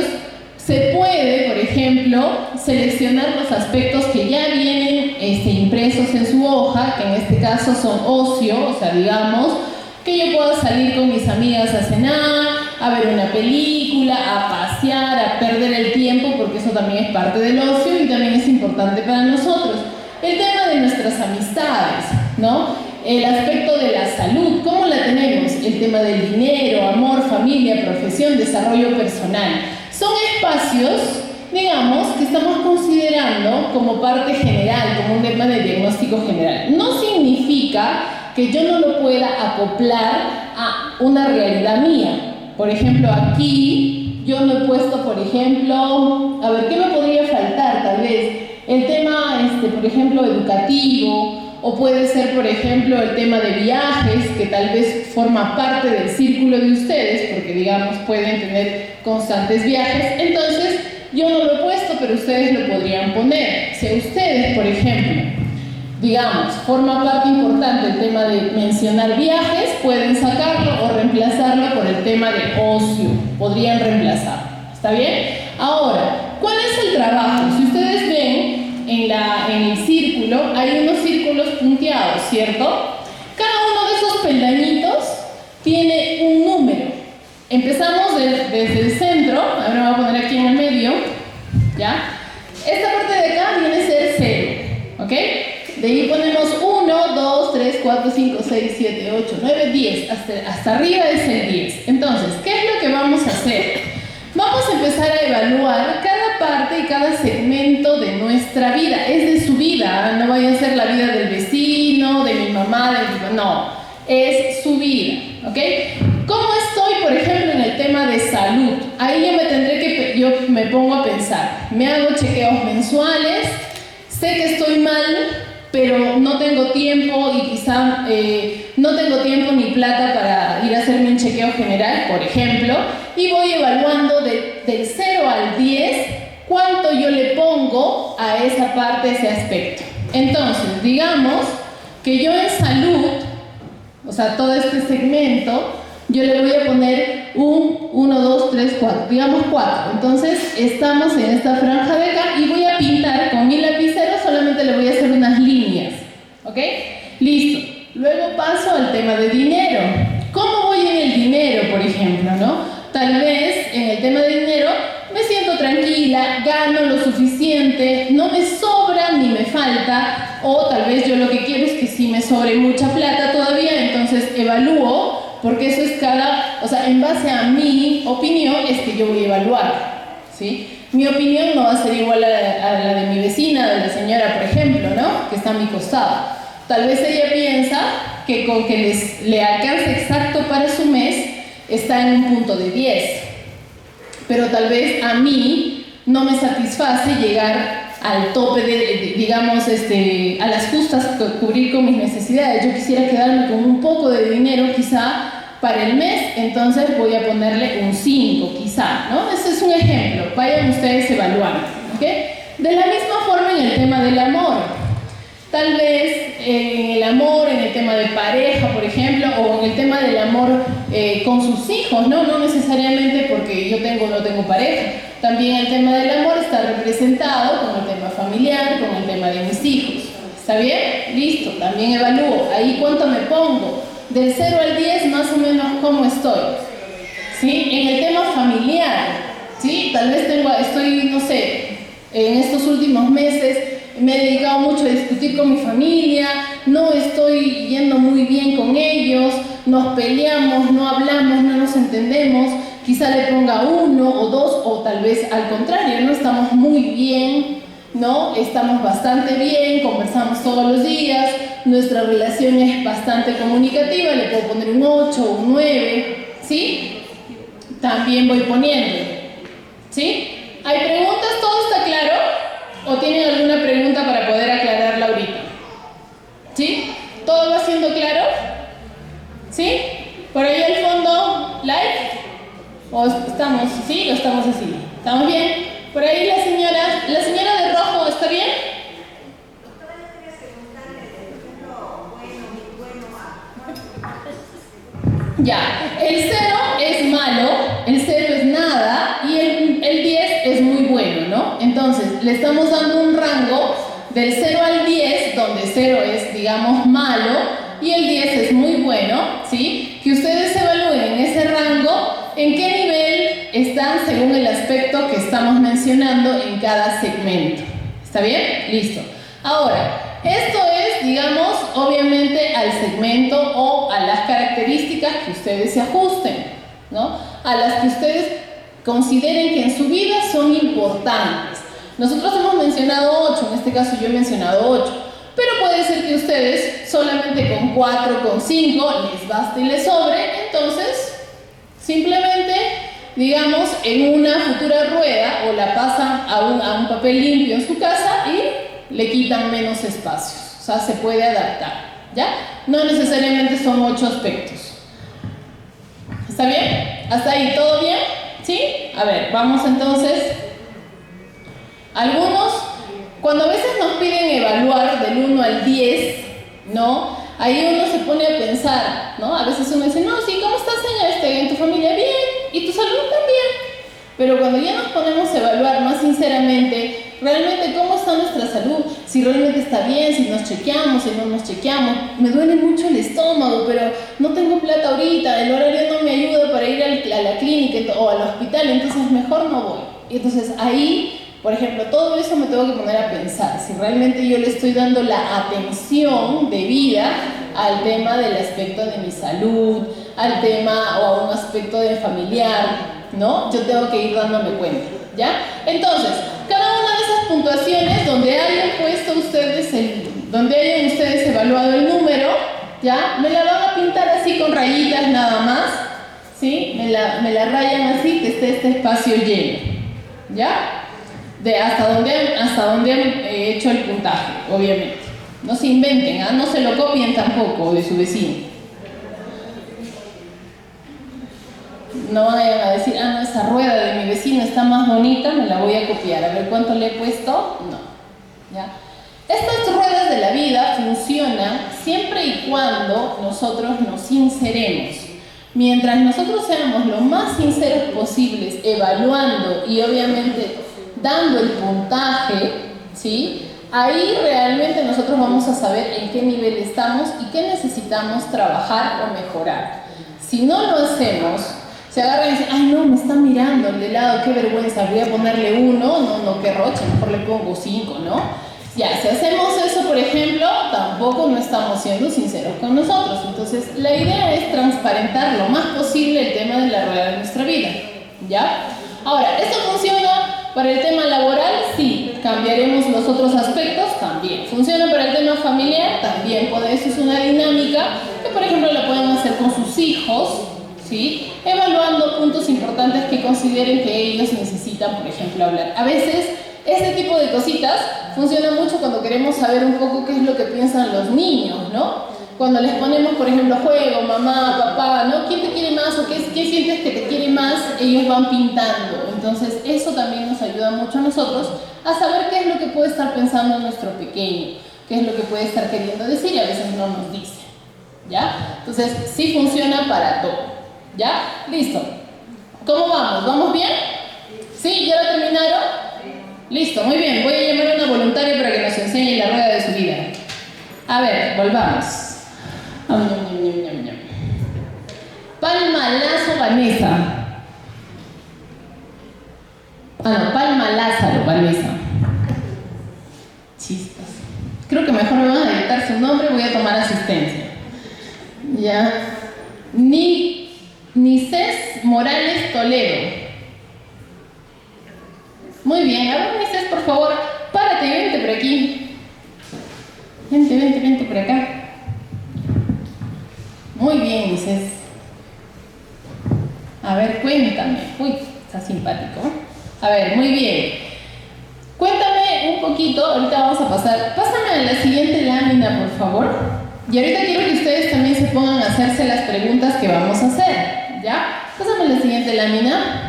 se puede, por ejemplo, seleccionar los aspectos que ya vienen impresos en su hoja, que en este caso son ocio, o sea, digamos, que yo pueda salir con mis amigas a cenar, a ver una película, a pasear, a perder el tiempo, porque eso también es parte del ocio y también es importante para nosotros. El tema de nuestras amistades, ¿no? El aspecto de la salud, ¿cómo la tenemos? El tema del dinero, amor, familia, profesión, desarrollo personal. Son espacios, digamos, que estamos considerando como parte general, como un tema de diagnóstico general. No significa que yo no lo pueda acoplar a una realidad mía. Por ejemplo, aquí yo no he puesto, por ejemplo, a ver, ¿qué me podría faltar tal vez? El tema, por ejemplo, educativo, o puede ser, por ejemplo, el tema de viajes, que tal vez forma parte del círculo de ustedes, porque, digamos, pueden tener constantes viajes. Entonces, yo no lo he puesto, pero ustedes lo podrían poner. Si a ustedes, por ejemplo, digamos, forma parte importante el tema de mencionar viajes, pueden sacarlo o reemplazarlo por el tema de ocio. Podrían reemplazarlo. ¿Está bien? Ahora, ¿cuál es el trabajo? Si ustedes ven en el círculo, hay unos círculos punteados, ¿cierto? Cada uno de esos peldañitos tiene un número. Empezamos desde el centro, ahora me voy a poner aquí en el medio, ¿ya? Esta parte de acá viene a ser 0, ¿ok? De ahí ponemos 1, 2, 3, 4, 5, 6, 7, 8, 9, 10. Hasta arriba es el 10. Entonces, ¿qué es lo que vamos a hacer? Vamos a empezar a evaluar cada parte y cada segmento de nuestra vida. Es de su vida, no vaya a ser la vida del vecino, de mi mamá, no. Es su vida, ¿ok? ¿Cómo estoy, por ejemplo, en el tema de salud? Ahí yo me pongo a pensar. Me hago chequeos mensuales, sé que estoy mal, pero no tengo tiempo y quizá no tengo tiempo ni plata para ir a hacerme un chequeo general, por ejemplo, y voy evaluando del 0 al 10 cuánto yo le pongo a esa parte, ese aspecto. Entonces, digamos que yo en salud, o sea, todo este segmento, yo le voy a poner un 1, 2, 3, 4, digamos 4. Entonces, estamos en esta franja de acá y voy a pintar con mi lapicero, solamente le voy a hacer unas líneas, ¿ok? Listo. Luego paso al tema de dinero. ¿Cómo voy en el dinero, por ejemplo, no? tal vez en el tema de dinero me siento tranquila, gano lo suficiente, no me sobra ni me falta, o tal vez yo lo que quiero es que sí me sobre mucha plata todavía, entonces evalúo, porque eso es o sea, en base a mi opinión es que yo voy a evaluar, ¿sí? Mi opinión no va a ser igual a la de mi vecina, de la señora, por ejemplo, ¿no? Que está a mi costado. Tal vez ella piensa que con que le alcance exacto para su mes, está en un punto de 10. Pero tal vez a mí no me satisface llegar al tope digamos, a las justas, cubrir con mis necesidades. Yo quisiera quedarme con un poco de dinero quizá para el mes, entonces voy a ponerle un 5 quizá, ¿no? Ese es un ejemplo, vayan ustedes evaluando, ¿ok? De la misma forma en el tema del amor. Tal vez en el amor, en el tema de pareja, por ejemplo, o en el tema del amor con sus hijos, ¿no? No necesariamente porque yo no tengo pareja. También el tema del amor está representado con el tema familiar, con el tema de mis hijos. ¿Está bien? Listo, también evalúo. Ahí cuánto me pongo. Del 0 al 10, más o menos, ¿cómo estoy? ¿Sí? En el tema familiar, ¿sí? Tal vez estoy, no sé, en estos últimos meses me he dedicado mucho a discutir con mi familia, no estoy yendo muy bien con ellos, nos peleamos, no hablamos, no nos entendemos, quizá le ponga 1 o 2, o tal vez al contrario, no estamos muy bien, ¿no? Estamos bastante bien, conversamos todos los días, nuestra relación es bastante comunicativa, le puedo poner un 8 o un 9, ¿sí? También voy poniendo, ¿sí? ¿Hay preguntas? ¿Todo está claro? ¿O tienen alguna pregunta para poder aclararla ahorita? ¿Sí? ¿Todo va siendo claro? ¿Sí? ¿Por ahí al fondo, live? ¿O estamos, sí? ¿O estamos así? ¿Estamos bien? Por ahí la señora de rojo, ¿está bien? Ya, el 0 es malo, el 0 es nada y el 10 es muy bueno, ¿no? Entonces, le estamos dando un rango del 0 al 10, donde 0 es, digamos, malo y el 10 es muy bueno, ¿sí? Que ustedes evalúen en ese rango en qué nivel están según el aspecto que estamos mencionando en cada segmento. ¿Está bien? Listo. Ahora, esto es, digamos, obviamente al segmento o a las características que ustedes se ajusten, ¿no? A las que ustedes consideren que en su vida son importantes. Nosotros hemos mencionado 8, en este caso yo he mencionado 8, pero puede ser que ustedes solamente con 4, con 5 les baste y les sobre, entonces simplemente, digamos, en una futura rueda o la pasan a un papel limpio en su casa y le quitan menos espacios, o sea, se puede adaptar, ¿ya? No necesariamente son 8 aspectos. ¿Está bien? ¿Hasta ahí todo bien? ¿Sí? A ver, vamos entonces. Algunos, cuando a veces nos piden evaluar del 1 al 10, ¿no? Ahí uno se pone a pensar, ¿no? A veces uno dice, no, sí, ¿cómo estás, en tu familia? Bien, y tu salud también. Pero cuando ya nos ponemos a evaluar más sinceramente, realmente cómo está nuestra salud, si realmente está bien, si nos chequeamos, si no nos chequeamos, me duele mucho el estómago, pero no tengo plata ahorita, el horario no me ayuda para ir a la clínica o al hospital, entonces mejor no voy. Y entonces ahí, por ejemplo, todo eso me tengo que poner a pensar, si realmente yo le estoy dando la atención debida al tema del aspecto de mi salud, al tema o a un aspecto de familiar, ¿no? Yo tengo que ir dándome cuenta, ¿ya? Entonces, cada una de esas puntuaciones donde hayan puesto ustedes, donde hayan ustedes evaluado el número, ¿ya? Me la van a pintar así con rayitas nada más, ¿sí? Me la rayan así, que esté este espacio lleno, ¿ya? De hasta donde han hecho el puntaje, obviamente. No se inventen, ¿ah? No se lo copien tampoco de su vecino. No vayan a decir, no, esa rueda de mi vecino está más bonita, me la voy a copiar. A ver cuánto le he puesto. No. ¿Ya? Estas ruedas de la vida funcionan siempre y cuando nosotros nos sinceremos. Mientras nosotros seamos lo más sinceros posibles, evaluando y obviamente dando el puntaje, ¿sí? Ahí realmente nosotros vamos a saber en qué nivel estamos y qué necesitamos trabajar o mejorar. Si no lo hacemos, Se agarran y dicen, ay no, me están mirando el de lado, qué vergüenza, voy a ponerle 1, no, qué roche, mejor le pongo 5, ¿no? Ya, si hacemos eso, por ejemplo, tampoco no estamos siendo sinceros con nosotros. Entonces, la idea es transparentar lo más posible el tema de la rueda de nuestra vida, ¿ya? Ahora, ¿esto funciona para el tema laboral? Sí. ¿Cambiaremos los otros aspectos? También. ¿Funciona para el tema familiar? También. Eso es una dinámica que, por ejemplo, la pueden hacer con sus hijos, ¿sí? Evaluando puntos importantes que consideren que ellos necesitan, por ejemplo, hablar. A veces, este tipo de cositas funciona mucho cuando queremos saber un poco qué es lo que piensan los niños, ¿no? Cuando les ponemos, por ejemplo, juego, mamá, papá, ¿no? ¿Quién te quiere más o qué sientes que te quiere más? Ellos van pintando. Entonces, eso también nos ayuda mucho a nosotros a saber qué es lo que puede estar pensando nuestro pequeño, qué es lo que puede estar queriendo decir y a veces no nos dice, ¿ya? Entonces, sí funciona para todo, ¿ya? Listo. ¿Cómo vamos? ¿Vamos bien? ¿Sí? ¿Ya lo terminaron? Listo, muy bien. Voy a llamar a una voluntaria para que nos enseñe la rueda de su vida. A ver, volvamos. Palma Lazo Vanessa. Palma Lázaro Vanessa. Chispas. Creo que mejor me van a dictar su nombre, voy a tomar asistencia. Ya. Nices Morales Toledo. Muy bien, a ver, Nices, por favor, párate y vente por aquí. Vente por acá. Muy bien, Nices. A ver, cuéntame. Uy, está simpático. A ver, muy bien. Cuéntame un poquito, ahorita vamos a pasar. Pásame a la siguiente lámina, por favor. Y ahorita quiero que ustedes también se pongan a hacerse las preguntas que vamos a hacer. ¿Ya? Pásame a la siguiente lámina.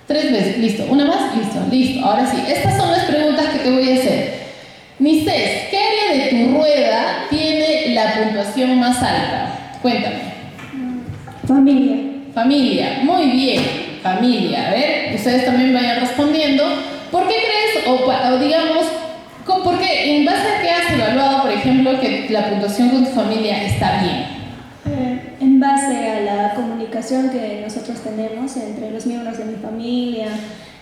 3 veces, listo. Una más, listo. Ahora sí, estas son las preguntas que te voy a hacer. Nices, ¿qué área de tu rueda tiene la puntuación más alta? Cuéntame. Familia, muy bien. Familia, a ver, ustedes también vayan respondiendo. ¿Por qué crees, o digamos, por qué, en base a qué has evaluado, por ejemplo, que la puntuación con tu familia está bien? En base a la comunicación que nosotros tenemos entre los miembros de mi familia,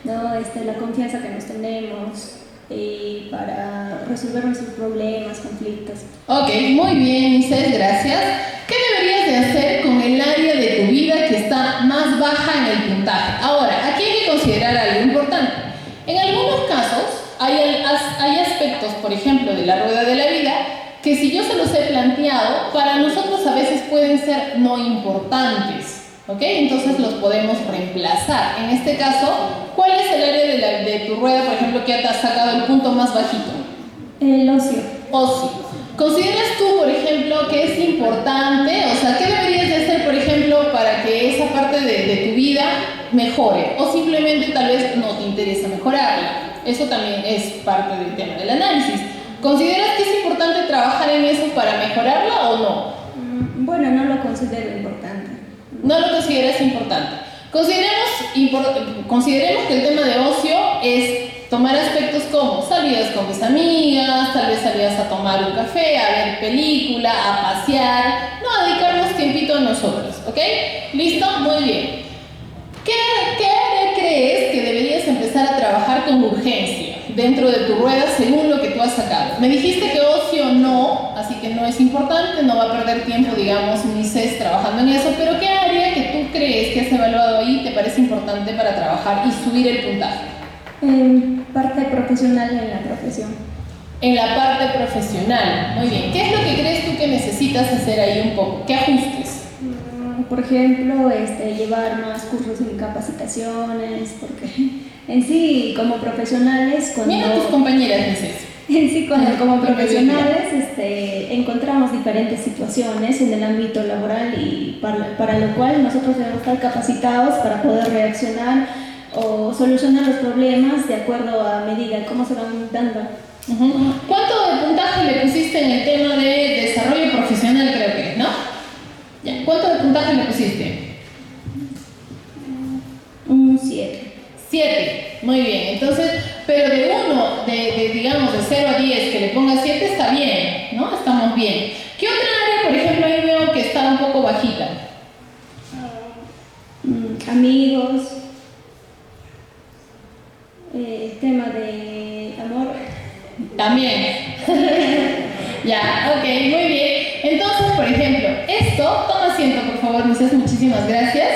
¿no? La confianza que nos tenemos y para resolver nuestros problemas, conflictos. Ok, muy bien, Nices, gracias. ¿Qué deberías de hacer con el área de tu vida que está más baja en el puntaje? Ahora, aquí hay que considerar algo importante. En algunos casos hay aspectos, por ejemplo, de la rueda de la vida, que si yo se los he planteado, para nosotros a veces pueden ser no importantes, ¿ok? Entonces los podemos reemplazar. En este caso, ¿cuál es el área de tu rueda, por ejemplo, que te has sacado el punto más bajito? El ocio. Ocio. ¿Consideras tú, por ejemplo, que es importante? O sea, ¿qué deberías de hacer, por ejemplo, para que esa parte de tu vida mejore? O simplemente tal vez no te interesa mejorarla. Eso también es parte del tema del análisis. ¿Consideras que es importante trabajar en eso para mejorarla o no? Bueno, no lo considero importante. No lo consideras importante. Consideremos que el tema de ocio es tomar aspectos como salidas con mis amigas, tal vez salidas a tomar un café, a ver película, a pasear, no, a dedicarnos tiempito a nosotros, ¿ok? ¿Listo? Muy bien. ¿Qué área crees que deberías empezar a trabajar con urgencia dentro de tu rueda según lo que tú has sacado? Me dijiste que ocio no, así que no es importante, no va a perder tiempo, digamos, Nices trabajando en eso, pero ¿qué área que tú crees que has evaluado ahí te parece importante para trabajar y subir el puntaje? Parte profesional en la profesión. En la parte profesional, muy bien. ¿Qué es lo que crees tú que necesitas hacer ahí un poco? ¿Qué ajustes? Por ejemplo, llevar más cursos y capacitaciones, porque en sí, como profesionales, Mira a tus compañeras, Nices. En sí, como profesionales, encontramos diferentes situaciones en el ámbito laboral y para lo cual nosotros debemos estar capacitados para poder reaccionar o solucionar los problemas de acuerdo a medida cómo se van dando. ¿Cuánto de puntaje le pusiste en el tema de desarrollo profesional, creo que es, no? Ya. ¿Cuánto de puntaje le pusiste? Un 7. 7, muy bien. Entonces, pero de 1, digamos, de 0 a 10, que le ponga 7 está bien, ¿no? Estamos bien. ¿Qué otra área, por ejemplo, ahí veo que está un poco bajita? A mí amigos, tema de amor. También. Ya, ok, muy bien. Entonces, por ejemplo, esto, toma asiento, por favor, muchas gracias.